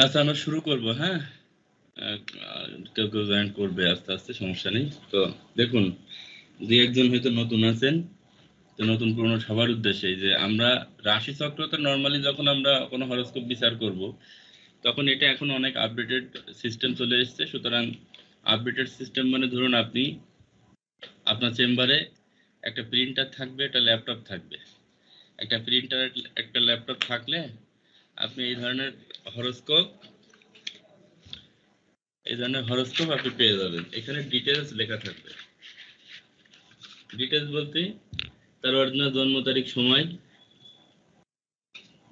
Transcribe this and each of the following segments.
আচ্ছা, আমরা শুরু করব। হ্যাঁ, কেউ কেউ জয়েন করবে আস্তে আস্তে, সমস্যা নেই। তো দেখুন, দুই একজন হয়তো নতুন আছেন, তো নতুন পুরনো সবার উদ্দেশ্যে যে আমরা রাশি চক্রতে নরমালি যখন আমরা কোনো হরোস্কোপ বিচার করব, তখন এটা এখন অনেক আপডেটেড সিস্টেম চলে এসেছে। সুতরাং আপডেটেড সিস্টেম মানে ধরুন আপনি আপনার চেম্বারে একটা প্রিন্টার থাকবে, একটা ল্যাপটপ থাকবে। একটা প্রিন্টার একটা ল্যাপটপ থাকলে আপনি এই ধরনের হরোস্কোপ আপনি পেয়ে যাবেন। এখানে ডিটেলস লেখা থাকবে। ডিটেলস বলতে তার অরিজিনাল জন্ম তারিখ, সময়,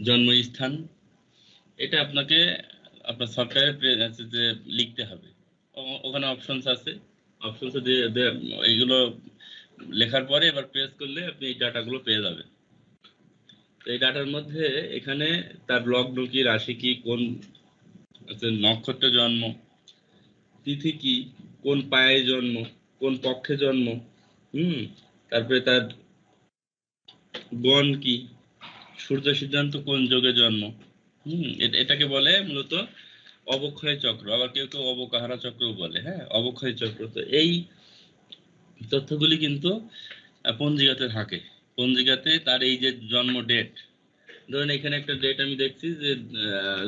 জন্মস্থান, এটা আপনাকে আপনার সফটওয়্যারে যে লিখতে হবে। ওখানে অপশনস আছে, অপশনস এইগুলো লেখার পরে এবার প্রেস করলে আপনি এই ডাটাগুলো পেয়ে যাবেন। তো এই ডাটার মধ্যে এখানে তার লগ্ন কি, রাশি কি, কোন নক্ষত্রে জন্ম, তিথি কি, কোন পায়ে জন্ম, কোন পক্ষে জন্ম, তারপরে তার গণ কি, সূর্য সিদ্ধান্ত কোন যোগে জন্ম, এটাকে বলে মূলত অবক্ষয় চক্র। আবার কেউ কেউ অবকাহারা চক্রও বলে। হ্যাঁ, অবক্ষয় চক্র। তো এই তথ্যগুলি কিন্তু পঞ্জিকাতে থাকে। পঞ্জিকাতে তার এই যে জন্ম ডেট, ধরেন এখানে একটা ডেট আমি দেখছি যে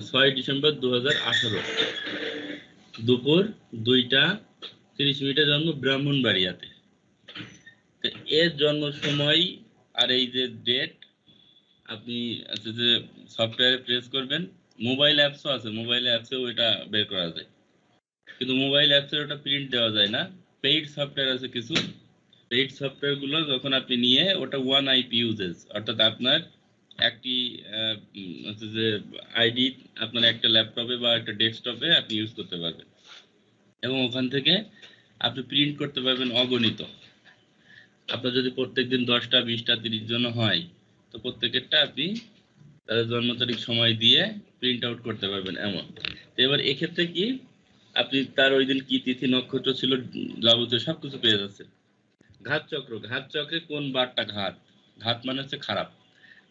6 ডিসেম্বর 2018, দুপুর 2টা 30 জন্ম, ব্রাহ্মণবাড়িয়াতে। তো এর জন্ম সময় আর এই যে ডেট আপনি যে সফটওয়্যারে প্রেস করবেন, মোবাইল অ্যাপসও আছে, মোবাইল অ্যাপসেও এটা বের করা যায়। কিন্তু মোবাইল অ্যাপসের ওটা প্রিন্ট দেওয়া যায় না। পেইড সফটওয়্যার আছে কিছু। পেইড সফটওয়্যারগুলো যখন আপনি নিয়ে ওটা ওয়ান আইপি ইউজেস, অর্থাৎ আপনার একটি হচ্ছে যে আইডি আপনার একটা ল্যাপটপে বা একটা ডেস্কটপে আপনি ইউজ করতে পারবেন, এবং ওখান থেকে আপনি প্রিন্ট করতে পারবেন অগণিত। আপনার যদি প্রত্যেকদিন 10টা 20টা 30 জন হয়, তো প্রত্যেকেরটা আপনি তাদের জন্ম তারিখ সময় দিয়ে প্রিন্ট আউট করতে পারবেন এমন। তো এবার এক্ষেত্রে কি, আপনি তার ওই দিন কি তিথি নক্ষত্র ছিল যাবতীয় সবকিছু পেয়ে যাচ্ছেন। ঘাত চক্র, ঘাত চক্রে কোন বারটা ঘাত, ঘাত মানে হচ্ছে খারাপ,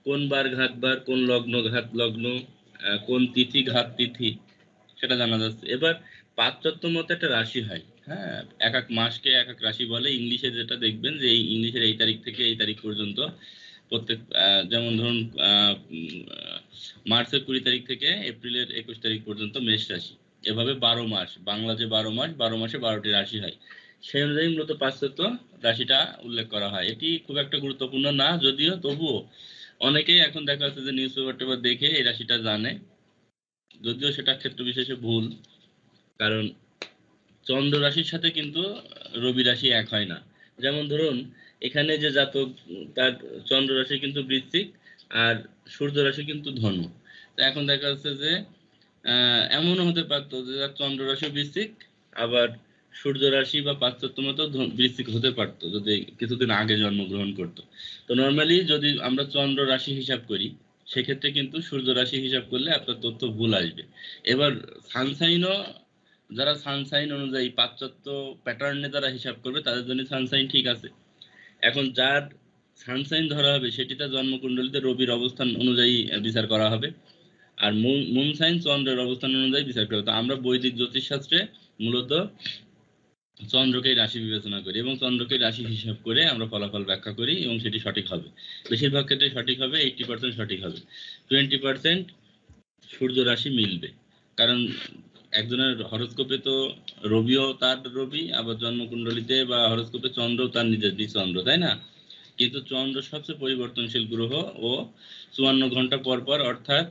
কোন বার ঘাত বার, কোন লগ্ন ঘাত লগ্ন, কোন তিথি ঘাত তিথি, সেটা জানা যাচ্ছে। এবার পাশ্চাত্য মতে একটা রাশি হয়। হ্যাঁ, এক এক মাসকে এক এক রাশি বলে। ইংলিশে যেটা দেখবেন যে এই ইংলিশের এই তারিখ থেকে এই তারিখ পর্যন্ত প্রত্যেক যেমন ধরুন মার্চের 20 তারিখ থেকে এপ্রিলের 21 তারিখ পর্যন্ত মেষ রাশি। এভাবে 12 মাস, বাংলা যে 12 মাস, 12 মাসে 12টি রাশি হয়। সেই অনুযায়ী মূলত পাশ্চাত্য রাশিটা উল্লেখ করা হয়। এটি খুব একটা গুরুত্বপূর্ণ না যদিও, তবুও অনেকেই এখন দেখা যাচ্ছে যে নিউজ পেপার টেপার দেখে এই রাশিটা জানে, যদিও সেটা ক্ষেত্র বিশেষে ভুল। কারণ চন্দ্র রাশির সাথে কিন্তু রবি রাশি এক হয় না। যেমন ধরুন এখানে যে জাতক, তার চন্দ্র রাশি কিন্তু বৃশ্চিক আর সূর্য রাশি কিন্তু ধনু। তো এখন দেখা যাচ্ছে যে এমনও হতে পারতো যে যার চন্দ্র রাশি বৃশ্চিক, আবার সূর্য রাশি বা পাশ্চাত্য মতো বৃশ্চিক হতে পারতো যদি কিছুদিন আগে জন্মগ্রহণ করতো। তো নর্মালি যদি আমরা চন্দ্র রাশি হিসাব করি, সেক্ষেত্রে কিন্তু সূর্য রাশি হিসাব করলে আপনার তথ্য ভুল আসবে। এবার সানসাইনও, যারা সানসাইন অনুযায়ী পাশ্চাত্য প্যাটার্নে যারা হিসাব করবে তাদের জন্য সানসাইন ঠিক আছে। এখন যার সানসাইন ধরা হবে সেটি তার জন্মকুণ্ডলিতে রবির অবস্থান অনুযায়ী বিচার করা হবে, আর মুন সাইন চন্দ্রের অবস্থান অনুযায়ী বিচার করা হবে। তো আমরা বৈদিক জ্যোতিষশাস্ত্রে মূলত চন্দ্রকে রাশি বিবেচনা করি এবং চন্দ্রকে রাশি হিসাব করে আমরা ফলাফল ব্যাখ্যা করি, এবং সেটি সঠিক হবে। বেশিরভাগ ক্ষেত্রে সঠিক হবে, 80% সঠিক হবে, 20% সূর্য রাশি মিলবে। কারণ একজনের হরোস্কোপে তো রবিও তার রবি, আবার জন্মকুণ্ডলিতে বা হরোস্কোপে চন্দ্র তার নিজের চন্দ্র, তাই না? কিন্তু চন্দ্র সবচেয়ে পরিবর্তনশীল গ্রহ ও 54 ঘন্টা পর পর, অর্থাৎ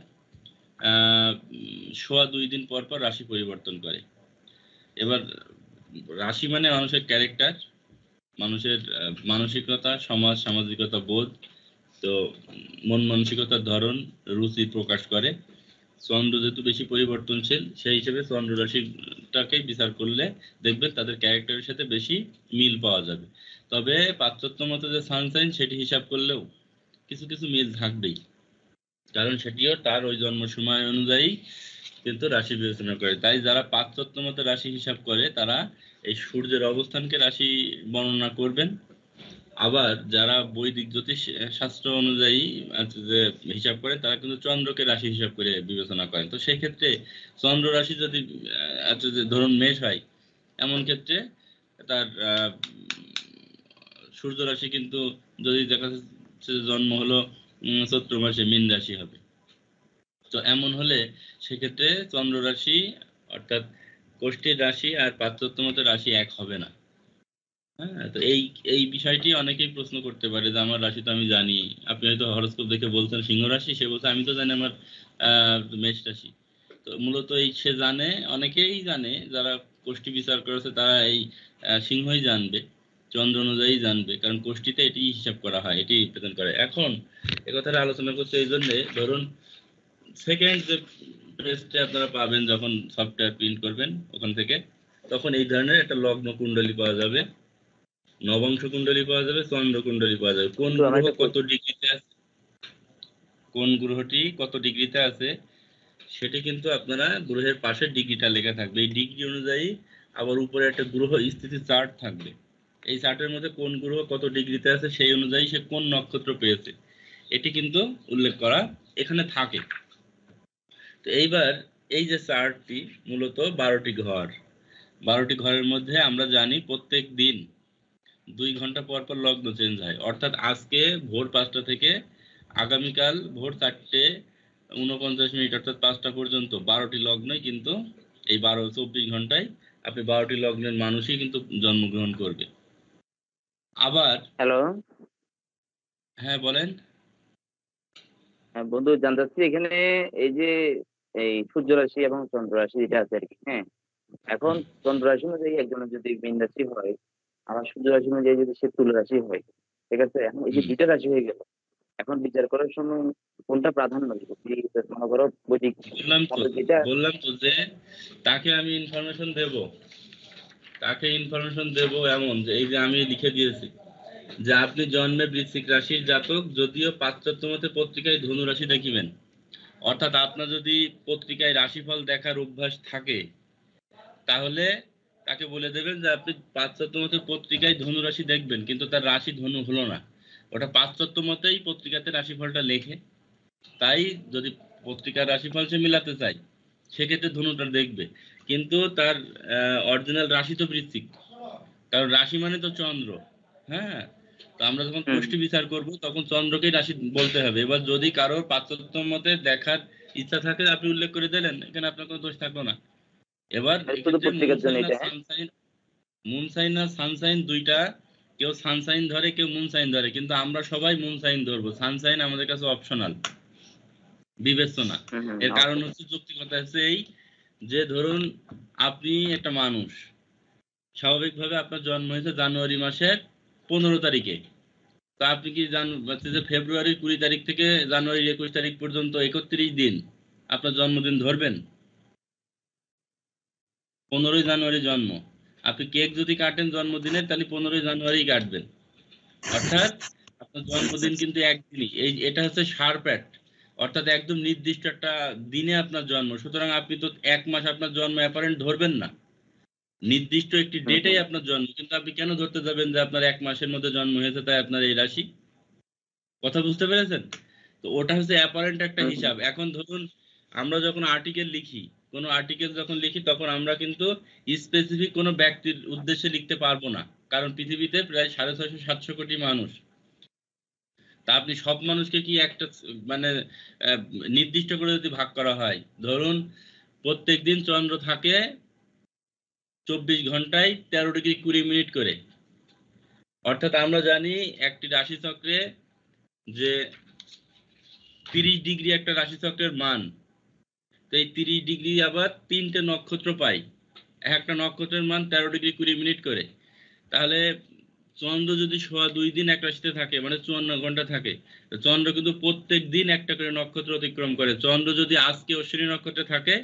2.25 দিন পর পর রাশি পরিবর্তন করে। এবার রাশি মানে মানুষের ক্যারেক্টার, মানুষের মানসিকতা, সমাজ সামাজিকতা বোধ, তো মন মানসিকতার ধরন, রুচি প্রকাশ করে। চন্দ্র যেহেতু বেশি পরিবর্তনশীল, সেই হিসেবে চন্দ্র রাশিটাকে বিচার করলে দেখবেন তাদের ক্যারেক্টারের সাথে বেশি মিল পাওয়া যাবে। তবে পাশ্চাত্য মতে যে সানসাইন সেটি হিসাব করলেও কিছু কিছু মিল থাকবেই, কারণ সেটিও তার ওই জন্ম সময় অনুযায়ী কিন্তু রাশি বিবেচনা করে। তাই যারা পাশ্চাত্য মতে রাশি হিসাব করে তারা এই সূর্যের অবস্থানকে রাশি বর্ণনা করবেন। আবার যারা বৈদিক জ্যোতিষ শাস্ত্র অনুযায়ী যে হিসাব করে তারা কিন্তু চন্দ্রকে রাশি হিসাব করে বিবেচনা করেন। তো সেই ক্ষেত্রে চন্দ্র রাশি যদি যে ধরুন মেষ হয়, এমন ক্ষেত্রে তার সূর্য রাশি কিন্তু যদি দেখা যাচ্ছে জন্ম হলো চৈত্র মাসে, মীন রাশি হবে। তো এমন হলে সেক্ষেত্রে চন্দ্র রাশি অর্থাৎ কোষ্ঠীর রাশি আর পাশ্চাত্য মতে রাশি এক হবে না। হ্যাঁ, তো এই এই বিষয়টি অনেকেই প্রশ্ন করতে পারে যে আমার রাশি তো আমি জানি, আপনি হয়তো হরোস্কোপ দেখে বলছেন সিংহ রাশি, সে বলছে আমি তো জানি আমার মেষ রাশি। তো মূলত এই সে জানে, অনেকেই জানে যারা কোষ্ঠী বিচার করেছে তারা এই সিংহই জানবে, চন্দ্র অনুযায়ী জানবে, কারণ কোষ্ঠীতে এটি হিসাব করা হয়, এটি প্রেজেন্ট করে। এখন এ কথাটা আলোচনা করছে এই জন্যে, ধরুন সেকেন্ড যে পেজটা আপনারা পাবেন যখন সফটওয়্যার প্রিন্ট করবেন ওখান থেকে, তখন এই ধরনের একটা লগ্ন কুণ্ডলী পাওয়া যাবে, নবাংশ কুণ্ডলী পাওয়া যাবে, চন্দ্র কুণ্ডলী পাওয়া যাবে, কোন গ্রহ কত ডিগ্রিতে আছে, কোন গ্রহটি কত ডিগ্রিতে আছে সেটি কিন্তু আপনারা গ্রহের পাশে ডিগ্রিটা লেখা থাকবে। এই ডিগ্রি অনুযায়ী আবার উপরে একটা গ্রহ স্থিতি চার্ট থাকবে। এই চার্টের মধ্যে কোন গ্রহ কত ডিগ্রিতে আছে সেই অনুযায়ী সে কোন নক্ষত্র পেয়েছে এটি কিন্তু উল্লেখ করা এখানে থাকে। তো এইবার এই যে চার্টটি মূলত 12টি ঘর, 12টি ঘরের মধ্যে আমরা জানি প্রত্যেক দিন 2 ঘন্টা পর পর লগ্ন চেঞ্জ হয়। অর্থাৎ আজকে ভোর 5টা থেকে আগামীকাল ভোর 4:49 অর্থাৎ 5টা পর্যন্ত 12টি লগ্নই কিন্তু এই 24 ঘন্টায় আপনি 12টি লগ্নের মানুষই কিন্তু জন্মগ্রহণ করবে। আবার হ্যালো, হ্যাঁ বলেন। হ্যাঁ বন্ধু, জানতে চাচ্ছি এখানে এই যে এই সূর্য রাশি এবং চন্দ্র রাশি যেটা আছে আর কি, হ্যাঁ, এখন চন্দ্র রাশি অনুযায়ী একজনের যদি মীন রাশি হয়, আমার সূর্য রাশি অনুযায়ী যদি সে তুলা রাশি হয়, ঠিক আছে, এখন এই যে দুইটা রাশি হয়ে গেল, এখন বিচার করার সময় কোনটা প্রাধান্য দিবে? মনে করো বৈদিক যেটা। বললাম তো যে তাকে আমি ইনফরমেশন দেব এমন যে এই যে আমি লিখে দিয়েছি যে আপনি জন্মে বৃশ্চিক রাশির জাতক, যদিও পাশ্চাত্য মতে পত্রিকায় ধনু রাশি দেখিবেন। অর্থাৎ আপনার যদি পত্রিকায় রাশিফল দেখার অভ্যাস থাকে তাহলে তাকে বলে দেবেন যে আপনি পাশ্চাত্য মতে পত্রিকায় ধনু রাশি দেখবেন, কিন্তু তার রাশি ধনু হলো না। ওটা পাশ্চাত্য মতেই পত্রিকাতে রাশিফলটা লেখে, তাই যদি পত্রিকার রাশিফল সে মিলাতে চায় সেক্ষেত্রে ধনুটা দেখবে, কিন্তু তার অরিজিনাল রাশি তো বৃশ্চিক, কারণ রাশি মানে তো চন্দ্র। হ্যাঁ, তো আমরা যখন কোষ্ঠী বিচার করব তখন চন্দ্রকেই রাশি বলতে হবে। এবার যদি কারো পাশ্চাত্য মতে দেখার ইচ্ছা থাকে আপনি উল্লেখ করে দিলেন, এখানে আপনার কোনো দোষ থাকলো না। এবার এক্ষেত্রে মুন সাইন আর সানসাইন দুইটা, কেউ সানসাইন ধরে কেউ মুন সাইন ধরে, কিন্তু আমরা সবাই মুন সাইন ধরবো, সানসাইন আমাদের কাছে অপশনাল, বিবেচনা। এর কারণ হচ্ছে যৌক্তিকতা হচ্ছে এই যে ধরুন আপনি একটা মানুষ, স্বাভাবিকভাবে আপনার জন্ম হয়েছে জানুয়ারি মাসের 15 তারিখে, তা আপনি কি যে ফেব্রুয়ারির 20 তারিখ থেকে জানুয়ারির 21 তারিখ পর্যন্ত 31 দিন আপনার জন্মদিন ধরবেন? 15 জানুয়ারি জন্ম, আপনি কেক যদি কাটেন জন্মদিনের তাহলে 15 জানুয়ারি কাটবেন। অর্থাৎ আপনার জন্মদিন কিন্তু একদিনই, এটা হচ্ছে শার্প্যাট, অর্থাৎ একদম নির্দিষ্ট একটা দিনে আপনার জন্ম। সুতরাং আপনি তো এক মাস আপনার জন্ম অ্যাপারেন্ট ধরবেন না, নির্দিষ্ট একটি ডেটেই আপনার জন্ম, কিন্তু আপনি কেন ধরতে যাবেন যে আপনার এক মাসের মধ্যে জন্ম হয়েছে তাই আপনার এই রাশি? কথা বুঝতে পেরেছেন? তো ওটা হচ্ছে অ্যাপারেন্ট একটা হিসাব। এখন ধরুন আমরা যখন আর্টিকেল লিখি, কোনো আর্টিকেল যখন লিখি তখন আমরা কিন্তু স্পেসিফিক কোনো ব্যক্তির উদ্দেশ্যে লিখতে পারবো না, কারণ পৃথিবীতে প্রায় 650-700 কোটি মানুষ। তা আপনি সব মানুষকে কি একটা মানে নির্দিষ্ট করে যদি ভাগ করা হয়, ধরুন প্রত্যেকদিন চন্দ্র থাকে 24 ঘন্টায় 13°20' করে, অর্থাৎ আমরা জানি একটি রাশি চক্রে যে 30 ডিগ্রি একটা রাশি চক্রের মান, তো এই 30 ডিগ্রি আবার 3টে নক্ষত্র পাই, একটা নক্ষত্রের মান 13°20' করে। তাহলে চন্দ্র যদি 2.5 দিন এক রাশিতে থাকে মানে 54 ঘন্টা থাকে, তো চন্দ্র কিন্তু প্রত্যেক দিন একটা করে নক্ষত্র অতিক্রম করে। চন্দ্র যদি আজকে অশ্বিনী নক্ষত্রে থাকে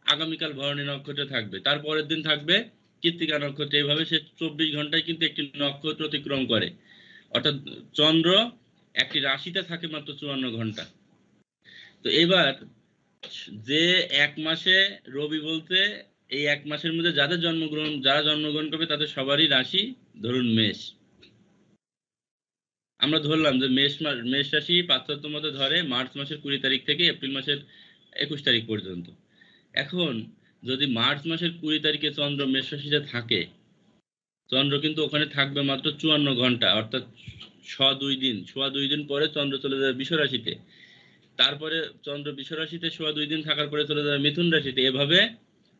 আগামীকাল ভরণী নক্ষত্রে থাকবে, তারপরের দিন থাকবে কৃত্তিকা নক্ষত্র, এইভাবে সে 24 ঘন্টায় কিন্তু একটি নক্ষত্র অতিক্রম করে। অর্থাৎ চন্দ্র একটি রাশিতে থাকে মাত্র 54 ঘন্টা। তো এবার যে এক মাসে রবি বলতে এই এক মাসের মধ্যে যারা জন্মগ্রহণ করবে তাদের সবারই রাশি ধরুন মেষ। আমরা ধরলাম যে মেষ রাশি পাশ্চাত্য মতে ধরে মার্চ মাসের 20 তারিখ থেকে এপ্রিল মাসের 21 তারিখ পর্যন্ত। এখন যদি মার্চ মাসের 20 তারিখে চন্দ্র মেষ রাশিতে থাকে, চন্দ্র কিন্তু ওখানে থাকবে মাত্র 54 ঘন্টা, অর্থাৎ সোয়া দুই দিন পরে চন্দ্র চলে যাবে বৃষ রাশিতে। তারপরে চন্দ্র বৃষ রাশিতে সোয়া 2 দিন থাকার পরে চলে যাবে মিথুন রাশিতে। এভাবে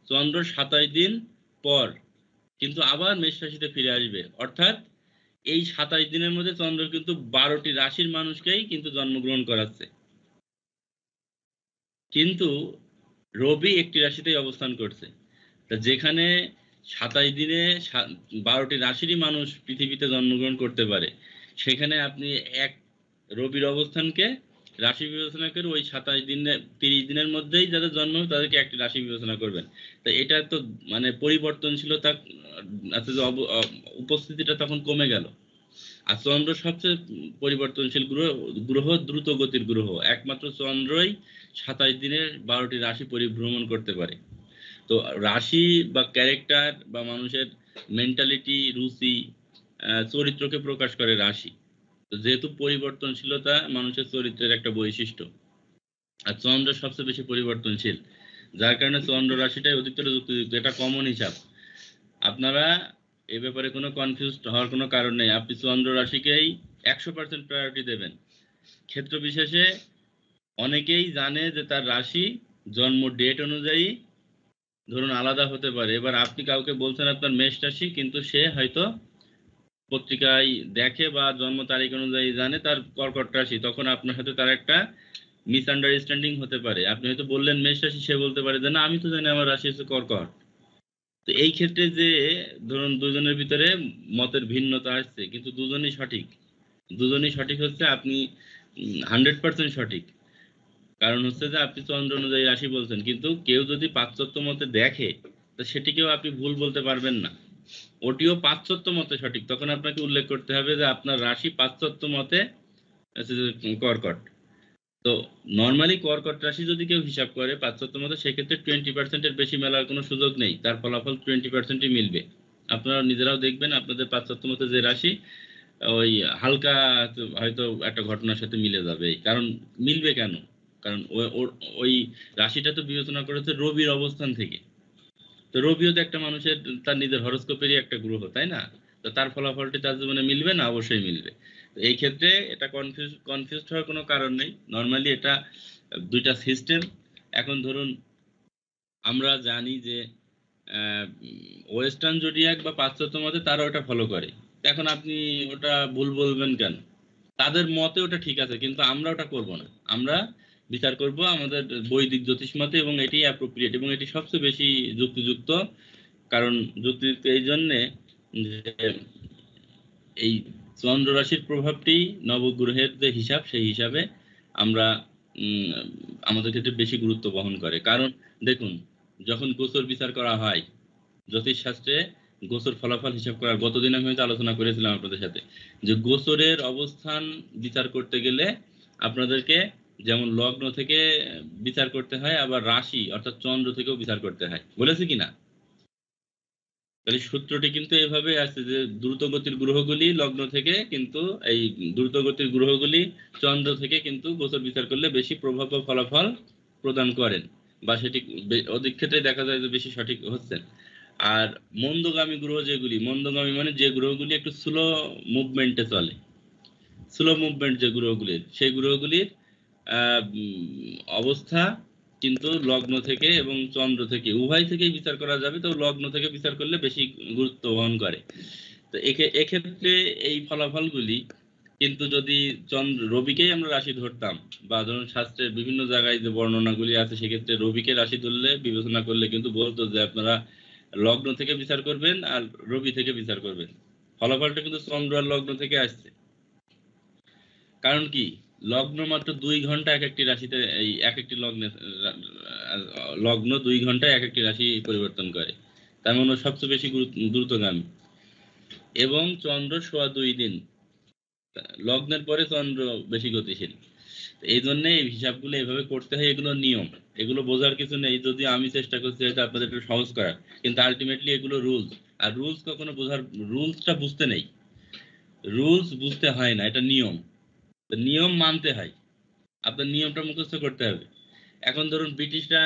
চন্দ্র 27 দিন পর কিন্তু আবার মেষ রাশিতে ফিরে আসবে। অর্থাৎ এই 27 দিনের মধ্যে চন্দ্র কিন্তু 12টি রাশির মানুষকেই কিন্তু জন্মগ্রহণ করাচ্ছে। কিন্তু রবি একটি রাশিতেই অবস্থান করছে। তা যেখানে 27 দিনে 12টি রাশিরই মানুষ পৃথিবীতে জন্মগ্রহণ করতে পারে, সেখানে আপনি এক রবির অবস্থানকে রাশি বিবেচনা করে ওই 30 দিনের মধ্যেই যাদের জন্ম হবে তাদেরকে একটি রাশি বিবেচনা করবেন। তো এটা তো মানে পরিবর্তনশীলতা আছে যে উপস্থিতিটা তখন কমে গেল। আর চন্দ্র সবচেয়ে পরিবর্তনশীল গ্রহ দ্রুত গতির গ্রহ। একমাত্র চন্দ্রই 27 দিনে 12টি রাশি পরিভ্রমণ করতে পারে। তো রাশি বা ক্যারেক্টার বা মানুষের মেন্টালিটি, রুচি, চরিত্রকে প্রকাশ করে রাশি। তো যেহেতু পরিবর্তনশীলতা মানুষের চরিত্রের একটা বৈশিষ্ট্য, আর চন্দ্র সবচেয়ে বেশি পরিবর্তনশীল, যার কারণে চন্দ্র রাশিটাই অধিকতর যুক্তিযুক্ত। এটা কমন হিসাব। আপনারা এ ব্যাপারে কোনো কনফিউজ হওয়ার কোনো কারণ নেই। আপনি চন্দ্র রাশিকেই 100% প্রায়োরিটি দেবেন। ক্ষেত্র বিশেষে অনেকেই জানে যে তার রাশি জন্ম ডেট অনুযায়ী ধরুন আলাদা হতে পারে। এবার আপনি কাউকে বলছেন আপনার মেষ রাশি, কিন্তু সে হয়তো পত্রিকায় দেখে বা জন্ম তারিখ অনুযায়ী জানে তার কর্কট রাশি। তখন আপনার সাথে তার একটা মিসআন্ডারস্ট্যান্ডিং হতে পারে। আপনি হয়তো বললেন মেষ রাশি, সে বলতে পারে যে না আমি তো জানি আমার রাশি হচ্ছে কর্কট। তো এই ক্ষেত্রে যে ধরুন দুজনের ভিতরে মতের ভিন্নতা আসছে, কিন্তু দুজনই সঠিক হচ্ছে আপনি 100% সঠিক। কারণ হচ্ছে যে আপনি চন্দ্র অনুযায়ী রাশি বলছেন, কিন্তু কেউ যদি পাশ্চাত্য মতে দেখে তো সেটিকেও আপনি ভুল বলতে পারবেন না। ওটিও পাশ্চাত্য মতে সঠিক। তখন আপনাকে উল্লেখ করতে হবে যে আপনার রাশি পাশ্চাত্য মতে হচ্ছে যে কর্কট। তো নর্মালি কর্কট রাশি যদি কেউ হিসাব করে পাশ্চাত্য মতে, সেক্ষেত্রে 20% এর বেশি মেলার কোনো সুযোগ নেই। তার ফলাফল 20%ই মিলবে। আপনারা নিজেরাও দেখবেন আপনাদের পাশ্চাত্য মতে যে রাশি ওই হালকা হয়তো একটা ঘটনার সাথে মিলে যাবে। কারণ মিলবে কেন? কারণ ওই রাশিটা তো বিবেচনা করেছে রবির অবস্থান থেকে। তো রবিও তো একটা মানুষের তার নিজের হরোস্কোপেরই একটা গ্রহ, তাই না? তো তার ফলাফলটি তার জীবনে মিলবে না? অবশ্যই মিলবে। তো এই ক্ষেত্রে এটা কনফিউজড হওয়ার কোনো কারণ নেই। নর্মালি এটা দুইটা সিস্টেম। এখন ধরুন আমরা জানি যে ওয়েস্টার্ন জোডিয়াক বা পাশ্চাত্য মতে তারা ওটা ফলো করে। এখন আপনি ওটা ভুল বলবেন কেন? তাদের মতে ওটা ঠিক আছে, কিন্তু আমরা ওটা করব না। আমরা বিচার করব আমাদের বৈদিক জ্যোতিষ মতে, এবং এটি অ্যাপ্রোপ্রিয়েট এবং এটি সবচেয়ে বেশি যুক্তিযুক্ত। কারণ যুক্তিযুক্ত এই জন্যে যে এই চন্দ্র রাশির প্রভাবটি নবগ্রহের যে হিসাব, সেই হিসাবে আমরা আমাদের ক্ষেত্রে বেশি গুরুত্ব বহন করে। কারণ দেখুন, যখন গোচর বিচার করা হয় জ্যোতিষ শাস্ত্রে, গোচর ফলাফল হিসাব করার গতদিন আমি হয়তো আলোচনা করেছিলাম আপনাদের সাথে যে গোচরের অবস্থান বিচার করতে গেলে আপনাদেরকে যেমন লগ্ন থেকে বিচার করতে হয়, আবার রাশি অর্থাৎ চন্দ্র থেকেও বিচার করতে হয়, বলেছে কিনা? তাহলে সূত্রটি কিন্তু এভাবে আছে যে দ্রুতগতির গ্রহগুলি লগ্ন থেকে, কিন্তু এই দ্রুতগতির গ্রহগুলি চন্দ্র থেকে কিন্তু গোচর বিচার করলে বেশি প্রভাব বা ফলাফল প্রদান করেন, বা সেটি অধিক ক্ষেত্রে দেখা যায় যে বেশি সঠিক হচ্ছেন। আর মন্দগামী গ্রহ যেগুলি, মন্দগামী মানে যে গ্রহগুলি একটু স্লো মুভমেন্টে চলে, স্লো মুভমেন্ট যে গ্রহগুলির, সেই গ্রহগুলির অবস্থা কিন্তু লগ্ন থেকে এবং চন্দ্র থেকে উভয় থেকেই বিচার করা যাবে। তো লগ্ন থেকে বিচার করলে বেশি গুরুত্ব বহন করে। তো এক্ষেত্রে এই ফলাফলগুলি কিন্তু যদি রবিকেই আমরা রাশি ধরতাম, বা ধরুন শাস্ত্রের বিভিন্ন জায়গায় যে বর্ণনাগুলি আছে সেক্ষেত্রে রবিকে রাশি ধরলে বিবেচনা করলে কিন্তু বলতো যে আপনারা লগ্ন থেকে বিচার করবেন আর রবি থেকে বিচার করবেন। ফলাফলটা কিন্তু চন্দ্র আর লগ্ন থেকে আসছে। কারণ কি, লগ্ন মাত্র 2 ঘন্টা এক একটি রাশিতে, এই এক একটি লগ্ন 2 ঘন্টায় এক একটি রাশি পরিবর্তন করে। তার মানে ও সবচেয়ে বেশি দ্রুতগামী। এবং চন্দ্র 2.25 দিন, লগ্নের পরে চন্দ্র বেশি গতিশীল। এই জন্য এই হিসাবগুলো এইভাবে করতে হয়, এগুলো নিয়ম, এগুলো বোঝার কিছু নেই। যদি আমি চেষ্টা করছি হয়তো আপনাদের একটু সহজ করার, কিন্তু আলটিমেটলি এগুলো রুলস। আর রুলস কখনো বোঝার, রুলসটা বুঝতে নেই, রুলস বুঝতে হয় না, এটা নিয়ম। তো নিয়ম মানতে হয়, আপনার নিয়মটা মুখস্থ করতে হবে। এখন ধরুন ব্রিটিশরা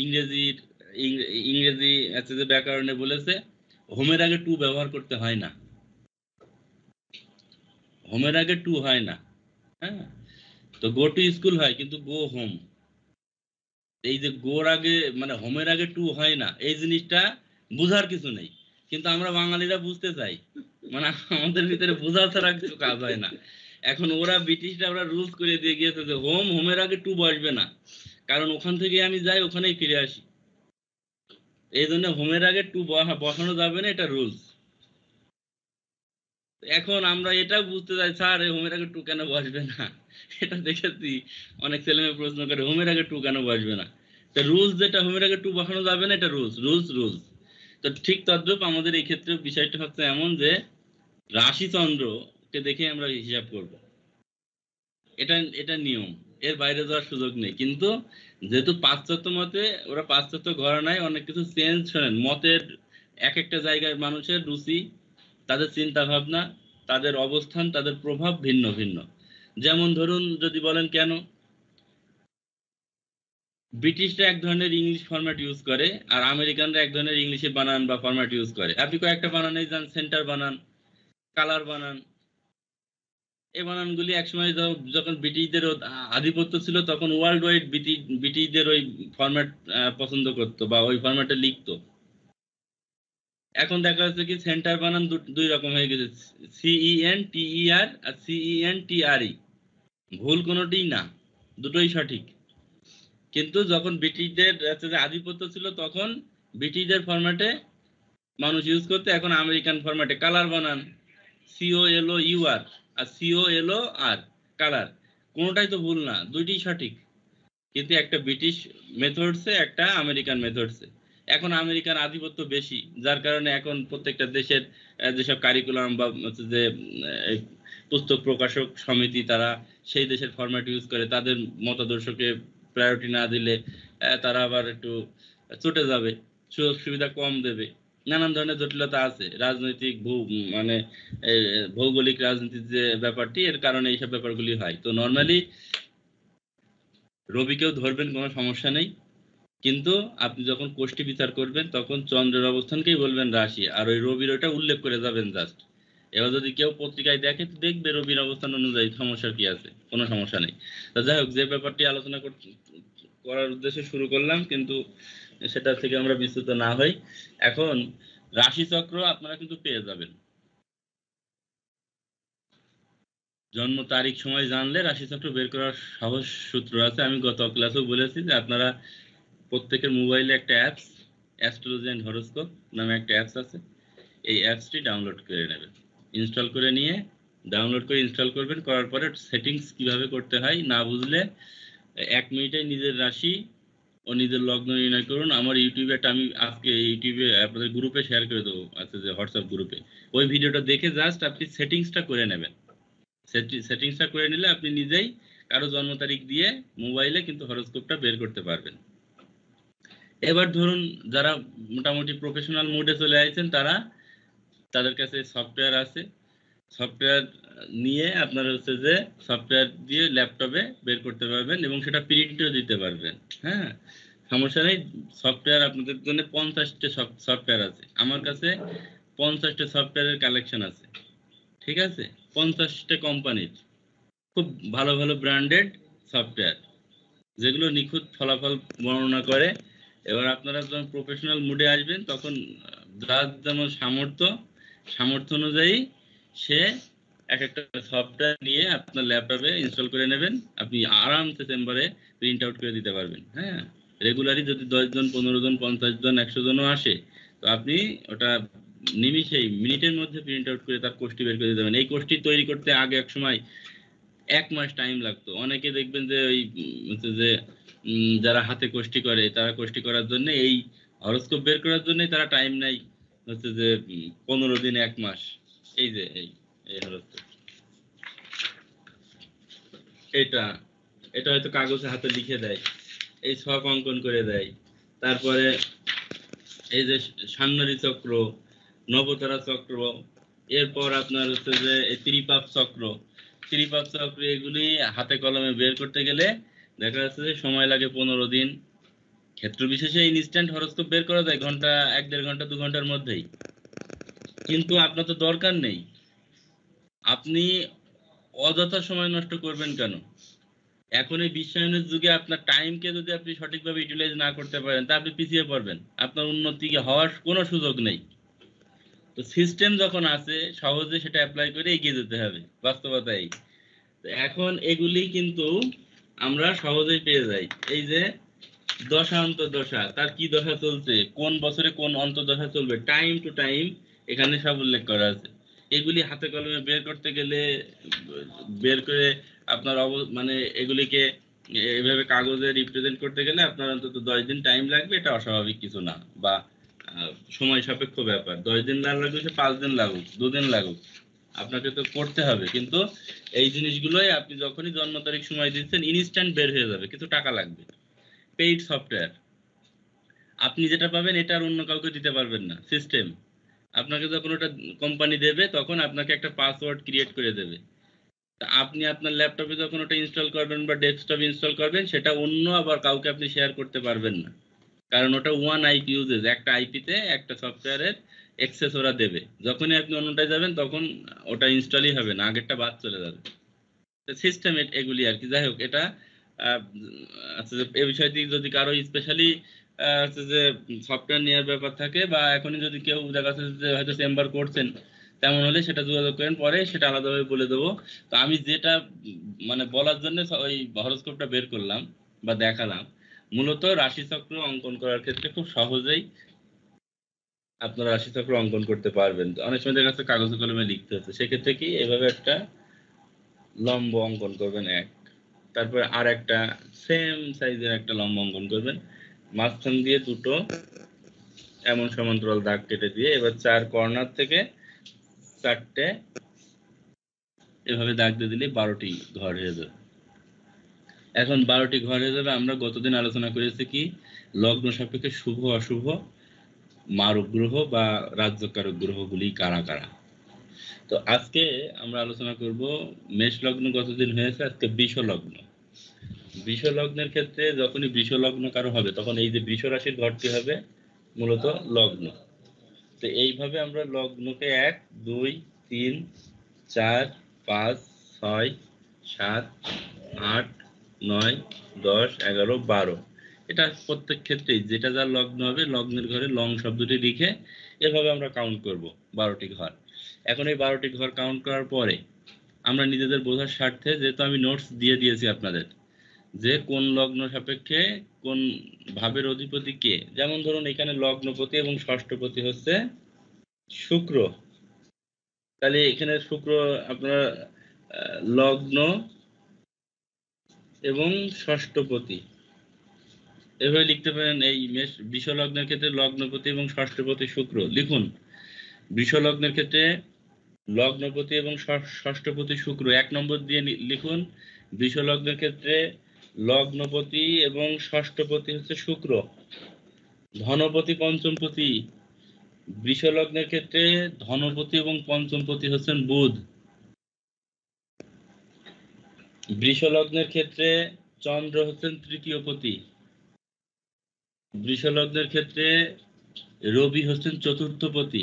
ইংরেজির ইংরেজি আছে যে ব্যাকরণে বলেছে হোমের আগে টু ব্যবহার করতে হয় না, হোমের আগে টু হয় না। হ্যাঁ, তো গো টু স্কুল হয় কিন্তু গো হোম, এই যে গোর আগে মানে হোমের আগে টু হয় না, এই জিনিসটা বুঝার কিছু নেই। কিন্তু আমরা বাঙালিরা বুঝতে চাই, মানে আমাদের ভিতরে বোঝা ছাড়া কিছু কাজ হয় না। এখন ওরা ব্রিটিশরা ওরা রুলস করে দিয়ে গিয়েছে যে হোমের আগে টু বসবে না, কারণ ওখান থেকে আমি যাই ওখানেই ফিরে আসি। এই জন্য হোমের আগে টু বসানো যাবে না, এটা রুলস। এখন আমরা এটা বুঝতে চাই স্যার হোমের আগে টু কেন বসবে না, এটা দেখেছি অনেক ছেলে মেয়ে প্রশ্ন করে হোমের আগে টু কেন বসবে না। তো রুলস যেটা হোমের আগে টু বসানো যাবে না, এটা রুলস, রুলস, রুলস। তো ঠিক তদ্রূপ আমাদের এই ক্ষেত্রে বিষয়টা হচ্ছে এমন যে রাশি চন্দ্রকে দেখে আমরা হিসাব করব, এটা এটা নিয়ম, এর বাইরে যাওয়ার সুযোগ নেই। কিন্তু যেহেতু পাশ্চাত্য মতে ওরা পাশ্চাত্য ঘরানায় অনেক কিছু চেঞ্জ, শোনেন মতের এক একটা জায়গায় মানুষের রুচি, তাদের চিন্তা ভাবনা, তাদের অবস্থান, তাদের প্রভাব ভিন্ন ভিন্ন। যেমন ধরুন যদি বলেন কেন ব্রিটিশরা এক ধরনের ইংলিশ ফরম্যাট ইউজ করে আর আমেরিকানরা এক ধরনের ইংলিশে বানান বা ফরম্যাট ইউজ করে, আপনি কয়েকটা বানানেই যান, সেন্টার বানান, কালার বানান, এই বানানগুলি একসময় যখন ব্রিটিশদের আধিপত্য ছিল তখন ওয়ার্ল্ড ওয়াইড ব্রিটিশদের ওই ফরম্যাট পছন্দ করতো বা ওই ফরম্যাটে লিখতো। এখন দেখা যাচ্ছে কি সেন্টার বানান দুই রকম হয়ে গেছে, CENTER আর CENTRE, ভুল কোনোটিই না, দুটোই সঠিক। কিন্তু যখন ব্রিটিশদের যে আধিপত্য ছিল তখন ব্রিটিশদের ফরম্যাটে মানুষ ইউজ করতে, এখন আমেরিকান ফরম্যাটে কালার বানান, COLOUR আর COLOR, কালার, কোনোটাই তো ভুল না, দুইটাই সঠিক। কিন্তু একটা ব্রিটিশ মেথডসে, একটা আমেরিকান মেথডসে। এখন আমেরিকান আধিপত্য বেশি, যার কারণে এখন প্রত্যেকটা দেশের যেসব কারিকুলাম বা হচ্ছে যে এই পুস্তক প্রকাশক সমিতি, তারা সেই দেশের ফরম্যাট ইউজ করে, তাদের মতাদর্শকে প্রায়োরিটি না দিলে তারা আবার একটু চটে যাবে, সুযোগ সুবিধা কম দেবে, নানান ধরনের জটিলতা আছে রাজনৈতিক মানে ভৌগোলিক রাজনীতির যে ব্যাপারটি, এর কারণে এইসব ব্যাপারগুলি হয়। তো নর্মালি রবিকেও ধরবেন, কোনো সমস্যা নেই, কিন্তু আপনি যখন কোষ্ঠী বিচার করবেন তখন চন্দ্রের অবস্থানকেই বলবেন রাশি, আর ওই রবির ওটা উল্লেখ করে যাবেন জাস্ট। এবার যদি কেউ পত্রিকায় দেখে তো দেখবে রবির অবস্থান অনুযায়ী, সমস্যার কি আছে, কোনো সমস্যা নেই। তো যাই হোক, যে ব্যাপারটি আলোচনা করার উদ্দেশ্যে শুরু করলাম, কিন্তু সেটা থেকে আমরা বিচ্যুত না হই। এখন রাশিচক্র আপনারা কিন্তু পেয়ে যাবেন, জন্ম তারিখ সময় জানলে রাশিচক্র বের করার সহজ সূত্র আছে। আমি গত ক্লাসেও বলেছি যে আপনারা প্রত্যেকের মোবাইলে একটা অ্যাপস, অ্যাস্ট্রোলজি এন্ড হরোস্কোপ নামে একটা অ্যাপস আছে, এই অ্যাপসটি ডাউনলোড করে নেবেন, ইনস্টল করে নিয়ে ডাউনলোড করে ইনস্টল করবেন। করার পরে সেটিংস কিভাবে করতে হয় না বুঝলে 1 মিনিটে নিজের রাশি ও নিজের লগ্ন নির্ণয় করুন। আমার ইউটিউবে একটা, আমি আজকে ইউটিউবে আপনাদের গ্রুপে শেয়ার করে দেবো, আচ্ছা যে হোয়াটসঅ্যাপ গ্রুপে, ওই ভিডিওটা দেখে জাস্ট আপনি সেটিংসটা করে নেবেন। সেটিংসটা করে নিলে আপনি নিজেই কারো জন্ম তারিখ দিয়ে মোবাইলে কিন্তু হরোস্কোপটা বের করতে পারবেন। এবার ধরুন যারা মোটামুটি প্রফেশনাল মোডে চলে আসছেন, তাদের কাছে সফটওয়্যার আছে, সফটওয়্যার নিয়ে আপনারা হচ্ছে যে সফটওয়্যার দিয়ে ল্যাপটপে বের করতে পারবেন এবং সেটা প্রিন্টও দিতে পারবেন। হ্যাঁ, সমস্যা নেই। সফটওয়্যার আপনাদের জন্য 50টা সফটওয়্যার আছে, আমার কাছে 50টা সফটওয়্যারের কালেকশন আছে, ঠিক আছে, 50টা কোম্পানির খুব ভালো ভালো ব্র্যান্ডেড সফটওয়্যার, যেগুলো নিখুঁত ফলাফল বর্ণনা করে। এবার আপনারা যখন প্রফেশনাল মুডে আসবেন তখন যার যেমন সামর্থ্য অনুযায়ী সে এক একটা সফটওয়্যার নিয়ে আপনার ল্যাপটপে ইনস্টল করে নেবেন, আপনি আরামসে চেম্বারে প্রিন্ট আউট করে দিতে পারবেন। হ্যাঁ, রেগুলারই যদি 10 জন 15 জন 50 জন 100 জনও আসে, তো আপনি ওটা নিমিষেই মিনিটের মধ্যে প্রিন্ট আউট করে তার কোষ্ঠী বের করে দিতে পারবেন। এই কোষ্ঠী তৈরি করতে আগে এক সময় 1 মাস টাইম লাগতো। অনেকে দেখবেন যে ওই হচ্ছে যে যারা হাতে কোষ্ঠী করে, তারা কোষ্ঠী করার জন্য এই হরোস্কোপ বের করার জন্যই তারা টাইম নেয় হচ্ছে যে 15 দিন 1 মাস। এই যে এই হরোস্কোপ, এটা এটা হয়তো কাগজে হাতে লিখে দেয়, এই ছক অঙ্কন করে দেয়। তারপরে এই যে সান্নারী চক্র, নবতারা চক্র, এরপর আপনার হচ্ছে যে এই ত্রিপাপ চক্র, এগুলি হাতে কলমে বের করতে গেলে দেখা যাচ্ছে যে সময় লাগে 15 দিন। ক্ষেত্র বিশেষে ইনস্ট্যান্ট হরোস্কোপ বের করা যায় ঘন্টা 1-1.5 ঘন্টা 2 ঘন্টার মধ্যেই, কিন্তু আপনার তো দরকার নেই। আপনি অযথা সময় নষ্ট করবেন কেন? এখন এই বিশ্বায়নের যুগে আপনার টাইমকে যদি আপনি সঠিকভাবে ইউটিলাইজ না করতে পারেন তা আপনি পিছিয়ে পড়বেন, আপনার উন্নতি হওয়ার কোনো সুযোগ নেই। তো সিস্টেম যখন আছে সহজে সেটা অ্যাপ্লাই করে এগিয়ে যেতে হবে, বাস্তবতা এই। তো এখন এগুলি কিন্তু আমরা সহজেই পেয়ে যাই। এই যে দশা অন্তর্দশা, তার কি দশা চলছে, কোন বছরে কোন অন্তর্দশা চলবে, টাইম টু টাইম এখানে সব উল্লেখ করা আছে। এগুলি হাতে কলমে বের করতে গেলে বের করে আপনার মানে এগুলিকে এইভাবে কাগজে রিপ্রেজেন্ট করতে গেলে আপনার অন্তত 10 দিন টাইম লাগবে, এটা অস্বাভাবিক কিছু না, বা সময় সাপেক্ষ ব্যাপার। 10 দিন না লাগবে, সে 5 দিন লাগুক, 2 দিন লাগুক, আপনাকে তো করতে হবে। কিন্তু এই জিনিসগুলোই আপনি যখনই জন্ম তারিখ সময় দিচ্ছেন ইনস্ট্যান্ট বের হয়ে যাবে, কিন্তু টাকা লাগবে। পেইড সফটওয়্যার, আপনি যেটা পাবেন এটা আর অন্য কাউকে দিতে পারবেন না। সিস্টেম আপনাকে যখন ওটা কোম্পানি দেবে তখন আপনাকে একটা পাসওয়ার্ড ক্রিয়েট করে দেবে। তা আপনি আপনার ল্যাপটপে যখন ওটা ইনস্টল করবেন বা ডেস্কটপে ইনস্টল করবেন, সেটা অন্য আবার কাউকে আপনি শেয়ার করতে পারবেন না, কারণ ওটা ওয়ান আইপি ইউজেস, একটা আইপিতে একটা সফটওয়্যারের অ্যাক্সেস ওরা দেবে। যখনই আপনি অন্যটায় যাবেন তখন ওটা ইনস্টলই হবে না, আগেরটা বাদ চলে যাবে। সিস্টেম এগুলি আর কি। যাই হোক, এটা আহ, আচ্ছা, যে এই বিষয়টি যদি কারো স্পেশালি হচ্ছে যে সফটওয়্যার নেওয়ার ব্যাপার থাকে, বা এখনই যদি কেউ দেখা যাচ্ছে যে হয়তো চেম্বার করছেন, তেমন হলে সেটা যোগাযোগ করেন, পরে সেটা আলাদাভাবে বলে দেবো। তো আমি যেটা মানে বলার জন্য ওই হরোস্কোপটা বের করলাম বা দেখালাম, মূলত রাশিচক্র অঙ্কন করার ক্ষেত্রে খুব সহজেই আপনারা রাশিচক্র অঙ্কন করতে পারবেন। অনেক সময় দেখা যাচ্ছে কাগজে কলমে লিখতে হচ্ছে, সেক্ষেত্রে কি এভাবে একটা লম্ব অঙ্কন করবেন এক, তারপরে আর একটা সেম সাইজের একটা লম্ব অঙ্কন করবেন, মাঝখান দিয়ে দুটো এমন সমান্তরাল দাগ কেটে দিয়ে এবার 4 কর্নার থেকে 4টে এভাবে দাগ দিয়ে দিলে 12টি ঘর হয়ে যাবে। এখন 12টি ঘর হয়ে যাবে। আমরা গতদিন আলোচনা করেছি কি লগ্ন সাপেক্ষে শুভ অশুভ মারক গ্রহ বা রাজ্যকারক গ্রহগুলি কারা কারা। তো আজকে আমরা আলোচনা করব মেষ লগ্ন গতদিন হয়েছে, আজকে বৃষ লগ্ন। বৃষ লগ্নের ক্ষেত্রে যখনই বৃষ লগ্ন কারো হবে তখন এই যে বৃষ রাশির ঘরটি হবে মূলত লগ্ন। তো এইভাবে আমরা লগ্নকে 1 2 3 4 5 6 7 8 9 10 11 12, এটা প্রত্যেক ক্ষেত্রেই যেটা যার লগ্ন হবে লগ্নের ঘরে লং শব্দটি লিখে এভাবে আমরা কাউন্ট করব 12টি ঘর। এখন এই 12টি ঘর কাউন্ট করার পরে আমরা নিজেদের বোঝার স্বার্থে, যেহেতু আমি নোটস দিয়ে দিয়েছি আপনাদের, যে কোন লগ্ন সাপেক্ষে কোন ভাবের অধিপতি কে। যেমন ধরুন এখানে লগ্নপতি এবং ষষ্ঠপতি হচ্ছে শুক্র, তাহলে এখানে শুক্র আপনার লগ্ন এবং ষষ্ঠপতি এভাবে লিখতে পারেন। এই বৃষ লগ্নের ক্ষেত্রে লগ্নপতি এবং ষষ্ঠপতি শুক্র লিখুন। বৃষ লগ্নের ক্ষেত্রে লগ্নপতি এবং ষষ্ঠপতি শুক্র 1 নম্বর দিয়ে লিখুন। বৃষ লগ্নের ক্ষেত্রে লগ্নপতি এবং ষষ্ঠপতি হচ্ছে শুক্র। ধনপতি পঞ্চমপতি, বৃষ লগ্নের ক্ষেত্রে ধনপতি এবং পঞ্চমপতি হচ্ছেন বুধ। বৃষ লগ্নের ক্ষেত্রে চন্দ্র হচ্ছেন তৃতীয়পতি। বৃষ লগ্নের ক্ষেত্রে রবি হচ্ছেন চতুর্থপতি।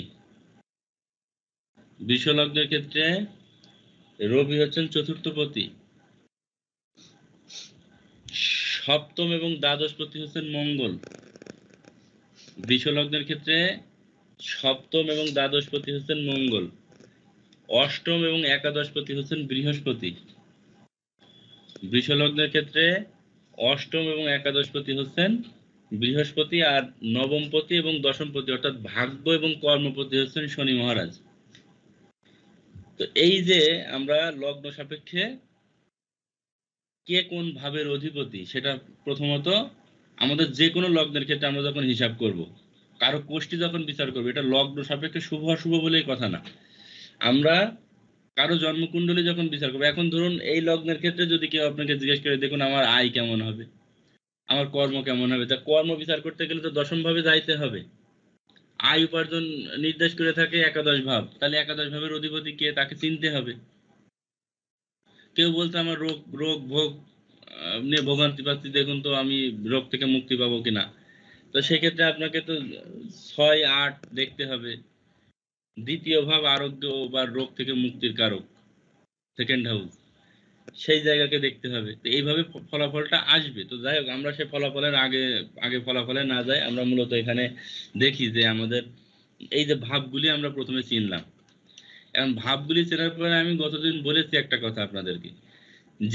বৃষ লগ্নের ক্ষেত্রে রবি হচ্ছেন চতুর্থপতি। সপ্তম এবং দ্বাদশপতি হচ্ছেন মঙ্গল। বৃষ লগ্নের ক্ষেত্রে সপ্তম এবং দ্বাদশপতি হচ্ছেন মঙ্গল। অষ্টম এবং একাদশপতি হচ্ছেন বৃহস্পতি। বৃষ লগ্নের ক্ষেত্রে অষ্টম এবং একাদশপতি হচ্ছেন বৃহস্পতি, আর নবমপতি এবং দশমপতি অর্থাৎ ভাগ্য এবং কর্মপতি হচ্ছেন শনি মহারাজ। তো এই যে আমরা লগ্ন সাপেক্ষে কে কোন ভাবের অধিপতি সেটা প্রথমত আমাদের যে কোনো লগ্নের ক্ষেত্রে আমরা যখন হিসাব করব কারো কোষ্ঠী যখন বিচার করবে, এটা লগ্ন সাপেক্ষে শুভ অশুভ বলেই কথা না। আমরা কারো জন্মকুণ্ডলী যখন বিচার করবো, এখন ধরুন এই লগ্নের ক্ষেত্রে যদি কেউ আপনাকে জিজ্ঞেস করে দেখুন আমার আয় কেমন হবে, আমার কর্ম কেমন হবে, তা কর্ম বিচার করতে গেলে তো দশম ভাবে যাইতে হবে। আয় উপার্জন নির্দেশ করে থাকে একাদশ ভাব, তাহলে একাদশ ভাবের অধিপতি কে তাকে চিনতে হবে। কেউ বলতে আমার রোগ রোগ ভোগ নিয়ে ভোগান্তি পাচ্ছি, দেখুন তো আমি রোগ থেকে মুক্তি পাবো কিনা। তো সেক্ষেত্রে আপনাকে তো 6, 8 দেখতে হবে। দ্বিতীয় ভাব আরোগ্য বা রোগ থেকে মুক্তির কারক, সেকেন্ড হাউস, সেই জায়গাকে দেখতে হবে। তো এইভাবে ফলাফলটা আসবে। তো যাই হোক, আমরা সে ফলাফলের আগে আগে ফলাফলে না যাই, আমরা মূলত এখানে দেখি যে আমাদের এই যে ভাবগুলি আমরা প্রথমে চিনলাম। এখন ভাবগুলি চেনার পরে আমি গতদিন বলেছি একটা কথা আপনাদেরকে,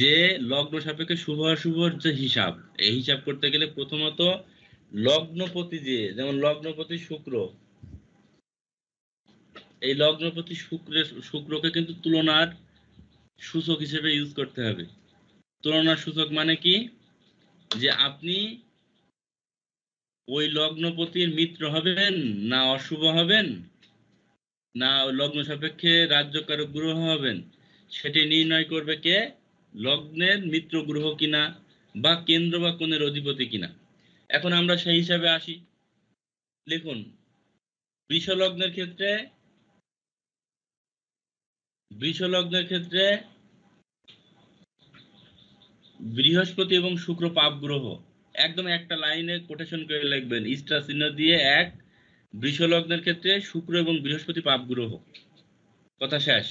যে লগ্ন সাপেক্ষে শুভ অশুভর যে হিসাব, এই হিসাব করতে গেলে প্রথমত লগ্নপতি, যেমন লগ্নপতি শুক্র, এই লগ্নপতি শুক্রকে কিন্তু তুলনার সূচক হিসেবে ইউজ করতে হবে। তুলনার সূচক মানে কি, যে আপনি ওই লগ্নপতির মিত্র হবেন না অশুভ হবেন, না লগ্ন সাপেক্ষে রাজ্যকারক গ্রহ হবেন, সেটি নির্ণয় করবে কে, লগ্নের মিত্র গ্রহ কিনা বা কেন্দ্র বা কোণের অধিপতি কিনা। এখন আমরা সেই হিসাবে আসি। লিখুন, বৃষ লগ্নের ক্ষেত্রে বৃহস্পতি এবং শুক্র পাপ গ্রহ। একদম একটা লাইনে কোটেশন করে লিখবেন, স্টার চিহ্ন দিয়ে, এক, বৃষ লগ্নের ক্ষেত্রে শুক্র এবং বৃহস্পতি পাপ গ্রহ, কথা শেষ।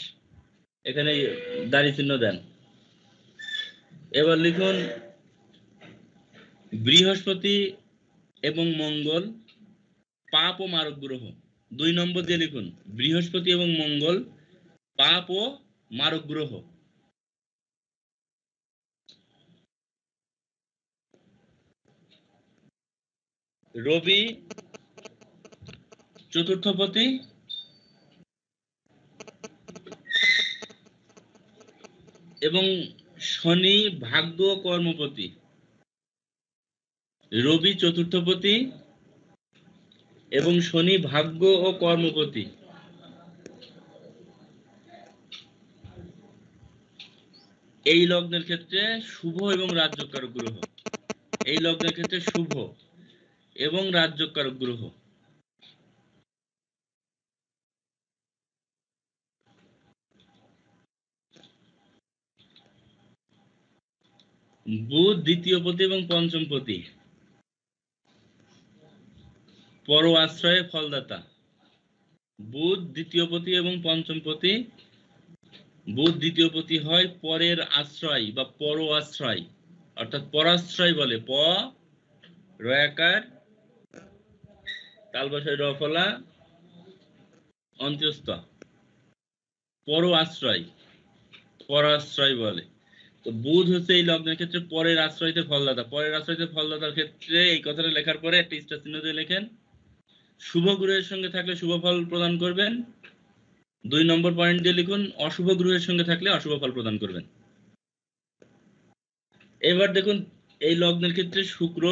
এখানে দাড়ি চিহ্ন দেন। এবার লিখুন, বৃহস্পতি এবং মঙ্গল পাপ ও মারক গ্রহ। 2 নম্বর দিয়ে লিখুন, বৃহস্পতি এবং মঙ্গল পাপ ও মারক গ্রহ। রবি চতুর্থপতি এবং শনি ভাগ্য ও কর্মপতি। রবি চতুর্থপতি এবং শনি ভাগ্য ও কর্মপতি। এই লগ্নের ক্ষেত্রে শুভ এবং রাজ্যকারক গ্রহ, এই লগ্নের ক্ষেত্রে শুভ এবং রাজ্যকারক গ্রহ। বুধ দ্বিতীয় পতি এবং পঞ্চম পতি, পর আশ্রয়ে ফলদাতা। বুধ দ্বিতীয় পতি এবং পঞ্চম পতি। বুধ দ্বিতীয় পতি হয় পরের আশ্রয় বা পর আশ্রয়, অর্থাৎ পরাশ্রয় বলে, প রয়াকার তালবাসায় রফলা অন্ত্যস্ত, পর আশ্রয়, পরাশ্রয় বলে। তো বুধ হচ্ছে এই লগ্নের ক্ষেত্রে পরের আশ্রয়তে ফলদাতা। পরের আশ্রয়তে ফলদাতার ক্ষেত্রে এই কথাটা লেখার পরে একটা স্টার চিহ্ন দিয়ে লেখেন, শুভ গ্রহের সঙ্গে থাকলে শুভ ফল প্রদান করবেন। 2 নম্বর পয়েন্ট দিয়ে লিখুন, অশুভ গ্রহের সঙ্গে থাকলে অশুভ ফল প্রদান করবেন। এবার দেখুন, এই লগ্নের ক্ষেত্রে শুক্র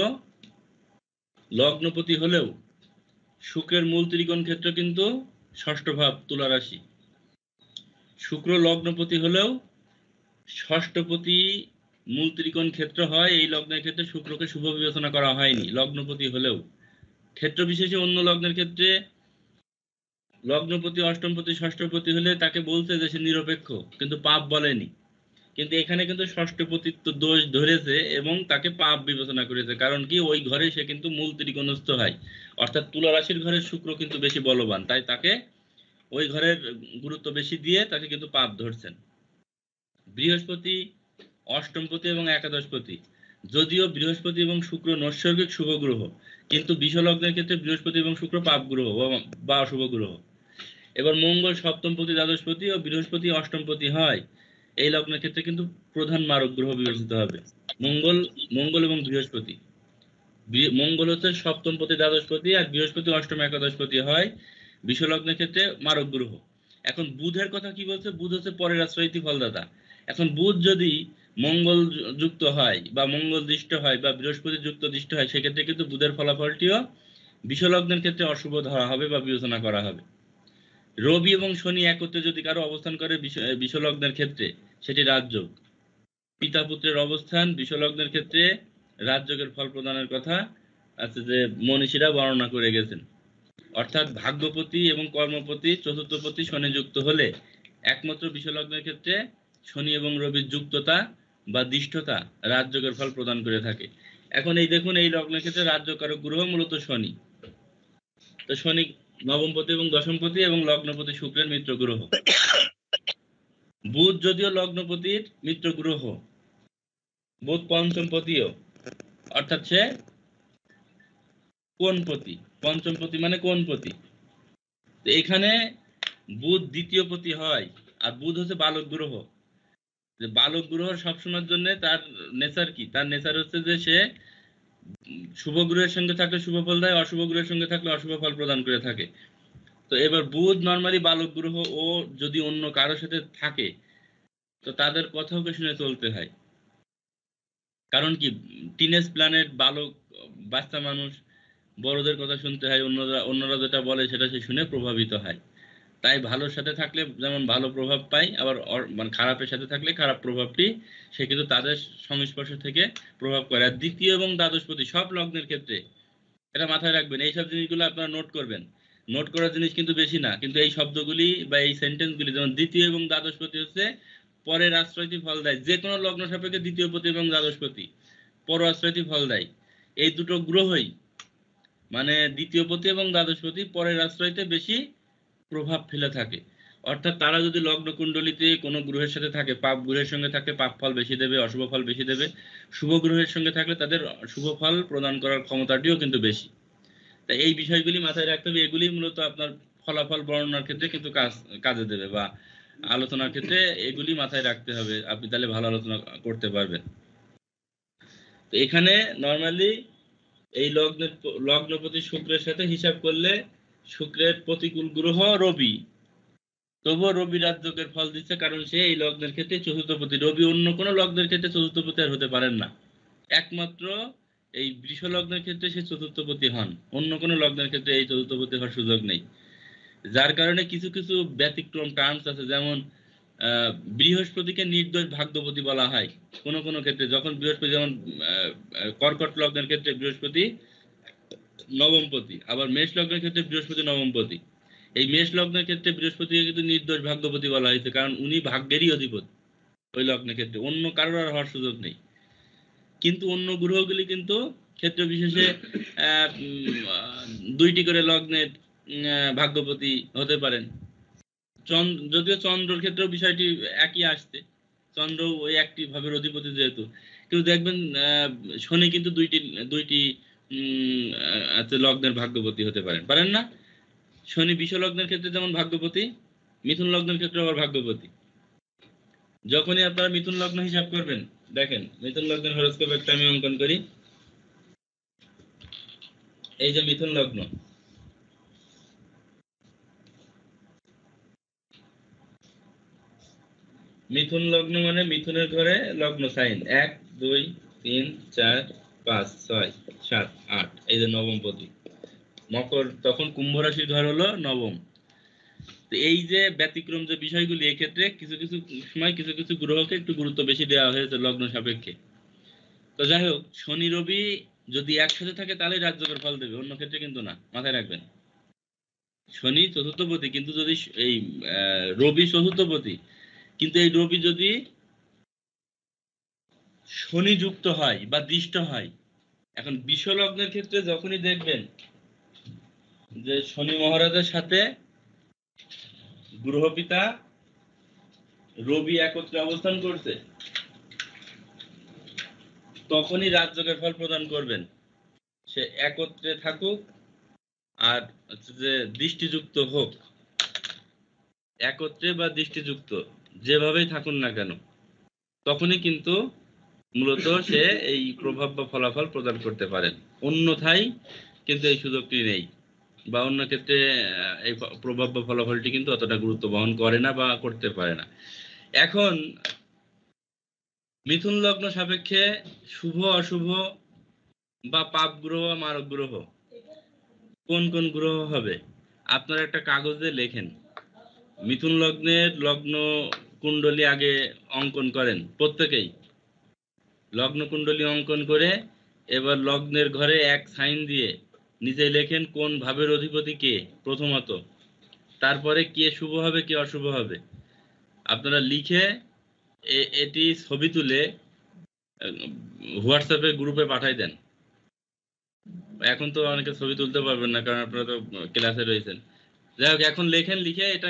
লগ্নপতি হলেও শুক্রের মূল ত্রিকোণ ক্ষেত্র কিন্তু ষষ্ঠ ভাব তুলা রাশি। শুক্র লগ্নপতি হলেও ষষ্ঠপতি মূল ত্রিকোণ ক্ষেত্র হয়। এই লগ্নের ক্ষেত্রে শুক্রকে শুভ বিবেচনা করা হয়নি লগ্নপতি হলেও। ক্ষেত্র বিশেষে অন্য লগ্নের ক্ষেত্রে লগ্নপতি অষ্টমপতি ষষ্ঠপতি হলে তাকে বলছে যে সে নিরপেক্ষ, কিন্তু পাপ বলেনি। কিন্তু এখানে কিন্তু ষষ্ঠপতিত্ব দোষ ধরেছে এবং তাকে পাপ বিবেচনা করেছে। কারণ কি, ওই ঘরে সে কিন্তু মূল ত্রিকোণস্থ হয়, অর্থাৎ তুলা রাশির ঘরের শুক্র কিন্তু বেশি বলবান, তাই তাকে ওই ঘরের গুরুত্ব বেশি দিয়ে তাকে কিন্তু পাপ ধরছেন। বৃহস্পতি অষ্টমপতি এবং একাদশপতি। যদিও বৃহস্পতি এবং শুক্র নৈসর্গিক শুভ গ্রহ, কিন্তু বিষলগ্নের ক্ষেত্রে বৃহস্পতি এবং শুক্র পাপ গ্রহ বা অশুভ গ্রহ। এবার মঙ্গল সপ্তমপতি দ্বাদশপতি ও বৃহস্পতি অষ্টমপতি হয়। এই লগ্নের ক্ষেত্রে কিন্তু প্রধান মারক গ্রহ বিবেচিত হবে মঙ্গল এবং বৃহস্পতি। মঙ্গল হচ্ছে সপ্তমপতি দ্বাদশপতি আর বৃহস্পতি অষ্টম একাদশপতি হয় বিষলগ্নের ক্ষেত্রে মারক গ্রহ। এখন বুধের কথা কি বলছে, বুধ হচ্ছে পরের আশ্রয়িত ফলদাতা। এখন বুধ যদি মঙ্গল যুক্ত হয় বা মঙ্গল দৃষ্ট হয় বা বৃহস্পতি যুক্ত দৃষ্ট হয়, সেক্ষেত্রে কিন্তু বুধের ফলাফলটিও বিষলগ্নের ক্ষেত্রে অশুভ ধরা হবে বা বিবেচনা করা হবে। রবি এবং শনি একত্রে যদি কারো অবস্থান করে বিষলগ্নের ক্ষেত্রে সেটি রাজযোগ। পিতা পুত্রের অবস্থান বিষলগ্নের ক্ষেত্রে রাজযোগের ফল প্রদানের কথা আছে যে মনীষীরা বর্ণনা করে গেছেন। অর্থাৎ ভাগ্যপতি এবং কর্মপতি চতুর্থপতি শনি যুক্ত হলে একমাত্র বিষলগ্নের ক্ষেত্রে শনি এবং রবির যুক্ততা বা দিষ্ঠতা রাজযোগের ফল প্রদান করে থাকে। এখন এই দেখুন, এই লগ্নের ক্ষেত্রে রাজযোগকারক গ্রহ মূলত শনি। তো শনি নবমপতি এবং দশমপতি এবং লগ্নপতি শুক্রের মিত্র গ্রহ। বুধ যদিও লগ্নপতির মিত্র গ্রহ, বুধ পঞ্চমপতিও, অর্থাৎ সে কোণপতি। পঞ্চমপতি মানে কোণপতি। তো এখানে বুধ দ্বিতীয় পতি হয়, আর বুধ হচ্ছে বালক গ্রহ। যে বালক গ্রহ সবসময়ের জন্য তার নেচার কি? তার নেচার হচ্ছে যে সে শুভ গ্রহের সঙ্গে থাকলে শুভ ফল দেয়, অশুভ গ্রহের সঙ্গে থাকলে অশুভ ফল প্রদান করে থাকে। তো এবার বুধ নরমালি বালক গ্রহ, ও যদি অন্য কারোর সাথে থাকে তো তাদের কথাকে শুনে চলতে হয়। কারণ কি, টিনেজ প্ল্যানেট বালক বাচ্চা মানুষ, বড়দের কথা শুনতে হয়, অন্যরা যেটা বলে সেটা সে শুনে প্রভাবিত হয়। তাই ভালোর সাথে থাকলে যেমন ভালো প্রভাব পায়, আবার মানে খারাপের সাথে থাকলে খারাপ প্রভাবটি সে কিন্তু তাদের সংস্পর্শ থেকে প্রভাব করে। আর দ্বিতীয় এবং দ্বাদশপতি সব লগ্নের ক্ষেত্রে এটা মাথায় রাখবেন। এইসব জিনিসগুলো আপনারা নোট করবেন। নোট করার জিনিস কিন্তু বেশি না, কিন্তু এই শব্দগুলি বা এই সেন্টেন্সগুলি, যেমন দ্বিতীয় এবং দ্বাদশপতি হচ্ছে পরের আশ্রয়টি ফল দেয়। যে কোনো লগ্ন সাপেক্ষে দ্বিতীয় পতি এবং দ্বাদশপতি পর আশ্রয়টি ফল দেয়। এই দুটো গ্রহই, মানে দ্বিতীয় পতি এবং দ্বাদশপতি পরের আশ্রয়তে বেশি প্রভাব ফেলে থাকে। অর্থাৎ তারা যদি লগ্ন কুণ্ডলিতে কোনো গ্রহের সাথে থাকে, পাপ গ্রহের সঙ্গে থাকে, পাপ ফল বেশি দেবে, অশুভ ফল বেশি দেবে। শুভ গ্রহের সঙ্গে থাকলে তাদের শুভ ফল প্রদান করার ক্ষমতাটিও কিন্তু বেশি। তাই এই বিষয়গুলি মাথায় রাখতে হবে। এগুলি মূলত আপনার ফলাফল বর্ণনার ক্ষেত্রে কিন্তু কাজে দেবে, বা আলোচনার ক্ষেত্রে এগুলি মাথায় রাখতে হবে। আপনি তাহলে ভালো আলোচনা করতে পারবেন। তো এখানে নরমালি এই লগ্নপতি শুক্রের সাথে হিসাব করলে শুক্রের প্রতিকূল গ্রহ রবি, তবুও রবি রাজযোগের ফল দিচ্ছে, কারণ সে এই লগ্নের ক্ষেত্রে চতুর্থপতি। রবি অন্য কোনো লগ্নের ক্ষেত্রে চতুর্থপতি আর হতে পারেন না, একমাত্র এই বৃষ লগ্নের ক্ষেত্রে সে চতুর্থপতি হন। অন্য কোনো লগ্নের ক্ষেত্রে এই চতুর্থপতি হওয়ার সুযোগ নেই। যার কারণে কিছু কিছু ব্যতিক্রম টার্মস আছে, যেমন বৃহস্পতিকে নির্দোষ ভাগ্যপতি বলা হয় কোন কোন ক্ষেত্রে। যখন বৃহস্পতি, যেমন কর্কট লগ্নের ক্ষেত্রে বৃহস্পতি নবমপতি, আবার মেষ লগ্নের ক্ষেত্রে বৃহস্পতি নবমপতি। এই মেষ লগ্নের ক্ষেত্রে বৃহস্পতিকে কিন্তু নির্দোষ ভাগ্যপতি বলা হয়েছে, কারণ উনি ভাগ্যেরই অধিপতি। ওই লগ্নের ক্ষেত্রে অন্য কারোর আর হওয়ার সুযোগ নেই। কিন্তু অন্য গ্রহগুলি কিন্তু ক্ষেত্র বিশেষে দুইটি করে লগ্নের ভাগ্যপতি হতে পারেন। যদিও চন্দ্রের ক্ষেত্রেও বিষয়টি একই আসছে, চন্দ্র ওই একটি ভাবের অধিপতি যেহেতু। কিন্তু দেখবেন শনি কিন্তু দুইটি দুইটি লগ্নের ভাগ্যপতি হতে পারেন না। শনি বিষ লগ্নের ক্ষেত্রে যেমন ভাগ্যপতি, মিথুন লগ্নের ক্ষেত্রে আবার ভাগ্যপতি। যখনই আপনারা মিথুন লগ্ন হিসাব করবেন, দেখেন মিথুন লগ্নের হরোস্কোপ একটা আমি অঙ্কন করি। এই যে মিথুন লগ্ন, মিথুন লগ্ন মানে মিথুনের ঘরে লগ্ন সাইন 1 2 3 4 5 6 7 8, এই যে নবমপতি। মকর তখন কুম্ভ রাশির ঘর হলো নবম। তো এই যে ব্যতিক্রম যে বিষয়গুলি, এক্ষেত্রে কিছু কিছু সময় কিছু কিছু গ্রহকে একটু গুরুত্ব বেশি দেওয়া হয়েছে লগ্ন সাপেক্ষে। তো যাই হোক, শনি রবি যদি একসাথে থাকে তাহলে রাজযোগের ফল দেবে, অন্য ক্ষেত্রে কিন্তু না, মাথায় রাখবেন। শনি চতুর্থপতি, কিন্তু যদি এই রবি চতুর্থপতি, কিন্তু এই রবি যদি শনি যুক্ত হয় বা দৃষ্ট হয়। এখন বিষ লগ্নের ক্ষেত্রে যখনই দেখবেন যে শনি মহারাজের সাথে গ্রহপিতা রবি একত্রে অবস্থান করছে, তখনই রাজযোগের ফল প্রদান করবেন। সে একত্রে থাকুক আর যে দৃষ্টিযুক্ত হোক, একত্রে বা দৃষ্টিযুক্ত যেভাবেই থাকুন না কেন, তখনই কিন্তু মূলত সে এই প্রভাব বা ফলাফল প্রদান করতে পারেন। অন্যথায় কিন্তু এই সুযোগটি নেই, বা অন্য ক্ষেত্রে এই প্রভাব বা ফলাফলটি কিন্তু অতটা গুরুত্ব বহন করে না বা করতে পারে না। এখন মিথুন লগ্ন সাপেক্ষে শুভ অশুভ বা পাপ গ্রহ মারক গ্রহ কোন কোন গ্রহ হবে আপনারা একটা কাগজে লেখেন। মিথুন লগ্নের লগ্ন কুণ্ডলী আগে অঙ্কন করেন প্রত্যেকেই। লগ্ন কুণ্ডলী অঙ্কন করে এবার লগ্নের ঘরে এক সাইন দিয়ে নিচে লেখেন কোন ভাবের অধিপতি কে প্রথমত, তারপরে কে শুভ হবে কে অশুভ হবে। আপনারা লিখে এটি ছবি তুলে হোয়াটসঅ্যাপে গ্রুপে পাঠাই দেন। এখন তো অনেকে ছবি তুলতে পারবেন না কারণ আপনারা তো ক্লাসে রয়েছেন। যাই হোক এখন লেখেন, লিখে এটা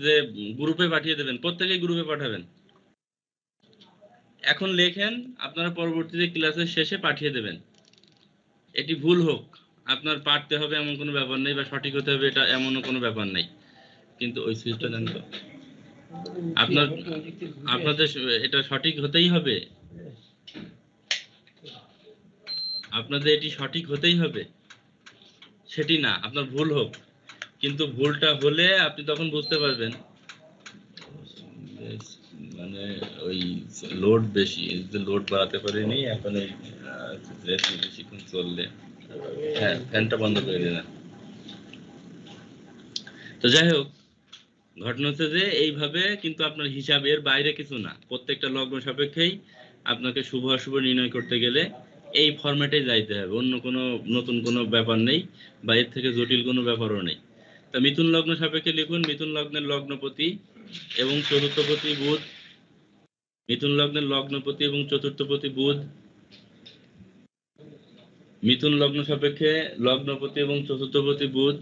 যে গ্রুপে পাঠিয়ে দেবেন, প্রত্যেকেই গ্রুপে পাঠাবেন। এখন লেখেন, আপনারা পরবর্তীতে ক্লাসের শেষে পাঠিয়ে দেবেন। এটি ভুল হোক আপনার পারতে হবে এমন কোনো ব্যাপার নেই, বা সঠিক হতে হবে এটা এমনও কোনো ব্যাপার নেই। কিন্তু ওই সুইচটা দেন তো। আপনার আপনাদের এটা সঠিক হতেই হবে, আপনাদের এটি সঠিক হতেই হবে, সেটি না আপনার ভুল হোক। কিন্তু ভুলটা হলে আপনি তখন বুঝতে পারবেন মানে ওই লোড বেশি, লোড বাড়াতে পারিনি এখন এই বেশিক্ষণ চললে। হ্যাঁ ফ্যানটা বন্ধ করে দিলাম। তো যাই হোক, ঘটনা হচ্ছে যে এইভাবে কিন্তু আপনার হিসাবের বাইরে কিছু না, প্রত্যেকটা লগ্ন সাপেক্ষেই আপনাকে শুভ অশুভ নির্ণয় করতে গেলে এই ফরম্যাটে যাইতে হবে, অন্য কোনো নতুন কোনো ব্যাপার নেই বা এর থেকে জটিল কোনো ব্যাপারও নেই। তা মিথুন লগ্ন সাপেক্ষে লিখুন মিথুন লগ্নের লগ্নপতি এবং চতুর্থপতি বুধ। মিথুন লগ্নের লগ্নপতি এবং চতুর্থপতি বুধ। মিথুন লগ্ন সাপেক্ষে লগ্নপতি এবং চতুর্থপতি বুধ,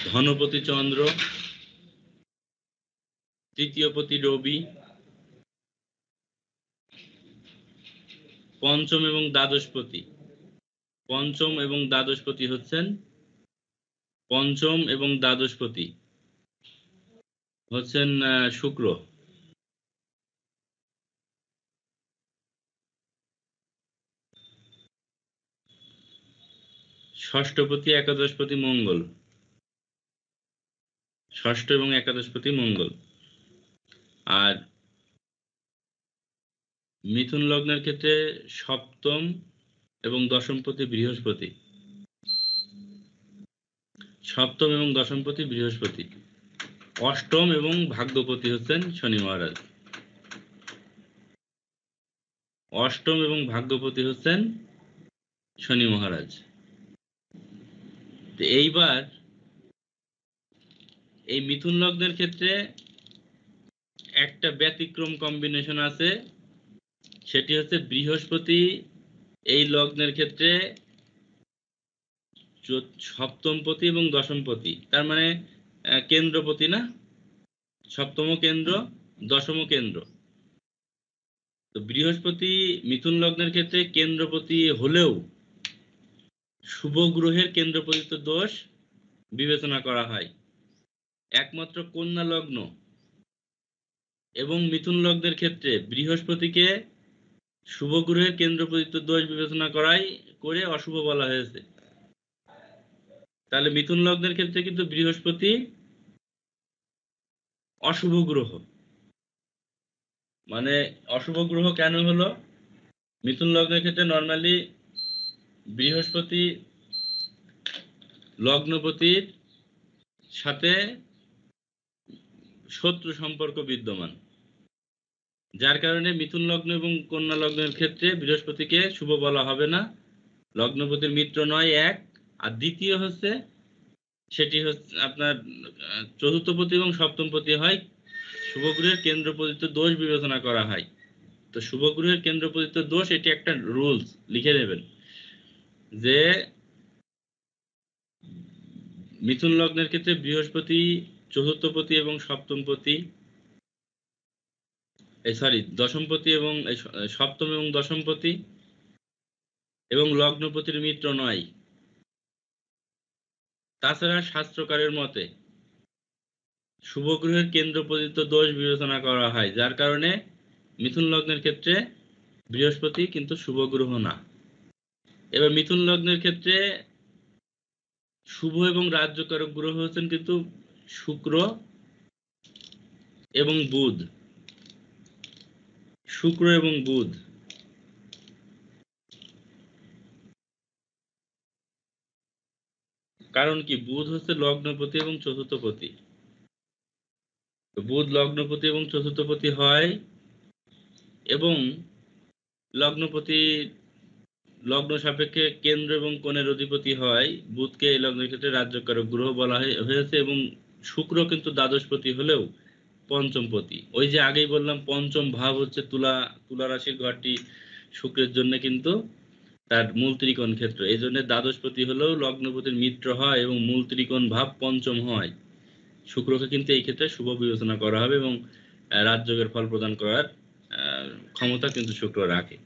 ধনপতি চন্দ্র, তৃতীয়পতি রবি, পঞ্চম এবং দ্বাদশপতি। পঞ্চম এবং দ্বাদশপতি হচ্ছেন শুক্র। ষষ্ঠপতি একাদশপতি মঙ্গল। ষষ্ঠ এবং একাদশপতি মঙ্গল। আর মিথুন লগ্নের ক্ষেত্রে সপ্তম এবং দশমপতি বৃহস্পতি। সপ্তম এবং দশমপতি বৃহস্পতি। অষ্টম এবং ভাগ্যপতি হচ্ছেন শনি মহারাজ। অষ্টম এবং ভাগ্যপতি হচ্ছেন শনি মহারাজ। এইবার এই মিথুন লগ্নের ক্ষেত্রে একটা ব্যতিক্রম কম্বিনেশন আছে, সেটি হচ্ছে বৃহস্পতি এই লগ্নের ক্ষেত্রে সপ্তমপতি এবং দশমপতি, তার মানে কেন্দ্রপতি না, সপ্তম কেন্দ্র দশম কেন্দ্র। তো বৃহস্পতি মিথুন লগ্নের ক্ষেত্রে কেন্দ্রপতি হলেও শুভ গ্রহের কেন্দ্রপতিত্ব দোষ বিবেচনা করা হয়। একমাত্র কন্যা লগ্ন এবং মিথুন লগ্নের ক্ষেত্রে বৃহস্পতিকে শুভ গ্রহের কেন্দ্রপতিত্ব দোষ বিবেচনা করে অশুভ বলা হয়েছে। তাহলে মিথুন লগ্নের ক্ষেত্রে কিন্তু বৃহস্পতি অশুভ গ্রহ। মানে অশুভ গ্রহ কেন হলো? মিথুন লগ্নের ক্ষেত্রে নর্মালি বৃহস্পতি লগ্নপতির সাথে শত্রু সম্পর্ক বিদ্যমান, যার কারণে মিথুন লগ্ন এবং কন্যা লগ্নের ক্ষেত্রে বৃহস্পতিকে শুভ বলা হবে না। লগ্নপতির মিত্র নয় এক, আর দ্বিতীয় হচ্ছে সেটি হচ্ছে আপনার চতুর্থপতি এবং সপ্তমপতি হয় শুভ গ্রহের কেন্দ্রপতিত্ব দোষ বিবেচনা করা হয়। তো শুভ গ্রহের কেন্দ্রপতিত্ব দোষ এটি একটা রুলস, লিখে নেবেন যে মিথুন লগ্নের ক্ষেত্রে বৃহস্পতি চতুর্থপতি এবং সপ্তমপতি, দশমপতি এবং সপ্তম এবং দশমপতি এবং লগ্নপতির মিত্র নয়। তাছাড়া শাস্ত্রকারের মতে শুভ গ্রহের কেন্দ্রপতিত্ব দোষ বিবেচনা করা হয়, যার কারণে মিথুন লগ্নের ক্ষেত্রে বৃহস্পতি কিন্তু শুভ গ্রহ না। এবার মিথুন লগ্নের ক্ষেত্রে শুভ এবং রাজ্যকারক গ্রহ হচ্ছেন কিন্তু শুক্র এবং বুধ। শুক্র এবং বুধ। কারণ কি, বুধ হচ্ছে লগ্নপতি এবং চতুর্থপতি। বুধ লগ্নপতি এবং চতুর্থপতি হয় এবং লগ্নপতি লগ্ন সাপেক্ষে কেন্দ্র এবং কোণের অধিপতি হয়। বুধকে এই লগ্নের ক্ষেত্রে রাজ্যকারক গ্রহ বলা হয়েছে এবং শুক্র কিন্তু দ্বাদশপতি হলেও পঞ্চমপতি। ওই যে আগেই বললাম পঞ্চম ভাব হচ্ছে তুলা, তুলা রাশির ঘরটি শুক্রের জন্য কিন্তু তার মূল ত্রিকোণ ক্ষেত্র, এই জন্য দ্বাদশপতি হলেও লগ্নপতির মিত্র হয় এবং মূল ত্রিকোণ ভাব পঞ্চম হয়। শুক্রকে কিন্তু এই ক্ষেত্রে শুভ বিবেচনা করা হবে এবং রাজযোগের ফল প্রদান করার ক্ষমতা কিন্তু শুক্র রাখে।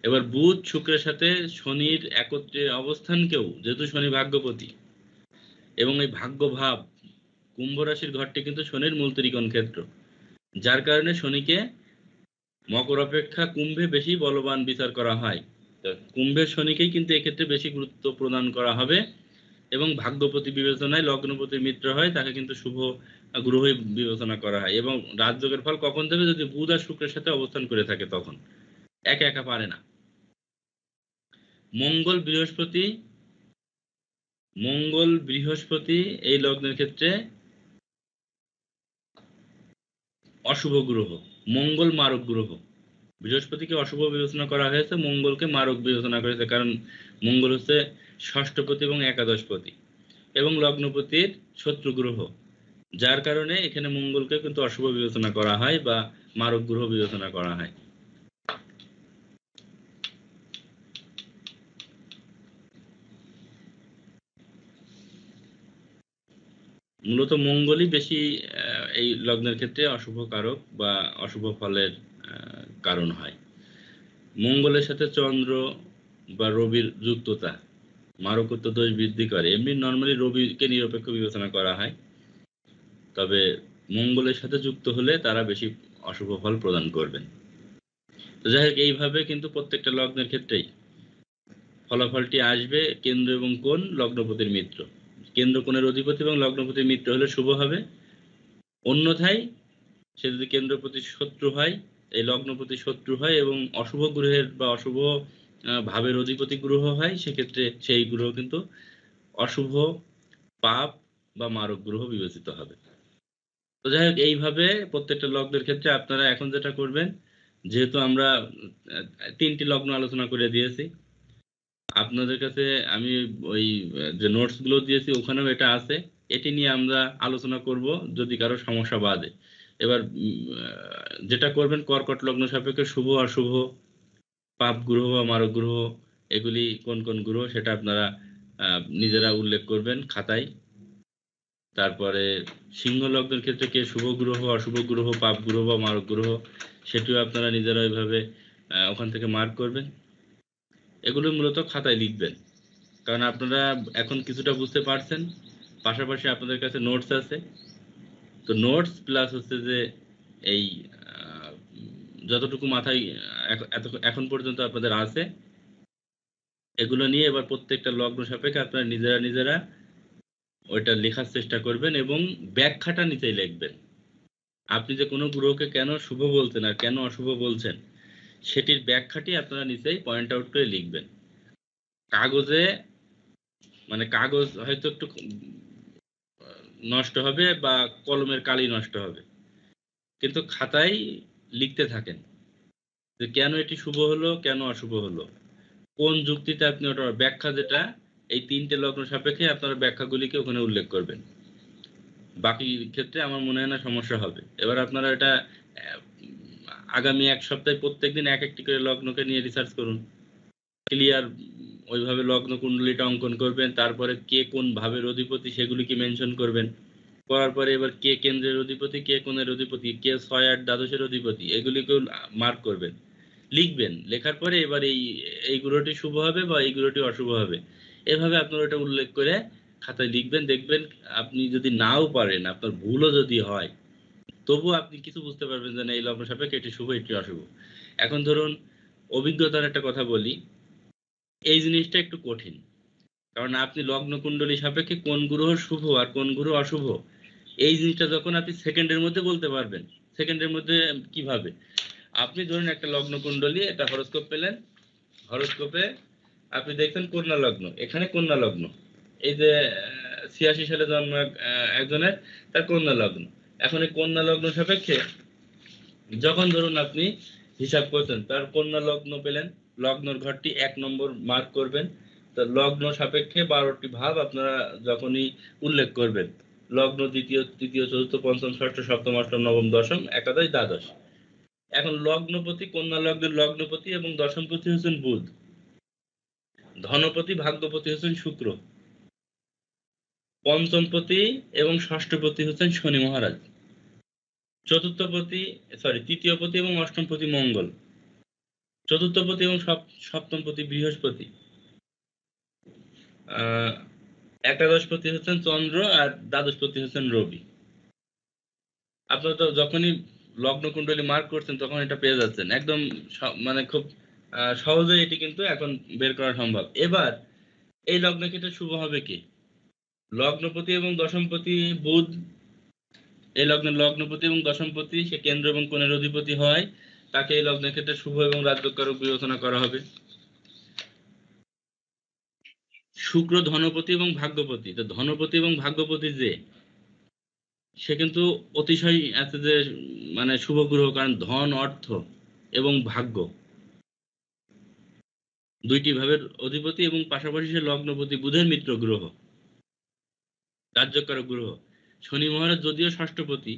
এবার বুধ শুক্রের সাথে শনির একত্রে অবস্থানকেও, যেহেতু শনি ভাগ্যপতি এবং এই ভাগ্য ভাব কুম্ভ রাশির ঘরটি কিন্তু শনির মূল ত্রিকোণ ক্ষেত্র, যার কারণে শনিকে মকর অপেক্ষা কুম্ভে বেশি বলবান বিচার করা হয়। তো কুম্ভের শনিকেই কিন্তু এক্ষেত্রে বেশি গুরুত্ব প্রদান করা হবে এবং ভাগ্যপতি বিবেচনায় লগ্নপতির মিত্র হয়, তাকে কিন্তু শুভ গ্রহই বিবেচনা করা হয়। এবং রাজযোগের ফল কখন দেবে? যদি বুধ আর শুক্রের সাথে অবস্থান করে থাকে, তখন একা একা পারে না। মঙ্গল বৃহস্পতি এই লগ্নের ক্ষেত্রে অশুভ গ্রহ, মঙ্গল মারক গ্রহ। বৃহস্পতিকে অশুভ বিবেচনা করা হয়েছে, মঙ্গলকে মারক বিবেচনা করা হয়েছে, কারণ মঙ্গল হচ্ছে ষষ্ঠপতি এবং একাদশপতি এবং লগ্নপতির শত্রু গ্রহ, যার কারণে এখানে মঙ্গলকে কিন্তু অশুভ বিবেচনা করা হয় বা মারক গ্রহ বিবেচনা করা হয়। মূলত মঙ্গলই বেশি এই লগ্নের ক্ষেত্রে অশুভ কারক বা অশুভ ফলের কারণ হয়। মঙ্গলের সাথে চন্দ্র বা রবির যুক্ততা মারকত্ব দোষ বৃদ্ধি করে। এমনি নর্মালি রবিকে নিরপেক্ষ বিবেচনা করা হয়, তবে মঙ্গলের সাথে যুক্ত হলে তারা বেশি অশুভ ফল প্রদান করবেন। তো যাই হোক, এইভাবে কিন্তু প্রত্যেকটা লগ্নের ক্ষেত্রেই ফলাফলটি আসবে। কেন্দ্র এবং কোণ লগ্নপতির মিত্র, কেন্দ্র কোণের অধিপতি এবং লগ্নপতির মিত্র হলে শুভ হবে। অন্যথায় সে যদি কেন্দ্রপতি শত্রু হয়, এই লগ্নপতি শত্রু হয় এবং অশুভ গ্রহের বা অশুভ ভাবের অধিপতি গ্রহ হয়, সেক্ষেত্রে সেই গ্রহ কিন্তু অশুভ, পাপ বা মারক গ্রহ বিবেচিত হবে। তো যাই হোক, এইভাবে প্রত্যেকটা লগ্নের ক্ষেত্রে আপনারা এখন যেটা করবেন, যেহেতু আমরা 3টি লগ্ন আলোচনা করে দিয়েছি, আপনাদের কাছে আমি ওই যে নোটস গুলো দিয়েছি ওখানেও এটা আছে, এটি নিয়ে আমরা আলোচনা করব যদি কারো সমস্যা বাদে। এবার যেটা করবেন, কর্কট লগ্ন সাপেক্ষে শুভ অশুভ, পাপ গ্রহ বা মারক গ্রহ এগুলি কোন কোন গ্রহ সেটা আপনারা নিজেরা উল্লেখ করবেন খাতায়। তারপরে সিংহ লগ্নের ক্ষেত্রে কে শুভ গ্রহ, অশুভ গ্রহ, পাপ গ্রহ বা মারক গ্রহ, সেটিও আপনারা নিজেরা ওইভাবে ওখান থেকে মার্ক করবেন। এগুলো মূলত খাতায় লিখবেন, কারণ আপনারা এখন কিছুটা বুঝতে পারছেন, পাশাপাশি আপনাদের কাছে নোটস আছে। তো নোটস প্লাস হচ্ছে যে এই যতটুকু মাথায় এখন পর্যন্ত আপনাদের আছে, এগুলো নিয়ে এবার প্রত্যেকটা লগ্ন সাপেক্ষে আপনারা নিজেরা নিজেরা ওইটা লেখার চেষ্টা করবেন এবং ব্যাখ্যাটা নিচেই লিখবেন। আপনি যে কোনো গ্রহকে কেন শুভ বলছেন আর কেন অশুভ বলছেন, সেটির ব্যাখ্যাটি আপনারা নিচেই পয়েন্ট আউট করে লিখবেন। কাগজে, মানে কাগজ হয়তো একটু নষ্ট হবে বা কলমের কালি নষ্ট হবে, কিন্তু খাতায় লিখতে থাকেন যে কেন এটি শুভ হলো, কেন অশুভ হলো, কোন যুক্তিতে আপনি ওটা ব্যাখ্যা, যেটা এই 3টে লগ্ন সাপেক্ষে আপনারা ব্যাখ্যাগুলিকে ওখানে উল্লেখ করবেন। বাকি ক্ষেত্রে আমার মনে হয় না সমস্যা হবে। এবার আপনারা এটা আগামী 1 সপ্তাহে প্রত্যেকদিন এক একটি করে লগ্নকে নিয়ে রিসার্চ করুন, ক্লিয়ার ওইভাবে লগ্ন কুণ্ডলীটা অঙ্কন করবেন। তারপরে কে কোন ভাবের অধিপতি সেগুলিকে মেনশন করবেন। করার পরে এবার কে কেন্দ্রের অধিপতি, কে কোণের অধিপতি, কে 6, 8, দ্বাদশের অধিপতি, এগুলিকেও মার্ক করবেন, লিখবেন। লেখার পরে এবার এই গ্রহটি শুভ হবে বা এই গ্রহটি অশুভ হবে, এভাবে আপনারা এটা উল্লেখ করে খাতায় লিখবেন। দেখবেন আপনি যদি নাও পারেন, আপনার ভুলও যদি হয়, তবু আপনি কিছু বুঝতে পারবেন যে না, এই লগ্ন সাপেক্ষে এটি শুভ, এটি অশুভ। এখন ধরুন অভিজ্ঞতার একটা কথা বলি, এই জিনিসটা একটু কঠিন, কারণ আপনি লগ্ন কুণ্ডলী সাপেক্ষে কোন গ্রহ শুভ আর কোন গ্রহ অশুভ, এই জিনিসটা যখন আপনি সেকেন্ডের মধ্যে বলতে পারবেন, সেকেন্ডের মধ্যে কিভাবে? আপনি ধরুন একটা লগ্ন কুণ্ডলী, একটা হরোস্কোপ পেলেন, হরোস্কোপে আপনি দেখছেন কন্যা লগ্ন, এখানে কন্যা লগ্ন, এই যে ছিয়াশি সালে জন্ম একজনের, তার কন্যা লগ্ন। এখন এই কন্যা লগ্ন সাপেক্ষে যখন ধরুন আপনি হিসাব করছেন, তার কন্যা লগ্ন পেলেন, লগ্নর ঘরটি 1 নম্বর মার্ক করবেন। তো লগ্ন সাপেক্ষে 12টি ভাব আপনারা যখনই উল্লেখ করবেন, লগ্ন দ্বিতীয়, তৃতীয়, চতুর্থ, পঞ্চম, ষষ্ঠ, সপ্তম, অষ্টম, নবম, দশম, একাদশ, দ্বাদশ। এখন লগ্নপতি, কন্যা লগ্নের লগ্নপতি এবং দশমপতি হচ্ছেন বুধ, ধনপতি ভাগ্যপতি হচ্ছেন শুক্র, পঞ্চমপতি এবং ষষ্ঠপতি হচ্ছেন শনি মহারাজ, তৃতীয়পতি এবং অষ্টমপতি মঙ্গল, চতুর্থপতি এবং সপ্তমপতি বৃহস্পতি, একাদশপতি হচ্ছেন চন্দ্র, আর দ্বাদশপতি হচ্ছেন রবি। আপনারা তো যখনই লগ্ন কুণ্ডলী মার্ক করছেন তখন এটা পেয়ে যাচ্ছেন একদম, মানে খুব সহজেই এটি কিন্তু এখন বের করা সম্ভব। এবার এই লগ্নের ক্ষেত্রে শুভ হবে কি? লগ্নপতি এবং দশমপতি বুধ, এই লগ্নের লগ্নপতি এবং দশমপতি সে কেন্দ্র এবং কোণের অধিপতি হয়, তাকে এই লগ্নের ক্ষেত্রে শুভ এবং রাজযোগকারক বিবেচনা করা হবে। শুক্র ধনপতি এবং ভাগ্যপতি, তো ধনপতি এবং ভাগ্যপতি যে সে কিন্তু অতিশয় আছে যে মানে শুভ গ্রহ, কারণ ধন, অর্থ এবং ভাগ্য দুইটি ভাবের অধিপতি এবং পাশাপাশি সে লগ্নপতি বুধের মিত্র গ্রহ, রাজ্যকারক গ্রহ। শনি মহারাজ যদিও ষষ্ঠপতি,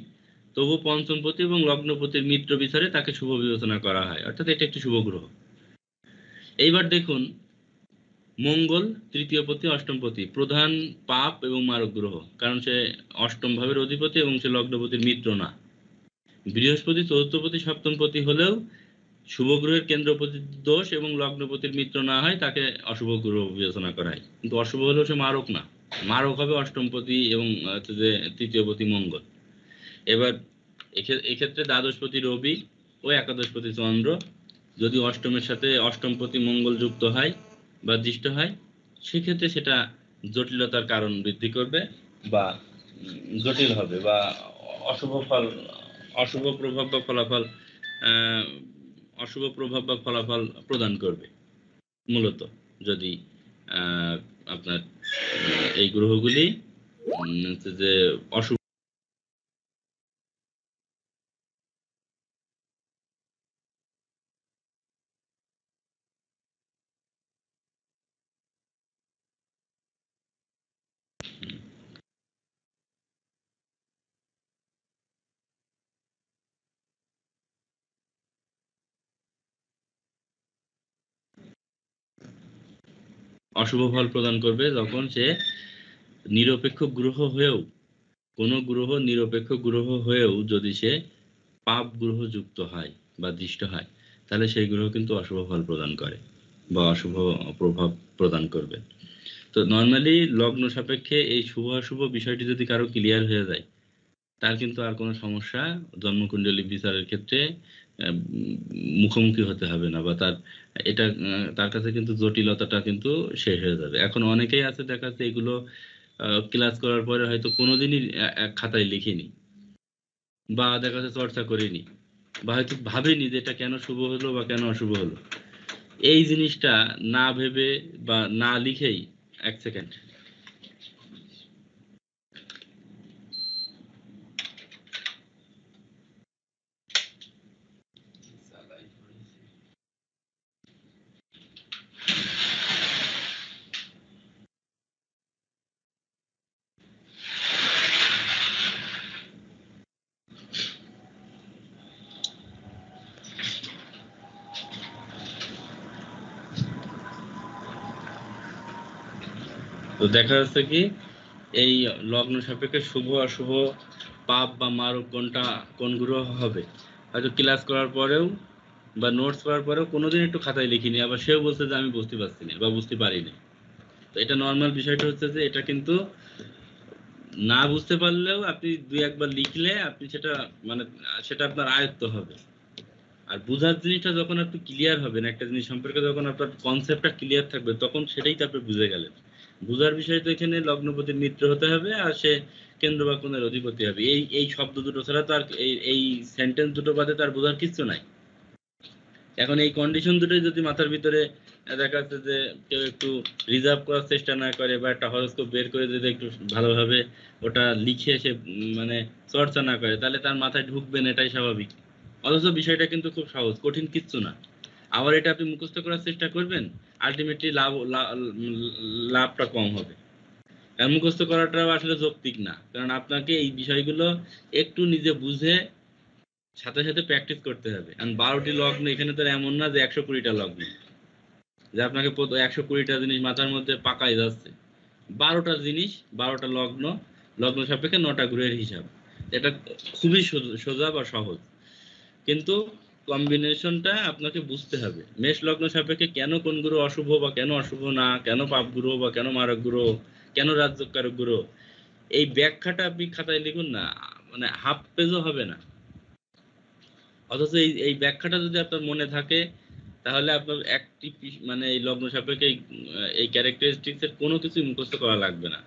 তবু পঞ্চমপতি এবং লগ্নপতির মিত্র বিচারে তাকে শুভ বিবেচনা করা হয়, অর্থাৎ এটা একটি শুভ গ্রহ। এইবার দেখুন মঙ্গল তৃতীয়পতি, অষ্টমপতি, প্রধান পাপ এবং মারক গ্রহ, কারণ সে অষ্টম ভাবের অধিপতি এবং সে লগ্নপতির মিত্র না। বৃহস্পতি চতুর্থপতি, সপ্তমপতি হলেও শুভ গ্রহের কেন্দ্রপতি দোষ এবং লগ্নপতির মিত্র না হয়, তাকে অশুভ গ্রহ বিবেচনা করা হয়। কিন্তু অশুভ হলেও সে মারক না, মারক হবে অষ্টমপতি এবং যে তৃতীয়পতি মঙ্গল। এবার এক্ষেত্রে দ্বাদশপতি রবি ও একাদশপতি চন্দ্র যদি অষ্টমের সাথে অষ্টমপতি মঙ্গল যুক্ত হয় বা দৃষ্ট হয়, সেক্ষেত্রে সেটা জটিলতার কারণ বৃদ্ধি করবে বা জটিল হবে বা অশুভ প্রভাব বা ফলাফল অশুভ প্রভাব বা ফলাফল প্রদান করবে। মূলত যদি আপনার এই গ্রহগুলি যে অশুভ ফল প্রদান করবে যখন সে নিরপেক্ষ গ্রহ হয়েও, কোনো গ্রহ নিরপেক্ষ গ্রহ হয়েও যদি সে পাপ গ্রহ যুক্ত হয় বা দৃষ্ট হয়, তাহলে সেই গ্রহ কিন্তু অশুভ ফল প্রদান করে বা অশুভ প্রভাব প্রদান করবে। তো নর্মালি লগ্ন সাপেক্ষে এই শুভ অশুভ বিষয়টি যদি কারো ক্লিয়ার হয়ে যায়, তার কিন্তু আর কোনো সমস্যা জন্মকুণ্ডলী বিচারের ক্ষেত্রে মুখোমুখি হতে হবে না, বা তার কাছে কিন্তু জটিলতাটা কিন্তু শেষ হয়ে যাবে। এখন অনেকেই আছে দেখা যাচ্ছে এগুলো ক্লাস করার পরে হয়তো কোনোদিনই এক খাতায় লিখিনি বা দেখা যাচ্ছে চর্চা করিনি বা হয়তো ভাবিনি যে এটা কেন শুভ হলো বা কেন অশুভ হলো। এই জিনিসটা না ভেবে বা না লিখেই, এক সেকেন্ড, তো দেখা যাচ্ছে কি এই লগ্ন সাপেক্ষে শুভ অশুভ, পাপ বা মারক কোন গ্রহ হবে হয়তো ক্লাস করার পরেও বা নোটস করার পরেও কোনোদিন একটু খাতায় লিখিনি, আবার সেও বলছে যে আমি বুঝতে পারছি না বা বুঝতে পারিনি। তো এটা নর্মাল বিষয়টা হচ্ছে যে এটা কিন্তু না বুঝতে পারলেও আপনি দুই একবার লিখলে আপনি সেটা আপনার আয়ত্ত হবে। আর বুঝার জিনিসটা যখন আপনি ক্লিয়ার হবেন, একটা জিনিস সম্পর্কে যখন আপনার কনসেপ্টটা ক্লিয়ার থাকবে, তখন সেটাই তো আপনি বুঝে গেলেন। বুঝার বিষয় তো এখানে লগ্নপতির মিত্র হতে হবে আর সে কেন্দ্র বা কোণের অধিপতি হবে। এই শব্দ দুটো ছাড়া তো আর এই সেন্টেন্স দুটো বাদে তার বোঝার কিছু নাই। এখন এই কন্ডিশন দুটোই যদি মাথার ভিতরে দেখা যাচ্ছে যে কেউ একটু রিজার্ভ করার চেষ্টা না করে বা একটা হরোস্কোপ বের করে যদি একটু ভালোভাবে ওটা লিখে সে মানে চর্চা না করে, তাহলে তার মাথায় ঢুকবে না, এটাই স্বাভাবিক। অথচ বিষয়টা কিন্তু খুব সহজ, কঠিন কিচ্ছু না। আবার এটা আপনি মুখস্থ করার চেষ্টা করবেন, আলটিমেটলি লাভটা কম হবে। কারণ মুখস্থ করাটাও আসলে যৌক্তিক না, কারণ আপনাকে এই বিষয়গুলো একটু নিজে বুঝে সাথে সাথে প্র্যাকটিস করতে হবে। কারণ 12টি লগ্ন এখানে তো এমন না যে 120টা লগ্ন, যে আপনাকে 120টা জিনিস মাথার মধ্যে পাকাই যাচ্ছে। 12টা জিনিস, 12টা লগ্ন, লগ্ন সাপেক্ষে 9টা গ্রহের হিসাব। এটা খুবই সোজা বা সহজ, কিন্তু কম্বিনেশনটা আপনাকে বুঝতে হবে। মেষ লগ্ন সাপেক্ষে কেন কোন গ্রহ অশুভ বা কেন অশুভ না, কেন পাপ গ্রহ বা কেন মারক গ্রহ, কেন রাজ্যকারক গ্রহ, এই ব্যাখ্যাটা আপনি খাতায় লিখুন না, মানে হাফ পেজও হবে না। অথচ এই ব্যাখ্যাটা যদি আপনার মনে থাকে, তাহলে আপনার একটি মানে এই লগ্ন সাপেক্ষে এই ক্যারেক্টারিস্টিক্স এর কোনো কিছু মুখস্থ করা লাগবে না।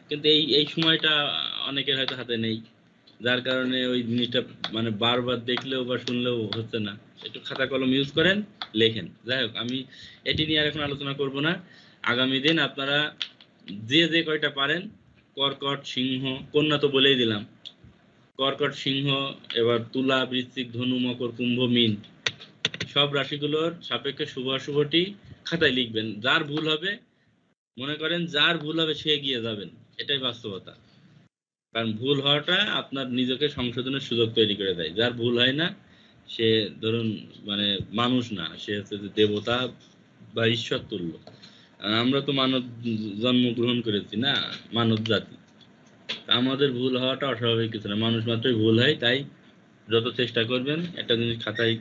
কিন্তু এই সময়টা অনেকের হয়তো হাতে নেই, যার কারণে ওই জিনিসটা মানে বারবার দেখলেও বা শুনলেও হচ্ছে না। একটু খাতা কলম ইউজ করেন, লেখেন। যাই হোক, আমি এটি নিয়ে আর এখন আলোচনা করব না। আগামী দিন আপনারা যে যে কয়টা পারেন, কর্কট, সিংহ, কন্যা তো বলেই দিলাম, কর্কট, সিংহ, এবার তুলা, বৃশ্চিক, ধনু, মকর, কুম্ভ, মীন, সব রাশিগুলোর সাপেক্ষে শুভ অশুভটি খাতায় লিখবেন। যার ভুল হবে, মনে করেন যার ভুল হবে সে এগিয়ে যাবেন, এটাই বাস্তবতা। কারণ ভুল হওয়াটা আপনার নিজেকে সংশোধনের সুযোগ তৈরি করে দেয়। যার ভুল হয় না সে ধরুন মানে মানুষ না, সে হচ্ছে যে দেবতা বা ঈশ্বর তুল্য। আমরা তো মানব জন্মগ্রহণ করেছি না, মানব জাতি। আমাদের ভুল হওয়াটা অস্বাভাবিক কিছু না, মানুষ মাত্রই ভুল হয়। তাই যত চেষ্টা করবেন একটা জিনিস খাতায়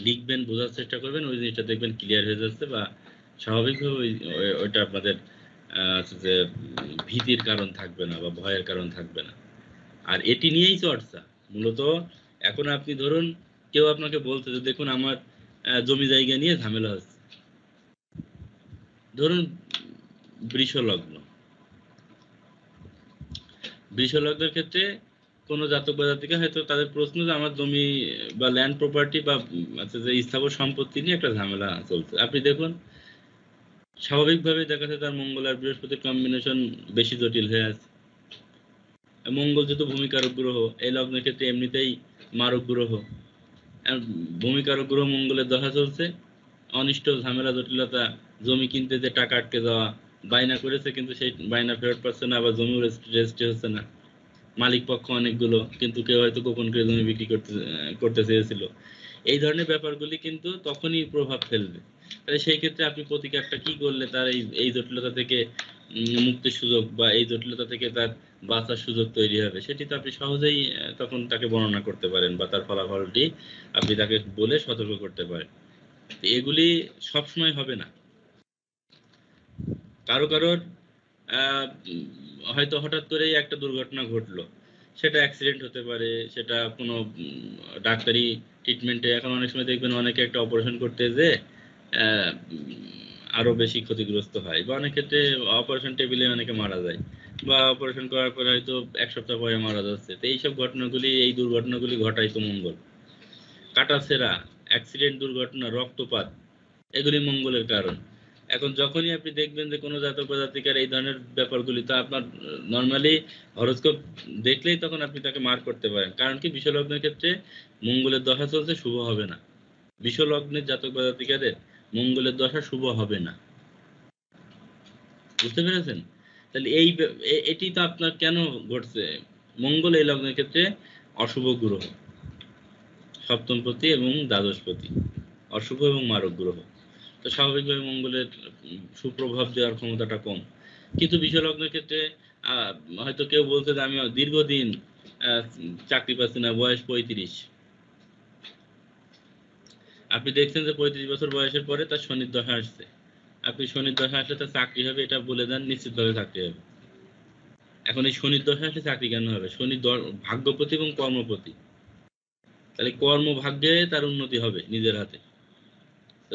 লিখবেন, বোঝার চেষ্টা করবেন, ওই জিনিসটা দেখবেন ক্লিয়ার হয়ে যাচ্ছে, বা স্বাভাবিকভাবে ওইটা আপনাদের যে ভীতির কারণ থাকবে না বা ভয়ের কারণ থাকবে না। আর এটি নিয়েই চর্চা মূলত। এখন আপনি ধরুন কেউ আপনাকে বলছে যে দেখুন আমার জমি জায়গা নিয়ে ঝামেলা হচ্ছে, ধরুন বৃষ লগ্ন। বৃষ লগ্নের ক্ষেত্রে কোনো জাতক বা জাতিকা হয়তো তাদের প্রশ্ন যে আমার জমি বা ল্যান্ড প্রপার্টি বা যে স্থাবর সম্পত্তি নিয়ে একটা ঝামেলা চলছে। আপনি দেখুন স্বাভাবিকভাবে দেখা যাচ্ছে তার মঙ্গল আর বৃহস্পতির কম্বিনেশন বেশি জটিল হয়ে আছে। মঙ্গল যেহেতু ভূমিকারক গ্রহ, এই লগ্নের ক্ষেত্রে এমনিতেই মারক গ্রহ। ভূমিকারক গ্রহ মঙ্গলের দশা চলছে, অনিষ্ট ঝামেলা জটিলতা, জমি কিনতে যে টাকা আটকে যাওয়া, বায়না করেছে কিন্তু সেই বায়না ফেরত পাচ্ছে না, আবার জমিও রেজিস্ট্রি হচ্ছে না। মালিক পক্ষ অনেকগুলো, কিন্তু কেউ হয়তো গোপন করে জমি বিক্রি করতে চেয়েছিল। এই ধরনের ব্যাপারগুলি কিন্তু তখনই প্রভাব ফেলবে। তাহলে সেই ক্ষেত্রে আপনি প্রতিকারটা কি করলে তার এই জটিলতা থেকে মুক্তির সুযোগ বা এই জটিলতা থেকে তার বাঁচার সুযোগ তৈরি হবে, সেটি তো আপনি সহজেই তখন তাকে বর্ণনা করতে পারেন, বা তার ফলাফলটি আপনি তাকে বলে সতর্ক করতে পারেন। এগুলি সবসময় হবে না। কারো কারোর হয়তো হঠাৎ করেই একটা দুর্ঘটনা ঘটলো, সেটা অ্যাক্সিডেন্ট হতে পারে, সেটা কোনো ডাক্তারি ট্রিটমেন্টে। এখন অনেক সময় দেখবেন অনেকে একটা অপারেশন করতে যে আরো বেশি ক্ষতিগ্রস্ত হয়, বা অনেক ক্ষেত্রে অপারেশন টেবিলে অনেকে মারা যায়, বা অপারেশন করার পরে হয়তো 1 সপ্তাহ পরে মারা যাচ্ছে। তো এইসব ঘটনাগুলি, এই দুর্ঘটনাগুলি ঘটায় তো মঙ্গল। কাটাছেঁড়া, অ্যাক্সিডেন্ট, দুর্ঘটনা, রক্তপাত, এগুলি মঙ্গলের কারণ। এখন যখনই আপনি দেখবেন যে কোনো জাতক বা জাতিকার এই ধরনের ব্যাপারগুলি, তো আপনার নর্মালি হরোস্কোপ দেখলেই তখন আপনি তাকে মার্ক করতে পারেন। কারণ কি, বিশ্বলগ্নের ক্ষেত্রে মঙ্গলের দশা চলছে, শুভ হবে না। বিশ্বলগ্নের জাতক বা জাতিকাদের মঙ্গলের দশা শুভ হবে না। বুঝতে পেরেছেন? তাহলে এটি তো আপনার কেন ঘটছে? মঙ্গল এই লগ্নের ক্ষেত্রে অশুভ গ্রহ, সপ্তমপতি এবং দ্বাদশপতি, অশুভ এবং মারক গ্রহ। তো স্বাভাবিকভাবে মঙ্গলের সুপ্রভাব দেওয়ার ক্ষমতাটা কম। কিন্তু বিষলগ্নের ক্ষেত্রে হয়তো কেউ বলছে যে আমি দীর্ঘদিন চাকরি পাচ্ছি না, বয়স 35। আপনি দেখছেন যে 35 বছর বয়সের পরে তার শনির দশা আসছে। আপনি শনির দশা আসলে তার চাকরি হবে, এটা বলে দেন, নিশ্চিতভাবে চাকরি হবে। এখন এই শনির দশা আসলে চাকরি কেন হবে? শনি ভাগ্যপতি এবং কর্মপতি। তাহলে কর্মভাগ্যে তার উন্নতি হবে নিজের হাতে।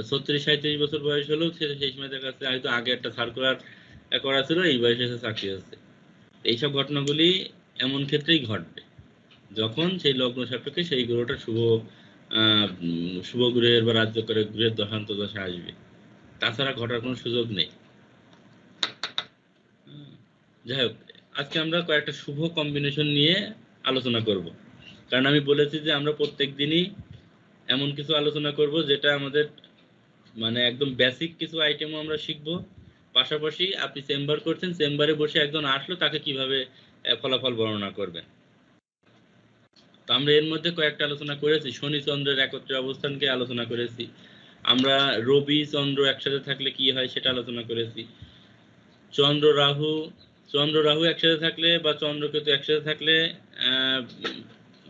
36-37 বছর বয়স হলেও সেই সময় দেখা যাচ্ছে হয়তো আগে একটা সার্কুলার করা ছিল, এই বয়সে এসে চাকরি হচ্ছে। এইসব ঘটনাগুলি এমন ক্ষেত্রেই ঘটবে যখন সেই লগ্ন সাপেক্ষে সেই গ্রহটা শুভ শুভ গ্রহের বা রাজ্যকারক গ্রহের দশান্ত দশা আসবে, তাছাড়া ঘটার কোনো সুযোগ নেই। যাই হোক, আজকে আমরা কয়েকটা শুভ কম্বিনেশন নিয়ে আলোচনা করব, কারণ আমি বলেছি যে আমরা প্রত্যেক দিনই এমন কিছু আলোচনা করব যেটা আমাদের মানে একদম বেসিক কিছু আইটেমও আমরা শিখবো, পাশাপাশি আপনি চেম্বার করছেন, চেম্বারে বসে একজন আসলো তাকে কিভাবে ফলাফল বর্ণনা করবেন। তো আমরা এর মধ্যে কয়েকটা আলোচনা করেছি, শনি চন্দ্রের একত্রে অবস্থানকে আলোচনা করেছি, আমরা রবি চন্দ্র একসাথে থাকলে কি হয় সেটা আলোচনা করেছি, চন্দ্র রাহু একসাথে থাকলে বা চন্দ্রকেতু একসাথে থাকলে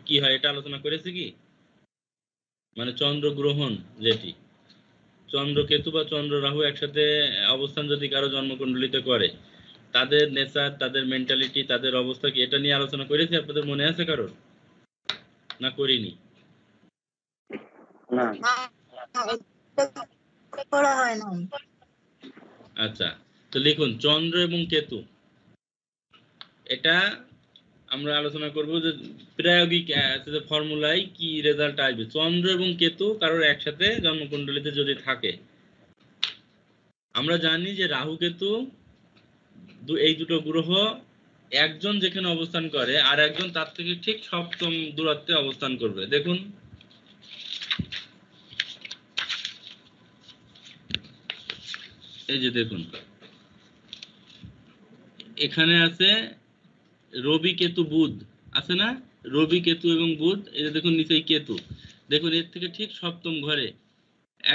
কি হয় এটা আলোচনা করেছি কি, মানে চন্দ্র গ্রহণ, যেটি চন্দ্রকেতু বা চন্দ্র রাহু একসাথে অবস্থান যদি কারো জন্মকুণ্ডলিতে করে, তাদের নেচার, তাদের মেন্টালিটি, তাদের অবস্থা কি, এটা নিয়ে আলোচনা করেছি, আপনাদের মনে আছে কারোর, না করিনি? না, করা হয় না। আচ্ছা, তো লিখুন চন্দ্র এবং কেতু, এটা আমরা আলোচনা করব যে প্রায়োগিক ফর্মুলায় কি রেজাল্ট আসবে। চন্দ্র এবং কেতু কারোর একসাথে জন্মকুণ্ডলিতে যদি থাকে, আমরা জানি যে রাহু কেতু এই দুটো গ্রহ একজন যেখানে অবস্থান করে আর একজন তার থেকে ঠিক সপ্তম দূরত্বে অবস্থান করবে। দেখুন এই যে দেখুন এখানে আছে রবি কেতু বুধ, আছে না, রবি কেতু এবং বুধ, এই যে দেখুন নিচেই কেতু, দেখুন এর থেকে ঠিক সপ্তম ঘরে,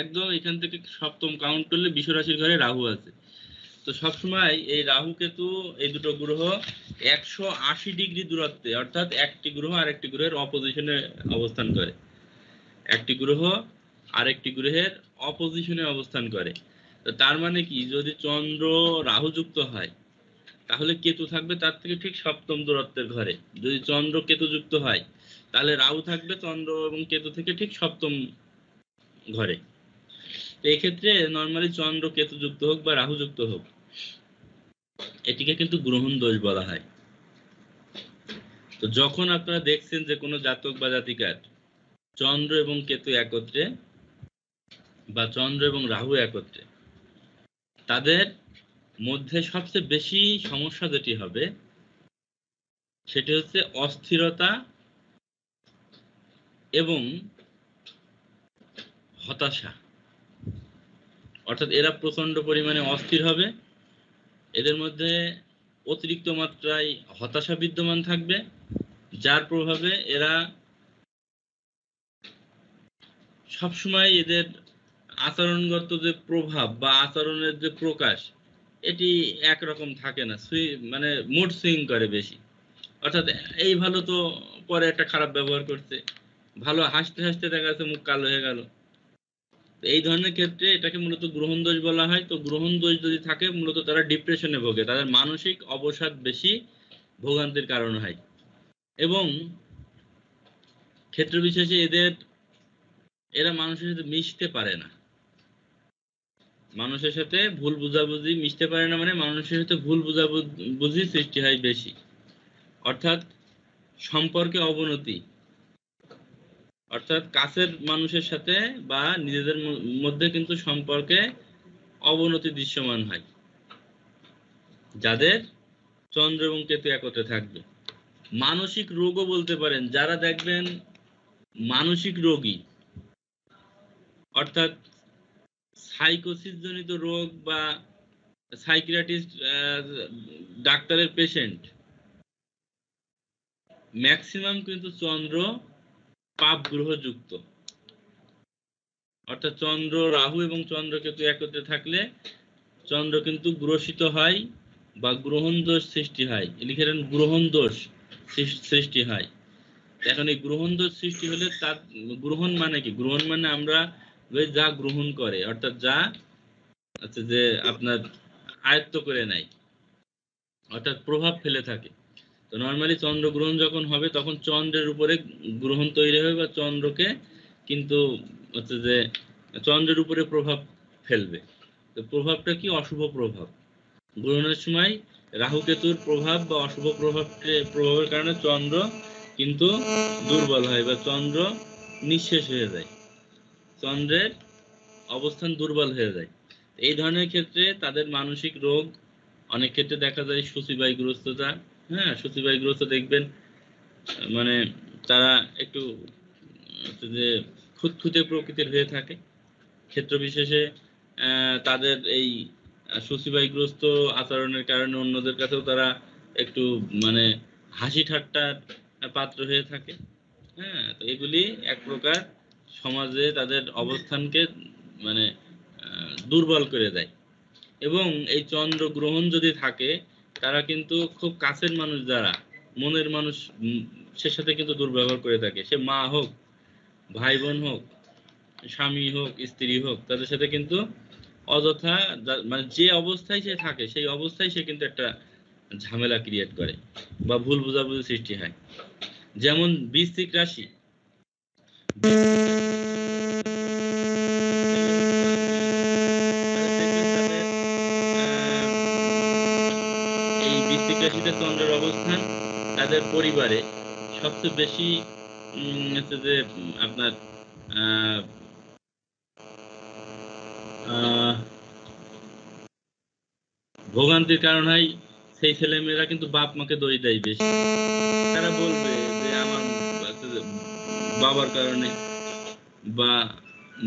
একদম এখান থেকে সপ্তম কাউন্ট করলে বৃষ রাশির ঘরে রাহু আছে। তো সবসময় এই রাহু কেতু এই দুটো গ্রহ 180 ডিগ্রি দূরত্বে, অর্থাৎ একটি গ্রহ আরেকটি গ্রহের অপোজিশনে অবস্থান করে, একটি গ্রহ আরেকটি গ্রহের অপোজিশনে অবস্থান করে। তো তার মানে কি, যদি চন্দ্র রাহু যুক্ত হয় তাহলে কেতু থাকবে তার থেকে ঠিক সপ্তম দূরত্বের ঘরে, যদি চন্দ্র কেতু যুক্ত হয় তাহলে রাহু থাকবে চন্দ্র এবং কেতু থেকে ঠিক সপ্তম ঘরে। তো এক্ষেত্রে নর্মালি চন্দ্র কেতু যুক্ত হোক বা রাহু যুক্ত হোক, এটিকে কিন্তু গ্রহণ দোষ বলা হয়। তো যখন আপনারা দেখছেন যে কোনো জাতক বা জাতিকার চন্দ্র এবং কেতু একত্রে বা চন্দ্র এবং রাহু একত্রে, তাদের মধ্যে সবচেয়ে বেশি সমস্যা যেটি হবে সেটি হচ্ছে অস্থিরতা এবং হতাশা। অর্থাৎ এরা প্রচন্ড পরিমাণে অস্থির হবে, এদের মধ্যে অতিরিক্ত মাত্রায় হতাশা বিদ্যমান থাকবে, যার প্রভাবে এরা সবসময় এদের আচরণগত যে প্রভাব বা আচরণের যে প্রকাশ, এটি একরকম থাকে না, মানে মুড সুইং করে বেশি। অর্থাৎ এই ভালো তো পরে একটা খারাপ ব্যবহার করছে, ভালো হাসতে হাসতে দেখা যাচ্ছে মুখ কালো হয়ে গেল। এই ধরনের ক্ষেত্রে এটাকে মূলত গ্রহণ দোষ বলা হয়। তো গ্রহণ দোষ যদি থাকে মূলত তারা ডিপ্রেশনে ভোগে, তাদের মানসিক অবসাদ বেশি ভোগান্তির কারণ হয়, এবং ক্ষেত্র বিশেষে এরা মানুষের সাথে মিশতে পারে না, মানুষের সাথে ভুল বুঝাবুঝি মিশতে পারে না, মানে মানুষের সাথে ভুল বুঝাবুঝি সৃষ্টি হয় বেশি, অর্থাৎ সম্পর্কে অবনতি, অর্থাৎ কাছের মানুষের সাথে বা নিজেদের মধ্যে কিন্তু সম্পর্কে অবনতি দৃশ্যমান হয় যাদের চন্দ্র এবং কেতু একত্রে থাকবে। মানসিক রোগও বলতে পারেন, যারা দেখবেন মানসিক রোগী, অর্থাৎ সাইকোসিস জনিত রোগ বা সাইকিয়াট্রিস্ট ডাক্তারের পেশেন্ট, ম্যাক্সিমাম কিন্তু চন্দ্র পাপ গ্রহ যুক্ত, অর্থাৎ চন্দ্র রাহু এবং চন্দ্র কেতু একত্রে থাকলে চন্দ্র কিন্তু গ্রসিত হয় বা গ্রহণ দোষ সৃষ্টি হয়, লিখে দেন গ্রহণ দোষ সৃষ্টি হয়। এখন এই গ্রহণ দোষ সৃষ্টি হলে তার গ্রহণ মানে কি, গ্রহণ মানে আমরা যা গ্রহণ করে, অর্থাৎ যা আচ্ছা যে আপনার আয়ত্ত করে নেয়, অর্থাৎ প্রভাব ফেলে থাকে। তো নর্মালি চন্দ্র গ্রহণ যখন হবে তখন চন্দ্রের উপরে গ্রহণ তৈরি হবে বা চন্দ্রকে কিন্তু হচ্ছে যে চন্দ্রের উপরে প্রভাব ফেলবে। তো প্রভাবটা কি, অশুভ প্রভাব। গ্রহণের সময় রাহু কেতুর প্রভাব বা অশুভ প্রভাবের কারণে চন্দ্র কিন্তু দুর্বল হয় বা চন্দ্র নিঃশেষ হয়ে যায়, চন্দ্রের অবস্থান দুর্বল হয়ে যায়। এই ধরনের ক্ষেত্রে তাদের মানসিক রোগ অনেক ক্ষেত্রে দেখা যায় সূচিবায়ুগ্রস্ততা। হ্যাঁ, সূচিবায়ুগ্রস্ত দেখবেন মানে তারা একটু যে খুঁতখুঁতে প্রকৃতির হয়ে থাকে ক্ষেত্র বিশেষে। তাদের এই সূচিবায়ুগ্রস্ত আচরণের কারণে অন্যদের কাছেও তারা একটু মানে হাসি ঠাট্টার পাত্র হয়ে থাকে। হ্যাঁ, তো এগুলি এক প্রকার সমাজে তাদের অবস্থানকে মানে দুর্বল করে দেয়। এবং এই চন্দ্র গ্রহণ যদি থাকে, তারা কিন্তু খুব কাছের মানুষ যারা মনের মানুষ সে সাথে কিন্তু দুর্ব্যবহার করে থাকে। সে মা হোক, ভাই বোন হোক, স্বামী হোক, স্ত্রী হোক, তাদের সাথে কিন্তু অযথা মানে যে অবস্থায় সে থাকে সেই অবস্থায় সে কিন্তু একটা ঝামেলা ক্রিয়েট করে বা ভুল বোঝাবুঝি সৃষ্টি হয়। যেমন বৃশ্চিক রাশি, এই বৃশ্চিক রাশিতে চন্দ্রের অবস্থান তাদের পরিবারে সবচেয়ে বেশি হচ্ছে যে আপনার ভোগান্তির কারণ হয়। সেই ছেলেমেয়েরা কিন্তু বাপ মাকে দোষ দেয় বেশি। তারা বলবে যে আমার বাবার কারণে বা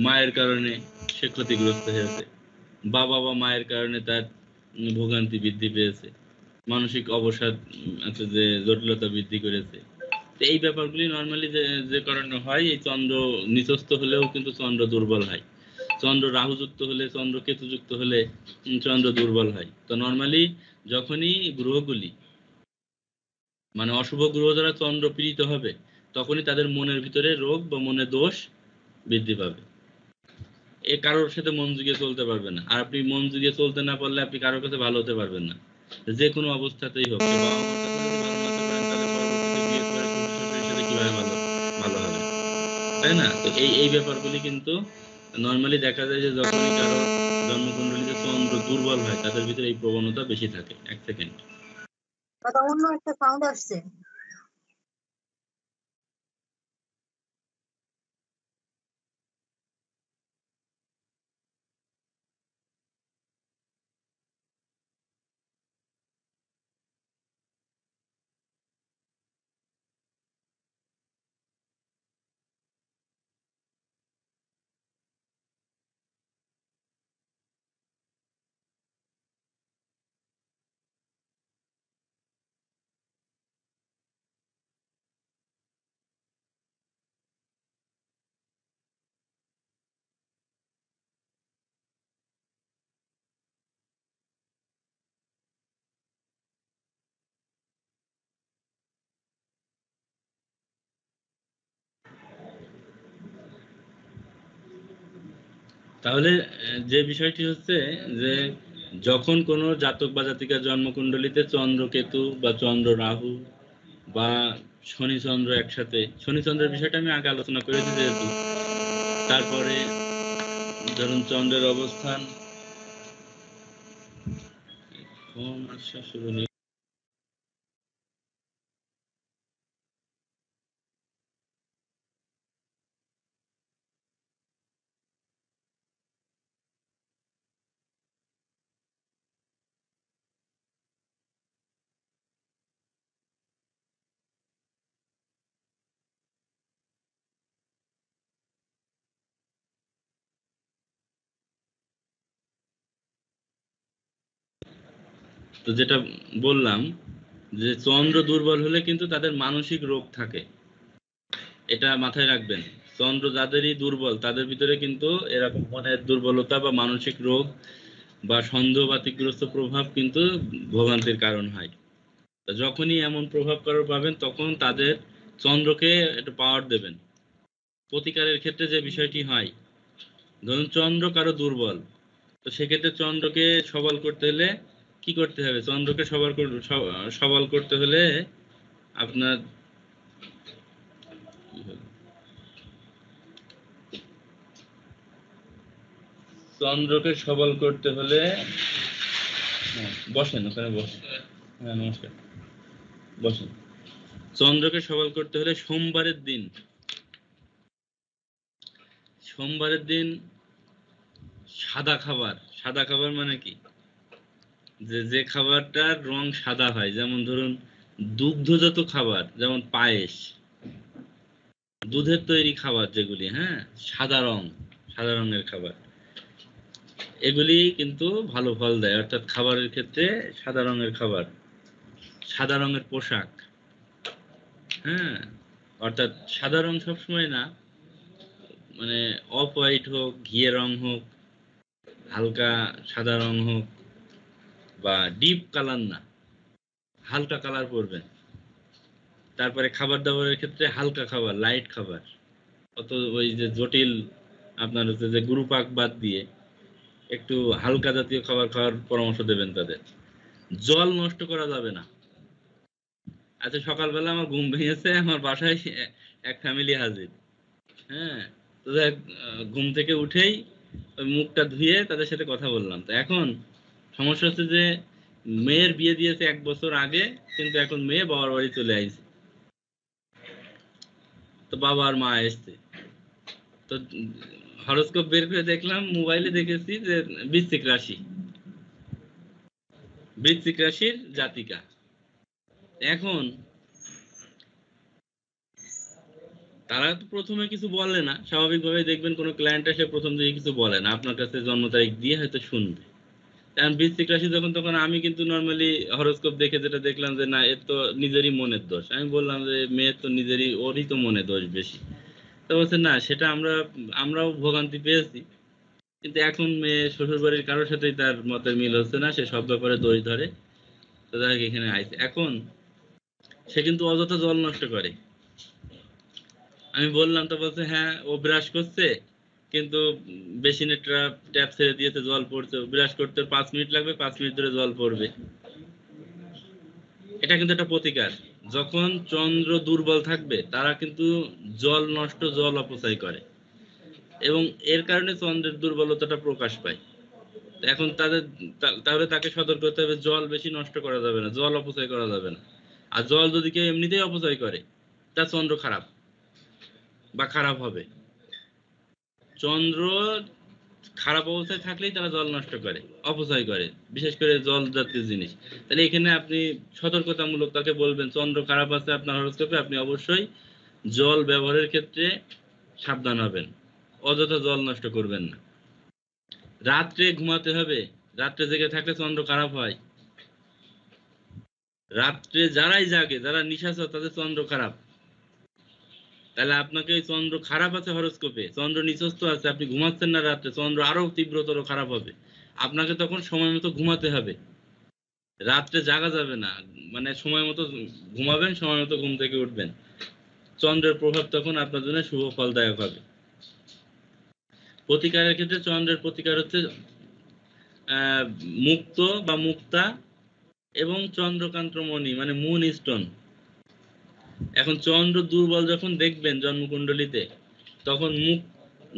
মায়ের কারণে সে ক্ষতিগ্রস্ত হয়েছে, বাবা বা মায়ের কারণে তার ভোগান্তি বৃদ্ধি পেয়েছে, মানসিক অবসাদ আছে যে জটিলতা বৃদ্ধি করেছে। তো এই ব্যাপারগুলি নর্মালি যে কারণে হয়, এই চন্দ্র নিচস্থ হলেও কিন্তু চন্দ্র দুর্বল হয়। চন্দ্র রাহুযুক্ত হলে, চন্দ্র কেতুযুক্ত হলে চন্দ্র দুর্বল হয়। তো নর্মালি যখনই গ্রহগুলি মানে অশুভ গ্রহ দ্বারা চন্দ্র পীড়িত হবে, তখনই তাদের মনের ভিতরে রোগ বা মনের দোষ বৃদ্ধি পাবে। এ কারোর সাথে মন জুগিয়ে চলতে পারবে না। আর আপনি মন জুগিয়ে চলতে না পারলে আপনি কারোর কাছে ভালো হতে পারবেন না, যে কোনো অবস্থাতেই হোক। বাবা মার কাছে যদি ভালো না হতে পারেন, তাহলে পরবর্তীতে বিয়ে করে শ্বশুর শাশুড়ির সাথে কিভাবে ভালো হবে, তাই না? তো এই ব্যাপারগুলি কিন্তু নর্মালি দেখা যায় যে যখনই কারো জন্মকুণ্ডলীতে চন্দ্র দুর্বল হয়, তাদের ভিতরে এই প্রবণতা বেশি থাকে। এক সেকেন্ড। অন্য একটা সাউন্ড আসছে। তাহলে যে বিষয়টি হচ্ছে যে যখন কোনো জাতক বা জাতিকার জন্মকুণ্ডলীতে চন্দ্র কেতু বা চন্দ্র রাহু বা শনি চন্দ্র একসাথে, শনি চন্দ্রের বিষয়টা আমি আগে আলোচনা করেছি যেহেতু, তারপরে ধরুন চন্দ্রের অবস্থান শুরু হয়ে তো যেটা বললাম যে চন্দ্র দুর্বল হলে কিন্তু তাদের মানসিক রোগ থাকে, এটা মাথায় রাখবেন। চন্দ্র যাদেরই দুর্বল তাদের ভিতরে কিন্তু এরকম মনের দুর্বলতা বা মানসিক রোগ বা সন্দেহবাতিগ্রস্ত প্রভাব কিন্তু ভোগান্তির কারণ হয়। তো যখনই এমন প্রভাব কারো পাবেন, তখন তাদের চন্দ্রকে একটু পাওয়ার দেবেন। প্রতিকারের ক্ষেত্রে যে বিষয়টি হয়, ধরুন চন্দ্র কারো দুর্বল, তো সেক্ষেত্রে চন্দ্রকে সবল করতে হলে কি করতে হবে? চন্দ্রকে সবল করতে হলে আপনার চন্দ্রকে সবল করতে হলে বসেন, ওখানে বসেন। হ্যাঁ, নমস্কার, বসেন। চন্দ্রকে সবল করতে হলে সোমবারের দিন সোমবারের দিন সাদা খাবার। সাদা খাবার মানে কি? যে খাবারটার রং সাদা হয়, যেমন ধরুন দুগ্ধজাত খাবার, যেমন পায়েস, দুধের তৈরি খাবার যেগুলি, হ্যাঁ, সাদা রঙের খাবার, এগুলি কিন্তু ভালো ফল দেয়। অর্থাৎ খাবারের ক্ষেত্রে সাদা রঙের খাবার, সাদা রঙের পোশাক, হ্যাঁ, অর্থাৎ সাদা রং সবসময় না, মানে অফ হোয়াইট হোক, ঘিয়ে রং হোক, হালকা সাদা রং হোক, বা ডিপ কালার না, হালকা কালার পরবেন। তারপরে খাবার দাবারের ক্ষেত্রে হালকা খাবার, লাইট খাবার, অত ওই যে জটিল আপনার হচ্ছে যে গুরু পাক বাদ দিয়ে একটু হালকা জাতীয় খাবার খাওয়ার পরামর্শ দেবেন তাদের। জল নষ্ট করা যাবে না। আচ্ছা, সকালবেলা আমার ঘুম ভেঙেছে, আমার বাসায় এক ফ্যামিলি হাজির, হ্যাঁ, তো ঘুম থেকে উঠেই ওই মুখটা ধুয়ে তাদের সাথে কথা বললাম। তো এখন সমস্যা হচ্ছে যে মেয়ের বিয়ে দিয়েছে 1 বছর আগে, কিন্তু এখন মেয়ে বাবার বাড়ি চলে আইছে, তো বাবা আর মা এসছে। তো হরোস্কোপ বের করে দেখলাম, মোবাইলে দেখেছি যে বৃশ্চিক রাশি, বৃশ্চিক রাশির জাতিকা। এখন তারা তো প্রথমে কিছু বলে না, স্বাভাবিকভাবে দেখবেন কোনো ক্লায়েন্ট এসে প্রথম দিকে কিছু বলে না, আপনার কাছে জন্ম তারিখ দিয়ে হয়তো শুনবে। কারণ বৃশ্চিক রাশি যখন, তখন আমি কিন্তু নর্মালি হরোস্কোপ দেখে যেটা দেখলাম যে না, এর তো নিজেরই মনের দোষ। আমি বললাম যে মেয়ের তো নিজেরই, ওরই তো মনে দোষ বেশি। তো বলছে না, সেটা আমরাও ভোগান্তি পেয়েছি, কিন্তু এখন মেয়ে শ্বশুর বাড়ির কারোর সাথেই তার মতের মিল হচ্ছে না, সে সব ব্যাপারে দোষ ধরে। তো দেখ এখানে আইছে, এখন সে কিন্তু অযথা জল নষ্ট করে। আমি বললাম, তো বলছে হ্যাঁ, ও ব্রাশ করছে, কিন্তু বেসিনের ট্যাপ ছেড়ে দিয়েছে, জল পড়ছে, ব্রাশ করতে 5 মিনিট লাগবে, 5 মিনিট ধরে জল পড়বে। এটা কিন্তু একটা প্রতিকার। যখন চন্দ্র দুর্বল থাকবে, তারা কিন্তু জল নষ্ট, জল অপচয় করে, এবং এর কারণে চন্দ্রের দুর্বলতাটা প্রকাশ পায়। এখন তাহলে তাকে সতর্ক করতে হবে, জল বেশি নষ্ট করা যাবে না, জল অপচয় করা যাবে না। আর জল যদি কেউ এমনিতেই অপচয় করে, তার চন্দ্র খারাপ বা খারাপ হবে। চন্দ্র খারাপ অবস্থায় থাকলেই তারা জল নষ্ট করে, অপচয় করে, বিশেষ করে জল জাতীয় জিনিস। তাহলে এখানে আপনি সতর্কতামূলক তাকে বলবেন, চন্দ্র খারাপ আছে আপনার হরোস্কোপে, আপনি অবশ্যই জল ব্যবহারের ক্ষেত্রে সাবধান হবেন, অযথা জল নষ্ট করবেন না। রাত্রে ঘুমাতে হবে, রাত্রে জেগে থাকলে চন্দ্র খারাপ হয়। রাত্রে যারাই জাগে, যারা নিশাচর, তাদের চন্দ্র খারাপ। তাহলে আপনাকে ওই চন্দ্র খারাপ আছে হরোস্কোপে, চন্দ্র নিচস্থ আছে, আপনি ঘুমাচ্ছেন না রাত্রে, চন্দ্র আরো তীব্রতর খারাপ হবে। আপনাকে তখন সময় মতো ঘুমাতে হবে, রাত্রে জাগা যাবে না। মানে সময় মতো ঘুমাবেন, সময় মতো ঘুম থেকে উঠবেন, চন্দ্রের প্রভাব তখন আপনার জন্য শুভ ফলদায়ক হবে। প্রতিকারের ক্ষেত্রে চন্দ্রের প্রতিকার হচ্ছে আহ মুক্ত বা মুক্তা এবং চন্দ্রকান্ত্রমণি, মানে মুন স্টোন। এখন চন্দ্র দুর্বল যখন দেখবেন জন্মকুণ্ডলিতে, তখন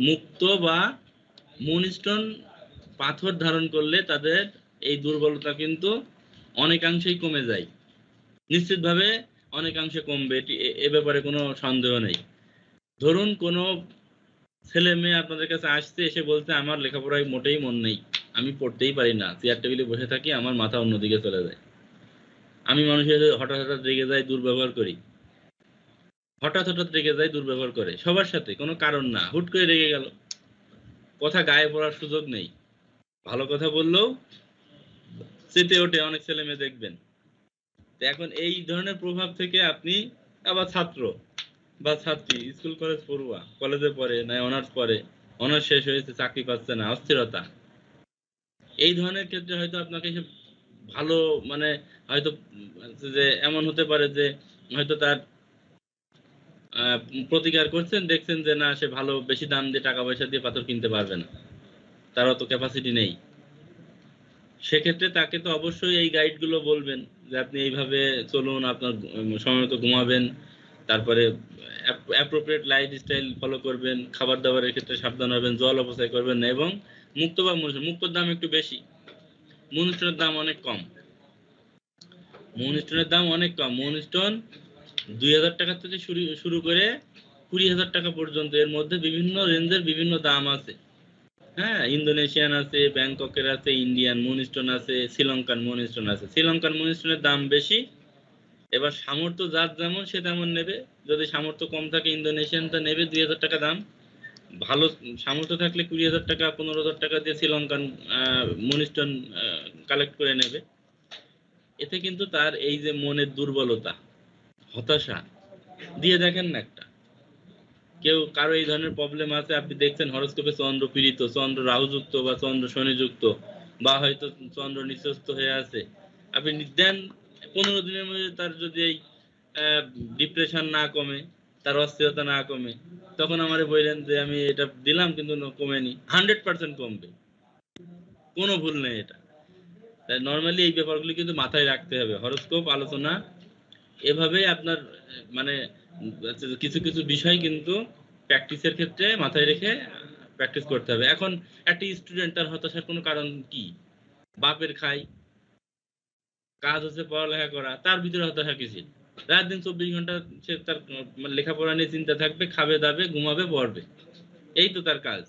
মুক্ত বা মুনস্টোন পাথর ধারণ করলে তাদের এই দুর্বলতা কিন্তু অনেকাংশেই কমে যায়, নিশ্চিতভাবে অনেকাংশে কমবে, এ ব্যাপারে কোনো সন্দেহ নেই। ধরুন কোনো ছেলে মেয়ে আপনাদের কাছে আসছে, এসে বলছে আমার লেখাপড়ায় মোটেই মন নেই, আমি পড়তেই পারি না, চেয়ার টেবিলে বসে থাকি, আমার মাথা অন্যদিকে চলে যায়, আমি মানুষের হঠাৎ হঠাৎ রেগে যাই, দুর্ব্যবহার করি, হঠাৎ হঠাৎ রেগে যায়, দুর্ব্যবহার করে সবার সাথে, কোনো কারণ না, হুট করে রেগে গেল, কথা গায়ে পড়ার সুযোগ নেই, ভালো কথা বললেও চেতে ওঠে অনেক ছেলে মেয়ে দেখবেন। তো এখন এই ধরনের প্রভাব থেকে আপনি, আবার ছাত্র বা ছাত্রী, স্কুল কলেজ পড়ুয়া, কলেজে পড়ে না, অনার্স পড়ে, অনার্স শেষ হয়েছে, চাকরি পাচ্ছে না, অস্থিরতা, এই ধরনের ক্ষেত্রে হয়তো আপনাকে সে ভালো, মানে হয়তো যে এমন হতে পারে যে হয়তো তার প্রতিকার করছেন, দেখছেন যে না, সে ভালো বেশি দাম দিয়ে টাকা পয়সা দিয়ে পাথর কিনতে পারবে না, তার অত ক্যাপাসিটি নেই। সেক্ষেত্রে তাকে তো অবশ্যই এই গাইডগুলো বলবেন যে আপনি এইভাবে চলুন, আপনার সময় মতো ঘুমাবেন, তারপরে অ্যাপ্রোপ্রিয়েট লাইফস্টাইল ফলো করবেন, খাবার দাবারের ক্ষেত্রে সাবধান হবেন, জল অপচয় করবেন না, এবং মুক্ত বা মুনস্টোন, মুক্তোর দাম একটু বেশি, মুনস্টোনের দাম অনেক কম। মুনস্টোনের দাম অনেক কম, মুনস্টোন 2000 টাকা থেকে শুরু করে 20,000 টাকা পর্যন্ত। এর মধ্যে বিভিন্ন রেঞ্জের বিভিন্ন দাম আছে। হ্যাঁ, ইন্দোনেশিয়ান আছে, ব্যাংককের আছে, ইন্ডিয়ান মুনস্টোন আছে, শ্রীলঙ্কান মুনস্টোন আছে। শ্রীলঙ্কান মুনস্টোনের দাম বেশি। এবার সামর্থ্য যার যেমন সে তেমন নেবে। যদি সামর্থ্য কম থাকে ইন্দোনেশিয়ানটা নেবে 2,000 টাকা দাম। ভালো সামর্থ্য থাকলে 20,000 টাকা 15,000 টাকা দিয়ে শ্রীলঙ্কান মুনস্টোন কালেক্ট করে নেবে। এতে কিন্তু তার এই যে মনের দুর্বলতা, হতাশা, দিয়ে দেখেন না একটা, কেউ কারো এই ধরনের প্রবলেম আছে, আপনি দেখছেন হরোস্কোপে চন্দ্র পীড়িত, চন্দ্র রাহুযুক্ত বা চন্দ্র শনিযুক্ত, বা হয়তো চন্দ্র নিচস্থ হয়ে আছে, আপনি দেন 15 দিনের মধ্যে তার যদি এই ডিপ্রেশন না কমে, তার অস্থিরতা না কমে, তখন আমারে বললেন যে আমি এটা দিলাম কিন্তু কমেনি। 100% কমবে, কোনো ভুল নেই এটা। তাই নর্মালি এই ব্যাপারগুলি কিন্তু মাথায় রাখতে হবে। হরোস্কোপ আলোচনা এভাবেই আপনার মানে কিছু কিছু বিষয় কিন্তু প্র্যাকটিসের ক্ষেত্রে মাথায় রেখে প্র্যাকটিস করতে হবে। এখন একটা স্টুডেন্ট, তার হতাশার কোনো কারণ কি? বাপের খাই, কাজ হচ্ছে পড়ালেখা করা, তার ভিতরে হতাশা কিছু। রাত দিন 24 ঘন্টা সে তার লেখাপড়া নিয়ে চিন্তা থাকবে, খাবে দাবে ঘুমাবে পড়বে, এই তো তার কাজ।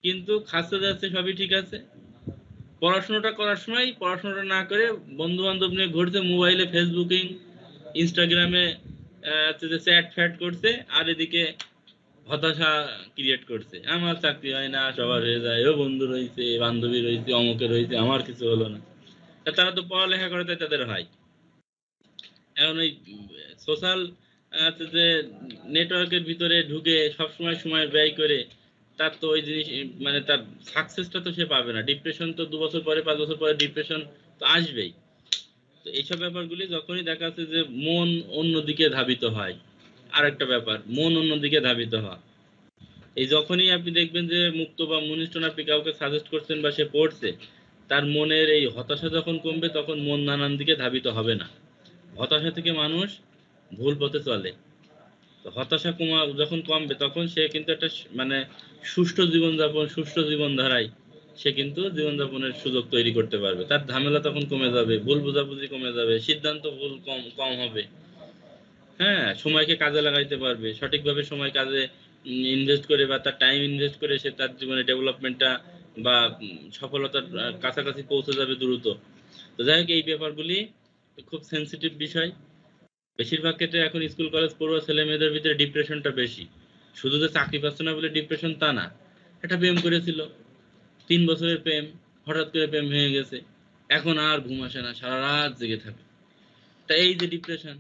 কিন্তু খাচ্ছে যাচ্ছে সবই ঠিক আছে, পড়াশোনাটা করার সময় পড়াশোনাটা না করে বন্ধু বান্ধব নিয়ে ঘুরছে, মোবাইলে ফেসবুকিং ইনস্টাগ্রামে চ্যাট ফ্যাট করছে, আর এদিকে হতাশা ক্রিয়েট করছে, আমার চাকরি হয় না, সবার হয়ে যায়, ও বন্ধু রয়েছে, বান্ধবী রয়েছে, অমুকে রয়েছে, আমার কিছু হলো না। তারা তো পড়ালেখা করে তাই তাদের হয়। এখন ওই সোশ্যাল যে নেটওয়ার্কের ভিতরে ঢুকে সবসময় সময় ব্যয় করে, তার তো ওই জিনিস মানে তার সাকসেসটা তো সে পাবে না। ডিপ্রেশন তো 2 বছর পরে 5 বছর পরে ডিপ্রেশন তো আসবেই। তো এইসব ব্যাপারগুলি যখনই দেখা যাচ্ছে যে মন অন্যদিকে ধাবিত হয়, আর একটা ব্যাপার, মন অন্যদিকে ধাবিত হয়, এই যখনই আপনি দেখবেন যে মুক্ত বা মুনিষ্টন আপনি কাউকে সাজেস্ট করছেন বা সে পড়ছে, তার মনের এই হতাশা যখন কমবে, তখন মন নানান দিকে ধাবিত হবে না। হতাশা থেকে মানুষ ভুল পথে চলে। তো হতাশা যখন কমবে, তখন সে কিন্তু একটা মানে সুষ্ঠু জীবনযাপন, সুষ্ঠু জীবনধারায় সে কিন্তু জীবনযাপনের সুযোগ তৈরি করতে পারবে। তার ঝামেলা তখন কমে যাবে, ভুল বোঝাবুঝি কমে যাবে, সিদ্ধান্ত ভুল কম কম হবে। হ্যাঁ, সময়কে কাজে লাগাইতে পারবে, সঠিকভাবে সময় কাজে ইনভেস্ট করে বা তার টাইম ইনভেস্ট করে সে তার জীবনে ডেভেলপমেন্টটা বা সফলতার কাছাকাছি পৌঁছে যাবে দ্রুত। তো যাই হোক, এই ব্যাপারগুলি খুব সেন্সিটিভ বিষয়। বেশিরভাগ ক্ষেত্রে এখন স্কুল কলেজ পড়ুয়া ছেলে মেয়েদের ভিতরে ডিপ্রেশনটা বেশি। শুধু যে চাকরি পাচ্ছে না বলে ডিপ্রেশন তা না, একটা প্রেম করেছিল, 3 বছরের প্রেম, হঠাৎ করে প্রেম ভেঙে গেছে, এখন আর ঘুম আসে না, সারা রাত জেগে থাকে। তা এই যে ডিপ্রেশন,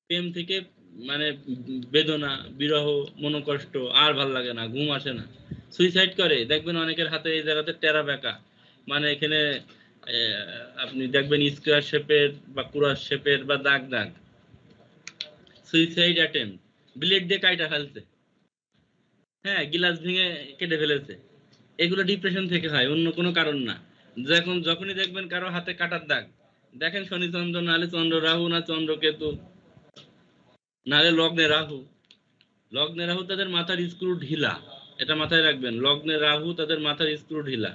প্রেম থেকে মানে বেদনা, বিরহ, মনোকষ্ট, আর ভাল লাগে না, ঘুম আসে না, সুইসাইড করে। দেখবেন অনেকের হাতে এই জায়গাতে টেরা বেঁকা, মানে এখানে আপনি দেখবেন স্কোয়ার শেপের বা ক্রস শেপের বা দাগ দাগ, সুইসাইড অ্যাটেম্প, ব্লেড দিয়ে কাইটা ফেলছে, হ্যাঁ, গিলাস ভেঙে কেটে ফেলেছে। এগুলো ডিপ্রেশন থেকে হয়, অন্য কোনো কারণ না। যখনই দেখবেন কারো হাতে কাটার দাগ, দেখেন শনি চন্দ্র, নাহলে চন্দ্র রাহু, না চন্দ্র কেতু, নাহলে লগ্নে রাহু। লগ্নে রাহু তাদের মাথার স্ক্রু ঢিলা, এটা মাথায় রাখবেন, লগ্নে রাহু তাদের মাথার স্ক্রু ঢিলা।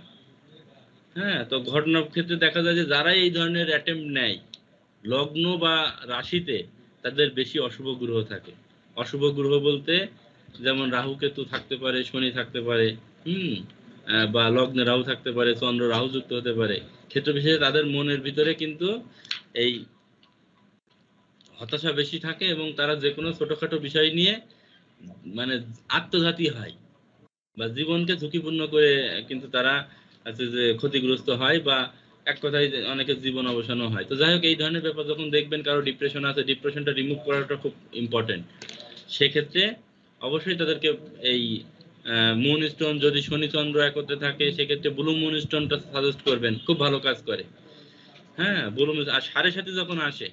হ্যাঁ, তো ঘটনার ক্ষেত্রে দেখা যায় যে যারা এই ধরনের অ্যাটেম্প নেয়, লগ্ন বা রাশিতে তাদের বেশি অশুভ গ্রহ থাকে। অশুভ গ্রহ বলতে যেমন রাহু কেতু থাকতে পারে, শনি থাকতে পারে, বা লগ্নে রাহু থাকতে পারে, চন্দ্র রাহু যুক্ত হতে পারে। ক্ষেত্র বিশেষে তাদের মনের ভিতরে কিন্তু এই হতাশা বেশি থাকে, এবং তারা যে কোনো ছোটখাটো বিষয় নিয়ে মানে আত্মঘাতী হয়, বা জীবনকে ঝুঁকিপূর্ণ করে কিন্তু তারা আছে যে ক্ষতিগ্রস্ত হয়, বা এক কথায় অনেকের জীবন অবসানও হয়। তো যাই হোক, এই ধরনের ব্যাপার যখন দেখবেন কারো ডিপ্রেশন আছে, ডিপ্রেশনটা রিমুভ করাটা খুব ইম্পর্টেন্ট। সেক্ষেত্রে অবশ্যই তাদেরকে এই মুন স্টোন, যদি শনি চন্দ্র একত্রে থাকে সেক্ষেত্রে ব্লু মুন স্টোনটা সাজেস্ট করবেন, খুব ভালো কাজ করে। হ্যাঁ, ব্লু, আর সাড়ে সাথে যখন আসে,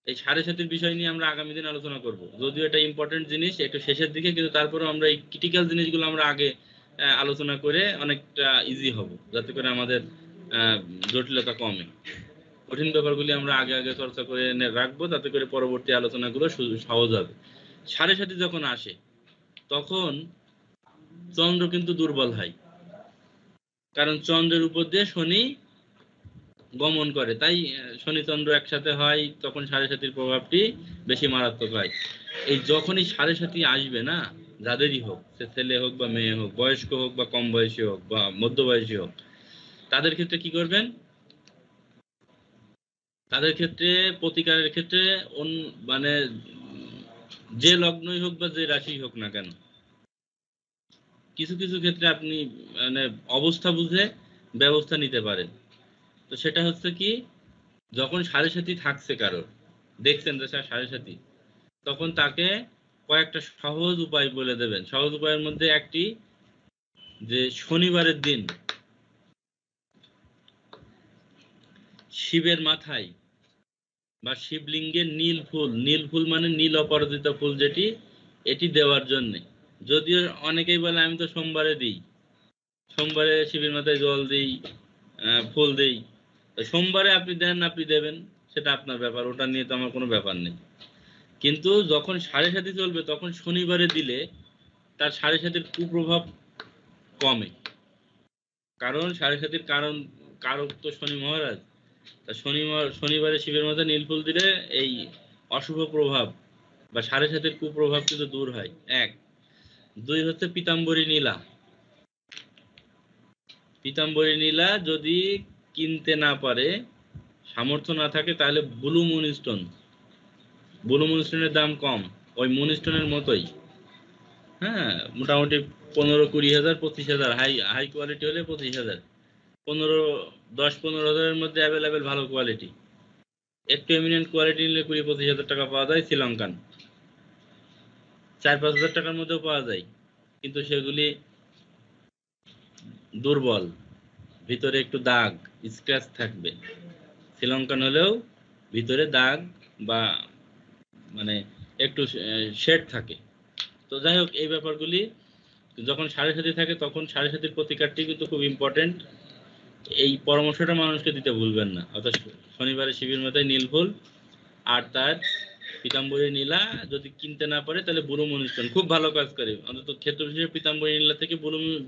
এই সাড়ে সাতির বিষয় নিয়ে আমরা আগামী দিন আলোচনা করব। যদিও এটা ইম্পর্টেন্ট জিনিস, একটু শেষের দিকে, কিন্তু তারপরেও আমরা এই ক্রিটিক্যাল জিনিসগুলো আমরা আগে আলোচনা করে অনেকটা ইজি হব, যাতে করে আমাদের জটিলতা কমে। কঠিন ব্যাপারগুলি আমরা আগে আগে চর্চা করে রাখবো, যাতে করে পরবর্তী আলোচনাগুলো সহজ হবে। সাড়ে সাতি যখন আসে, তখন চন্দ্র কিন্তু দুর্বল হয়, কারণ চন্দ্রের উপর দিয়ে শনি গমন করে, তাই শনি চন্দ্র একসাথে হয় তখন সাড়ে সাতির প্রভাবটি বেশি মারাত্মক হয়। এই যখনই সাড়ে সাতি আসবে না, যাদেরই হোক, সে ছেলে হোক বা মেয়ে হোক, বয়স্ক হোক বা কম বয়সী হোক বা মধ্যবয়সী হোক, তাদের ক্ষেত্রে কি করবেন? তাদের ক্ষেত্রে প্রতিকারের ক্ষেত্রে মানে যে লগ্নই হোক বা যে রাশি হোক না কেন, কিছু কিছু ক্ষেত্রে আপনি মানে অবস্থা বুঝে ব্যবস্থা নিতে পারেন। তো সেটা হচ্ছে কি, যখন সাড়ে সাতি থাকছে কারোর, দেখছেন যে সাড়ে সাতি, তখন তাকে কয়েকটা সহজ উপায় বলে দেবেন। সহজ উপায়ের মধ্যে একটি, যে শনিবারের দিন শিবের মাথায় বা শিবলিঙ্গের নীল ফুল মানে নীল অপরাজিতা ফুল যেটি, এটি দেওয়ার জন্য। যদিও অনেকেই বলে আমি তো সোমবারে দিই, সোমবারে শিবের মাথায় জল দিই, ফুল দিই। সোমবারে আপনি দেন, আপনি দেবেন, সেটা আপনার ব্যাপার, ওটা নিয়ে তো আমার কোনো ব্যাপার নেই। কিন্তু যখন সাড়ে সাতি চলবে তখন শনিবারে দিলে তার সাড়ে সাতির কুপ্রভাব কমে। কারণ সাড়ে সাতির কারক তো শনি মহারাজ। তা শনিবারে শিবের মাথায় নীল ফুল দিলে এই অশুভ প্রভাব বা সাড়ে সাতির কুপ্রভাব কিন্তু দূর হয়। এক। দুই হচ্ছে পীতাম্বরী নীলা। পীতাম্বরী নীলা যদি কিনতে না পারে, সামর্থ্য না থাকে, তাহলে ব্লু মুনস্টোন। ব্লু মুনস্টোনের দাম কম, ওই মুনস্টোনের মতোই। হ্যাঁ, মোটামুটি 15-20 হাজার, 25 হাজার, হাই কোয়ালিটি হলে 25 হাজার, 10-15 হাজারের মধ্যে অ্যাভেলেবেল ভালো কোয়ালিটি। একটু এমিনেন্ট কোয়ালিটি নিলে 20-25 হাজার টাকা পাওয়া যায়। শ্রীলঙ্কান 4-5 হাজার টাকার মধ্যেও পাওয়া যায়, কিন্তু সেগুলি দুর্বল, ভিতরে একটু দাগ, স্ক্র্যাচ থাকবে। শ্রীলঙ্কান হলেও ভিতরে দাগ বা মানে একটু শেড থাকে। তো যাই হোক, এই ব্যাপারগুলি যখন সাড়ে সাতি থাকে তখন সাড়ে সাতির প্রতিকারটি কিন্তু খুব ইম্পর্টেন্ট। এই পরামর্শটা মানুষকে দিতে ভুলবেন না। অর্থাৎ শনিবারে শিবের মাথায় নীল ফুল আর তার পীতাম্বরী নীলা যদি কিনতে না পারে, তাহলে বুলু মনিস্টন খুব ভালো কাজ করে। অন্তত ক্ষেত্র বিশেষে পীতাম্বরী নীলা থেকে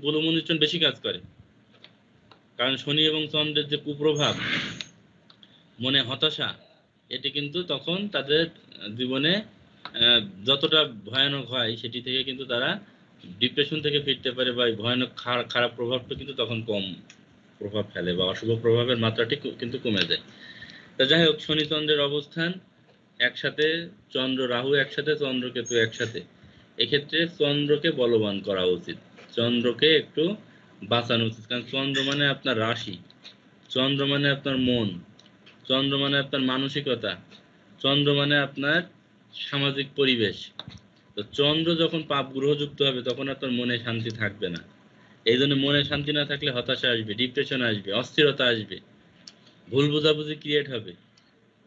বুলু মনিস্টন বেশি কাজ করে। কারণ শনি এবং চন্দ্রের যে কুপ্রভাব, মনে হতাশা, এটি কিন্তু তখন তাদের জীবনে যতটা ভয়ানক হয়, সেটি থেকে কিন্তু তারা ডিপ্রেশন থেকে ফিরতে পারে, বা ভয়ানক খারাপ প্রভাবটা কিন্তু তখন কম প্রভাব ফেলে, বা অশুভ প্রভাবের মাত্রাটি কিন্তু কমে যায়। তা যাই হোক, শনি চন্দ্রের অবস্থান একসাথে, চন্দ্র রাহু একসাথে, চন্দ্রকেতু একসাথে, এক্ষেত্রে চন্দ্রকে বলবান করা উচিত, চন্দ্রকে একটু বাঁচানো উচিত। কারণ চন্দ্র মানে আপনার রাশি, চন্দ্র মানে আপনার মন, চন্দ্র মানে আপনার মানসিকতা, চন্দ্র মানে আপনার সামাজিক পরিবেশ। তো চন্দ্র যখন পাপ গ্রহযুক্ত হবে তখন আপনার মনে শান্তি থাকবে না। এই জন্য মনে শান্তি না থাকলে হতাশা আসবে, ডিপ্রেশন আসবে, অস্থিরতা আসবে, ভুল বোঝাবুঝি ক্রিয়েট হবে।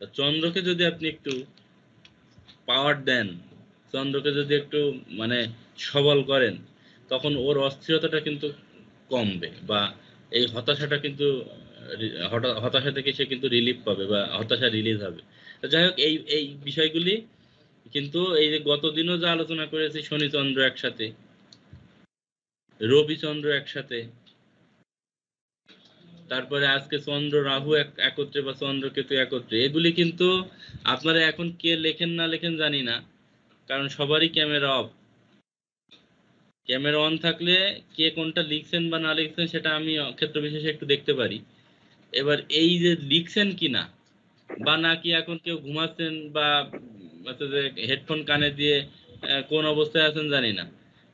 তো চন্দ্রকে যদি আপনি একটু পাওয়ার দেন, চন্দ্রকে যদি একটু মানে সবল করেন, তখন ওর অস্থিরতাটা কিন্তু কমবে, বা এই হতাশাটা কিন্তু হতাশা থেকে সে কিন্তু রিলিফ পাবে, বা হতাশা রিলিজ হবে। তো যাই হোক, এই এই বিষয়গুলি কিন্তু এই যে গতদিনও যা আলোচনা করেছি, শনি চন্দ্র একসাথে, রবি চন্দ্র একসাথে, তারপরে আজকে চন্দ্র রাহু একত্রে বা চন্দ্র কেতু একত্রে, এগুলি কিন্তু আপনারা এখন কে লেখেন না লেখেন জানি না, কারণ সবারই ক্যামেরা অফ। ক্যামেরা অন থাকলে কে কোনটা লিখছেন বা না লিখছেন সেটা আমি ক্ষেত্র বিশেষে একটু দেখতে পারি। এবার এই যে লিখছেন কিনা বা নাকি এখন কেউ ঘুমাচ্ছেন বা হচ্ছে যে হেডফোন কানে দিয়ে কোন অবস্থায় আছেন জানি না।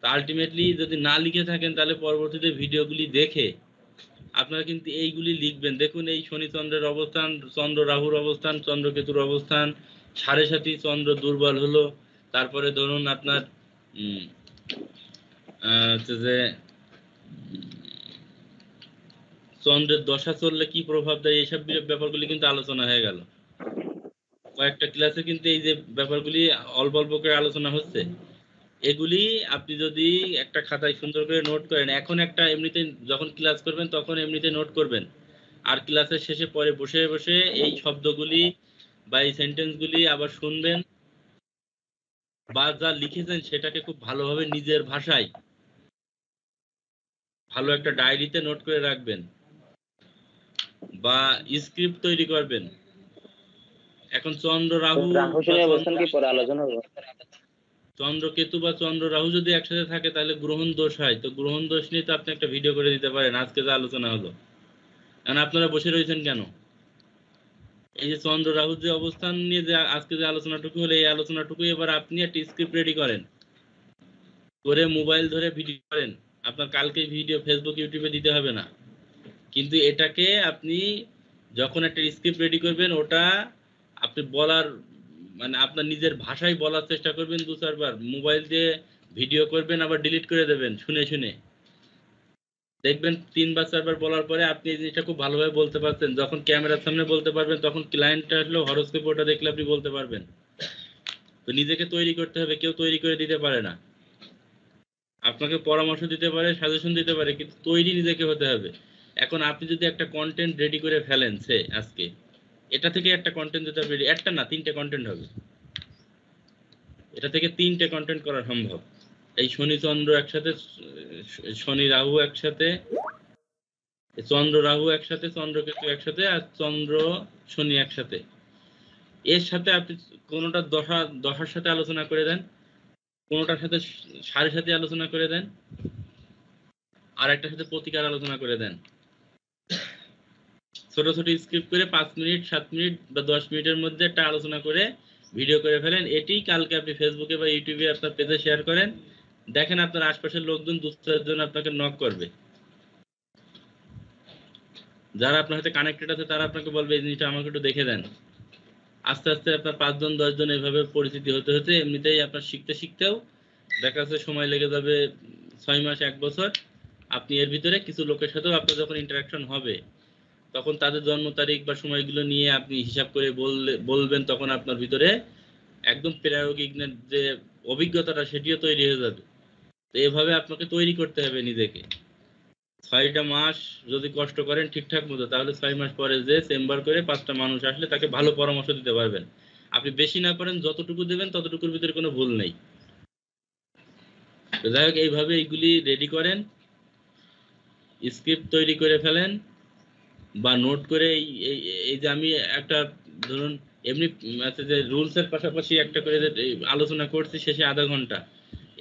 তো আলটিমেটলি যদি না লিখে থাকেন, তাহলে পরবর্তীতে ভিডিওগুলি দেখে আপনারা কিন্তু এইগুলি লিখবেন। দেখুন, এই শনি চন্দ্রের অবস্থান, চন্দ্র রাহুর অবস্থান, চন্দ্র কেতুর অবস্থান, সাড়ে সাতি চন্দ্র দুর্বল হলো, তারপরে ধরুন আপনার হচ্ছে যে চন্দ্রের দশা চললে কি প্রভাব দেয়, এইসব ব্যাপারগুলি কিন্তু আলোচনা হয়ে গেল কয়েকটা ক্লাসে। কিন্তু এই যে ব্যাপারগুলি অল্প অল্প করে আলোচনা হচ্ছে, এগুলি আপনি যদি একটা খাতায় সুন্দর করে নোট করেন, এখন একটা এমনিতে যখন ক্লাস করবেন তখন এমনিতে নোট করবেন, আর ক্লাসের শেষে পরে বসে বসে এই শব্দগুলি বা এই সেন্টেন্সগুলি আবার শুনবেন, বা যা লিখেছেন সেটাকে খুব ভালোভাবে নিজের ভাষায় ভালো একটা ডায়েরিতে নোট করে রাখবেন। বা স্ক্রিপ্ট তৈরি করবেন। এখন চন্দ্র রাহু রাহু বা শনি অবস্থান কি পরে আলোচনা হবে? চন্দ্র কেতু বা চন্দ্র রাহু যদি একসাথে থাকে তাহলে গ্রহণ দোষ হয়। তো গ্রহণ দোষ নিয়ে তো আপনি একটা ভিডিও করে দিতে পারেন, আজকে যে আলোচনা হলো। এখন আপনারা বসে রয়েছেন কেন? এই যে চন্দ্র রাহু যে অবস্থান নিয়ে যে আজকে যে আলোচনাটুকু হলো, এই আলোচনাটুকু এবার আপনি একটা স্ক্রিপ্ট রেডি করেন, করে মোবাইল ধরে ভিডিও করেন। আপনার কালকে ভিডিও ফেসবুক ইউটিউবে দিতে হবে না, কিন্তু এটাকে আপনি যখন একটা স্ক্রিপ্ট রেডি করবেন, ওটা আপনি বলার মানে আপনার নিজের ভাষায় বলার চেষ্টা করবেন 2-4 বার। মোবাইল দিয়ে ভিডিও করবেন, আবার ডিলিট করে দেবেন শুনে শুনে। দেখবেন 3 বা 4 বার বলার পরে আপনি এই জিনিসটা খুব ভালোভাবে বলতে পারছেন। যখন ক্যামেরার সামনে বলতে পারবেন, তখন ক্লায়েন্ট আসলেও হরোস্কোপ ওটা দেখলে আপনি বলতে পারবেন। তো নিজেকে তৈরি করতে হবে, কেউ তৈরি করে দিতে পারে না। আপনাকে পরামর্শ দিতে পারে, সাজেশন দিতে পারে, কিন্তু তৈরি নিজেকে হতে হবে। এখন আপনি যদি একটা কন্টেন্ট রেডি করে ফেলেন, সে আজকে এটা থেকে একটা কন্টেন্ট যদি আপনি একটা না 3টে কন্টেন্ট হবে, এটা থেকে 3টে কন্টেন্ট করা সম্ভব। এই শনি চন্দ্র একসাথে, শনি রাহু একসাথে, চন্দ্র রাহু একসাথে, চন্দ্র কেতু একসাথে, আর চন্দ্র শনি একসাথে। এর সাথে আপনি কোনোটা দশার সাথে আলোচনা করে দেন, কোনোটার সাথে সাড়ে সাথে আলোচনা করে দেন, আর একটার সাথে প্রতিকার আলোচনা করে দেন। ছোট ছোট স্ক্রিপ্ট করে 5 মিনিট 7 মিনিট বা 10 মিনিটের মধ্যে একটা আলোচনা করে ভিডিও করে ফেলেন। এটি কালকে আপনি ফেসবুকে বা ইউটিউবে আপনার পেজে শেয়ার করেন। দেখেন আপনার আশপাশের লোকজন 2-4 জন আপনাকে নক করবে। যারা আপনার সাথে কানেক্টেড আছে তারা আপনাকে বলবে এই জিনিসটা আমাকে একটু দেখে দেন। আস্তে আস্তে আপনার 5 জন 10 জন এভাবে পরিচিতি হতে হতে এমনিতেই আপনার শিখতে শিখতেও দেখা যাচ্ছে সময় লেগে যাবে 6 মাস 1 বছর। আপনি এর ভিতরে কিছু লোকের সাথেও আপনার যখন ইন্টারাকশন হবে, তখন তাদের জন্ম তারিখ বা সময়গুলো নিয়ে আপনি হিসাব করে বলবেন, তখন আপনার ভিতরে একদম প্রায়োগিক যে অভিজ্ঞতাটা সেটিও তৈরি হয়ে যাবে। তো এভাবে আপনাকে তৈরি করতে হবে নিজেকে। 6টা মাস যদি কষ্ট করেন ঠিকঠাক মতো, তাহলে 6 মাস পরে যে চেম্বার করে 5টা মানুষ আসলে তাকে ভালো পরামর্শ দিতে পারবেন। আপনি বেশি না পারেন, যতটুকু দেবেন ততটুকুর ভিতরে কোনো ভুল নেই। তো যাই হোক, এইভাবে এইগুলি রেডি করেন, স্ক্রিপ্ট তৈরি করে ফেলেন বা নোট করে এই যে আমি একটা ধরুন এমনি আছে যে রুলস এর পাশাপাশি একটা করে যে আলোচনা করছি শেষে আধা ঘন্টা,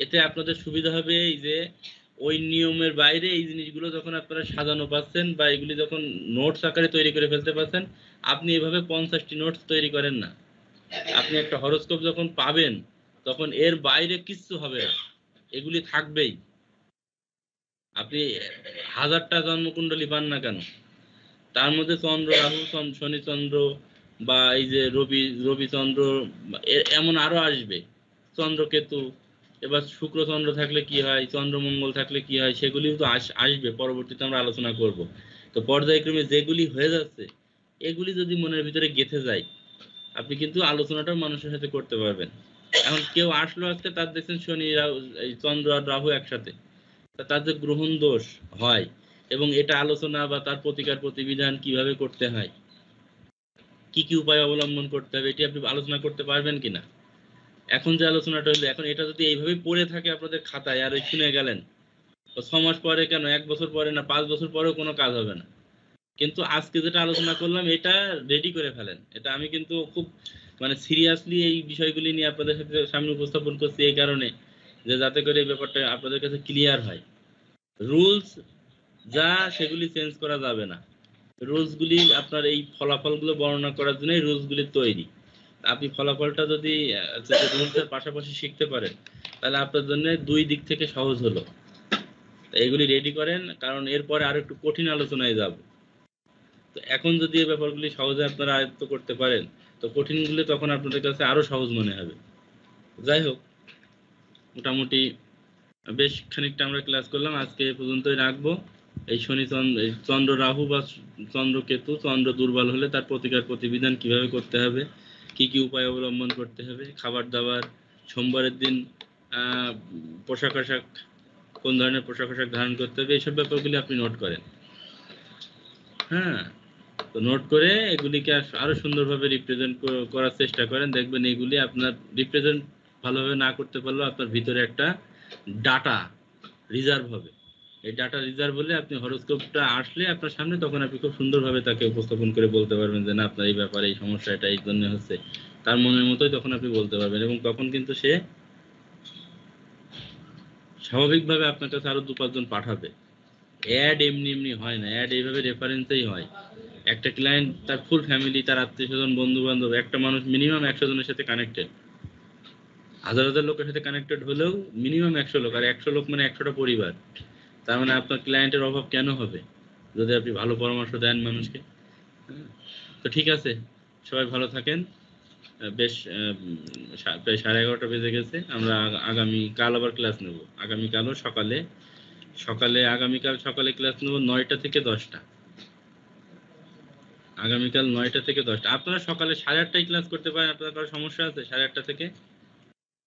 এতে আপনাদের সুবিধা হবে এই যে ওই নিয়মের বাইরে এই জিনিসগুলো যখন আপনারা সাজানো পাচ্ছেন বা এগুলি যখন নোটস আকারে তৈরি করে ফেলতে পারছেন। আপনি এভাবে 50টি নোটস তৈরি করেন না। আপনি একটা হরোস্কোপ যখন পাবেন, তখন এর বাইরে কিচ্ছু হবে না, এগুলি থাকবেই। আপনি 1000টা জন্মকুণ্ডলী পান না কেন, তার মধ্যে চন্দ্র রাহু শনি চন্দ্র বা এই যে রবি চন্দ্র এমন আরো আসবে, চন্দ্র কেতু। এবার শুক্র চন্দ্র থাকলে কি হয়, চন্দ্র মঙ্গল থাকলে কি হয়, সেগুলিও তো আসবে, পরবর্তীতে আমরা আলোচনা করব। তো পর্যায়ক্রমে যেগুলি হয়ে যাচ্ছে, এগুলি যদি মনের ভিতরে গেঁথে যায়, আপনি কিন্তু আলোচনাটাও মানুষের সাথে করতে পারবেন। এখন কেউ আসলো আজকে, তার দেখছেন শনি রাহু এই চন্দ্র আর রাহু একসাথে, তার যে গ্রহণ দোষ হয় এবং এটা আলোচনা বা তার প্রতিকার প্রতিবিধান কিভাবে করতে হয়, কি কি উপায় অবলম্বন করতে হবে, এটি আপনি আলোচনা করতে পারবেন কিনা। এখন যে আলোচনাটা হলো, এখন এটা যদি এইভাবে পড়ে থাকে আপনাদের খাতায় আর ওই শুনে গেলেন, তো 6 মাস পরে কেন 1 বছর পরে না 5 বছর পরেও কোনো কাজ হবে না। কিন্তু আজকে যেটা আলোচনা করলাম এটা রেডি করে ফেলেন। এটা আমি কিন্তু খুব মানে সিরিয়াসলি এই বিষয়গুলি নিয়ে আপনাদের সাথে সামনে উপস্থাপন করছি এই কারণে যে যাতে করে এই ব্যাপারটা আপনাদের কাছে ক্লিয়ার হয়। রুলস যা সেগুলি চেঞ্জ করা যাবে না। রুলস গুলি আপনার এই ফলাফলগুলো বর্ণনা করার জন্যই রুলস গুলি তৈরি। আপনি ফলাফলটা যদি রুলসের পাশাপাশি শিখতে পারেন, তাহলে আপনার জন্য 2 দিক থেকে সহজ হলো। এগুলি রেডি করেন, কারণ এরপরে আরো একটু কঠিন আলোচনায় যাব। তো এখন যদি এই ব্যাপারগুলি সহজে আপনারা আয়ত্ত করতে পারেন, তো কঠিনগুলি তখন আপনাদের কাছে আরো সহজ মনে হবে। যাই হোক, মোটামুটি বেশ খানিকটা আমরা ক্লাস করলাম, আজকে এ পর্যন্তই রাখবো। এই শনি চন্দ্র রাহু বা চন্দ্র কেতু, চন্দ্র দুর্বল হলে তার প্রতিকার প্রতিবিধান কিভাবে করতে হবে, কি কি উপায় অবলম্বন করতে হবে, খাবার দাবার, সোমবারের দিন পোশাক আশাক, কোন ধরনের পোশাক আশাক ধারণ করতে হবে, এইসব ব্যাপারগুলি আপনি নোট করেন। হ্যাঁ, তো নোট করে এগুলিকে আরো সুন্দরভাবে রিপ্রেজেন্ট করার চেষ্টা করেন। দেখবেন এগুলি আপনার রিপ্রেজেন্ট ভালোভাবে না করতে পারলেও আপনার ভিতরে একটা ডাটা রিজার্ভ হবে। এই ডাটা রিজার্ভ বলে আপনি হরোস্কোপটা আসলে আপনার সামনে, তখন আপনি খুব সুন্দরভাবে তাকে উপস্থাপন করে বলতে পারবেন যে না আপনার এই ব্যাপারে এই সমস্যা এটা এই জন্য হচ্ছে, তার মনের মতোই তখন আপনি বলতে পারবেন, এবং তখন কিন্তু সে স্বাভাবিকভাবে আপনার কাছে আরো 2-5 জন পাঠাবে। অ্যাড এমনি এমনি হয় না, অ্যাড এইভাবে রেফারেন্সেই হয়। একটা ক্লায়েন্ট তার ফুল ফ্যামিলি, তার আত্মীয় স্বজন, বন্ধু বান্ধব, একটা মানুষ মিনিমাম 100 জনের সাথে কানেক্টেড, হাজার হাজার লোকের সাথে কানেক্টেড হলেও মিনিমাম 100 লোক, আর 100 লোক মানে 100টা পরিবার। তার মানে আপনার ক্লায়েন্টের অভাব কেন হবে যদি আপনি ভালো পরামর্শ দেন মানুষকে। হ্যাঁ। তো ঠিক আছে, সবাই ভালো থাকেন। বেশ প্রায় 11:30 বেজে গেছে। আমরা আগামী কাল আবার ক্লাস নেব। আগামীকালও আগামীকাল সকালে ক্লাস নেব 9টা থেকে 10টা। আগামীকাল 9টা থেকে 10টা। আপনারা সকালে 8:30টায় ক্লাস করতে পারেন, আপনাদের কারো সমস্যা আছে? 8:30টা থেকে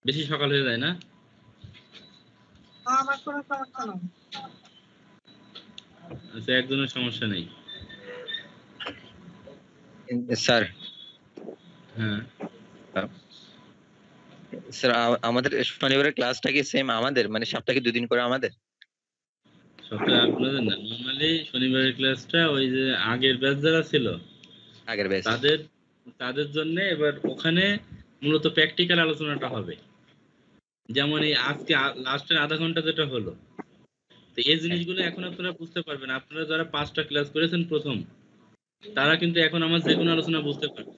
বেশি সকাল হয়ে যায় না? আমার কোনো সমস্যা নাই। আচ্ছা, একজনের সমস্যা নেই। স্যার, হ্যাঁ স্যার আমাদের শনিবারের ক্লাসটা কি সেম আমাদের, মানে সপ্তাহে 2 দিন করে আমাদের? সপ্তাহে আপনাদের না, নর্মালি শনিবারের ক্লাসটা ওই যে আগের ব্যাচ যারা ছিল আগের ব্যাচ তাদের জন্য। এবার ওখানে মূলত প্র্যাকটিক্যাল আলোচনাটা হবে। যেমন এই আজকে লাস্টের আধা ঘন্টা যেটা হলো, তো এই জিনিসগুলো এখন আপনারা বুঝতে পারবেন। আপনারা যারা 5টা ক্লাস করেছেন প্রথম, তারা কিন্তু এখন আমার যে কোনো আলোচনা বুঝতে পারবে।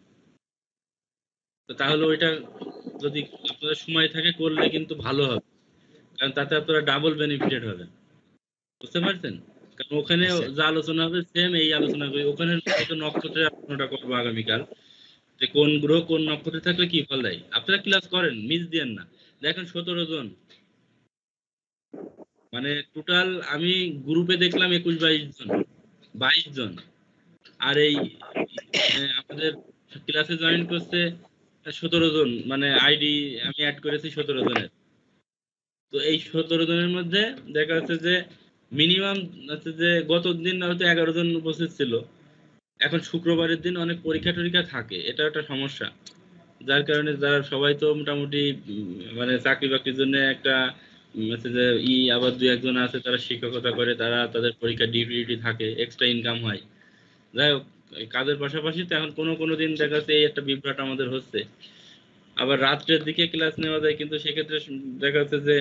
তো তাহলে ওইটা যদি আপনাদের সময় থাকে করলে কিন্তু ভালো হবে, কারণ তাতে আপনারা ডাবল বেনিফিটেড হবেন। বুঝতে পারছেন? কারণ ওখানে যা আলোচনা হবে সেম এই আলোচনা করি। ওখানে হয়তো নক্ষত্রের আলোচনাটা করবো আগামীকাল, যে কোন গ্রহ কোন নক্ষত্রে থাকলে কি ফল দেয়। আপনারা ক্লাস করেন, মিস দিয়েন না। দেখেন 17 জন, মানে টোটাল আমি গ্রুপে দেখলাম 21-22 জন, 22 জন। আর এই আমাদের ক্লাসে জয়েন করছে 17 জন, মানে আইডি আমি অ্যাড করেছি 17 জনের। তো এই 17 জনের মধ্যে দেখা যাচ্ছে যে মিনিমাম হচ্ছে যে গত দিন হয়তো 11 জন উপস্থিত ছিল। এখন শুক্রবারের দিন অনেক পরীক্ষা টরীক্ষা থাকে, এটা একটা সমস্যা। যার কারণে যারা সবাই তো মোটামুটি মানে চাকরি বাকরির জন্য একটা হচ্ছে যে আবার 2-1 জন আছে তারা শিক্ষকতা করে, তারা তাদের পরীক্ষা ডিউটি থাকে, এক্সট্রা ইনকাম হয়। যাই হোক, এই কাজের পাশাপাশি তো এখন কোনো দিন দেখা যাচ্ছে এই একটা বিভ্রাট আমাদের হচ্ছে। আবার রাত্রের দিকে ক্লাস নেওয়া যায়, কিন্তু সেক্ষেত্রে দেখা যাচ্ছে যে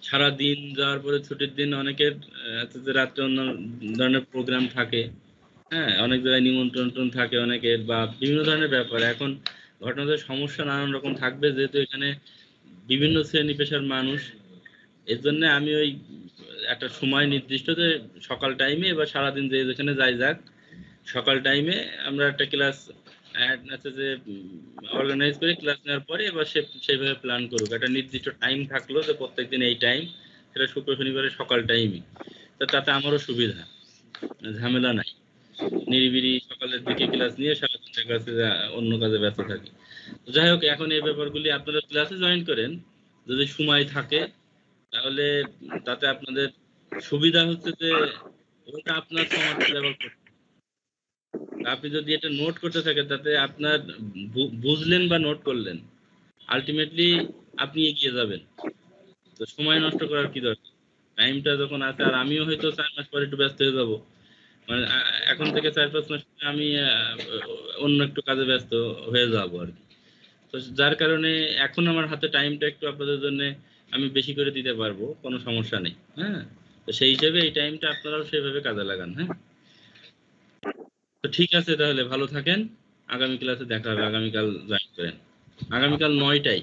সারা দিন যাওয়ার পরে ছুটির দিন অনেকের হচ্ছে যে রাত্রে অন্য ধরনের প্রোগ্রাম থাকে। হ্যাঁ, অনেক জায়গায় নিমন্ত্রণ থাকে অনেকের, বা বিভিন্ন ধরনের ব্যাপার। এখন ঘটনাতে সমস্যা নানান রকম থাকবে, যেহেতু এখানে বিভিন্ন শ্রেণী পেশার মানুষ। এর জন্য আমি ওই একটা সময় নির্দিষ্ট যে সকাল টাইমে এবার সারাদিন যে যেখানে যাই যাক, সকাল টাইমে আমরা একটা ক্লাস আছে যে অর্গানাইজ করে ক্লাস নেওয়ার পরে এবার সেইভাবে প্ল্যান করুক। একটা নির্দিষ্ট টাইম থাকলো যে প্রত্যেকদিন এই টাইম, সেটা শুক্র শনিবারের সকাল টাইমই। তো তাতে আমারও সুবিধা, ঝামেলা নাই। নিরিবিলি সকালের দিকে ক্লাস নিয়ে সারাদিন দেখা যাচ্ছে যে অন্য কাজে ব্যস্ত থাকি। যাই হোক, এখন এই ব্যাপারগুলি আপনারা ক্লাসে জয়েন করেন যদি সময় থাকে, তাহলে তাতে আপনাদের সুবিধা হচ্ছে যে ওটা আপনার সমাজে ব্যবহার করতে। আপনি যদি এটা নোট করতে থাকেন, তাতে আপনার বুঝলেন বা নোট করলেন, আলটিমেটলি আপনি এগিয়ে যাবেন। তো সময় নষ্ট করার কি দরকার? টাইমটা যখন আছে, আর আমিও হয়তো 4 মাস পরে একটু ব্যস্ত হয়ে যাব, মানে এখন থেকে 4-5 মাস পরে আমি অন্য একটু কাজে ব্যস্ত হয়ে যাবো আর কি। তো যার কারণে এখন আমার হাতে টাইমটা একটু আপনাদের জন্য আমি বেশি করে দিতে পারবো, কোনো সমস্যা নেই। হ্যাঁ, তো সেই হিসেবে এই টাইমটা আপনারাও সেভাবে কাজে লাগান। হ্যাঁ, তো ঠিক আছে, তাহলে ভালো থাকেন। আগামী ক্লাসে দেখা হবে। আগামীকাল জয়েন করেন, আগামীকাল 9টায়।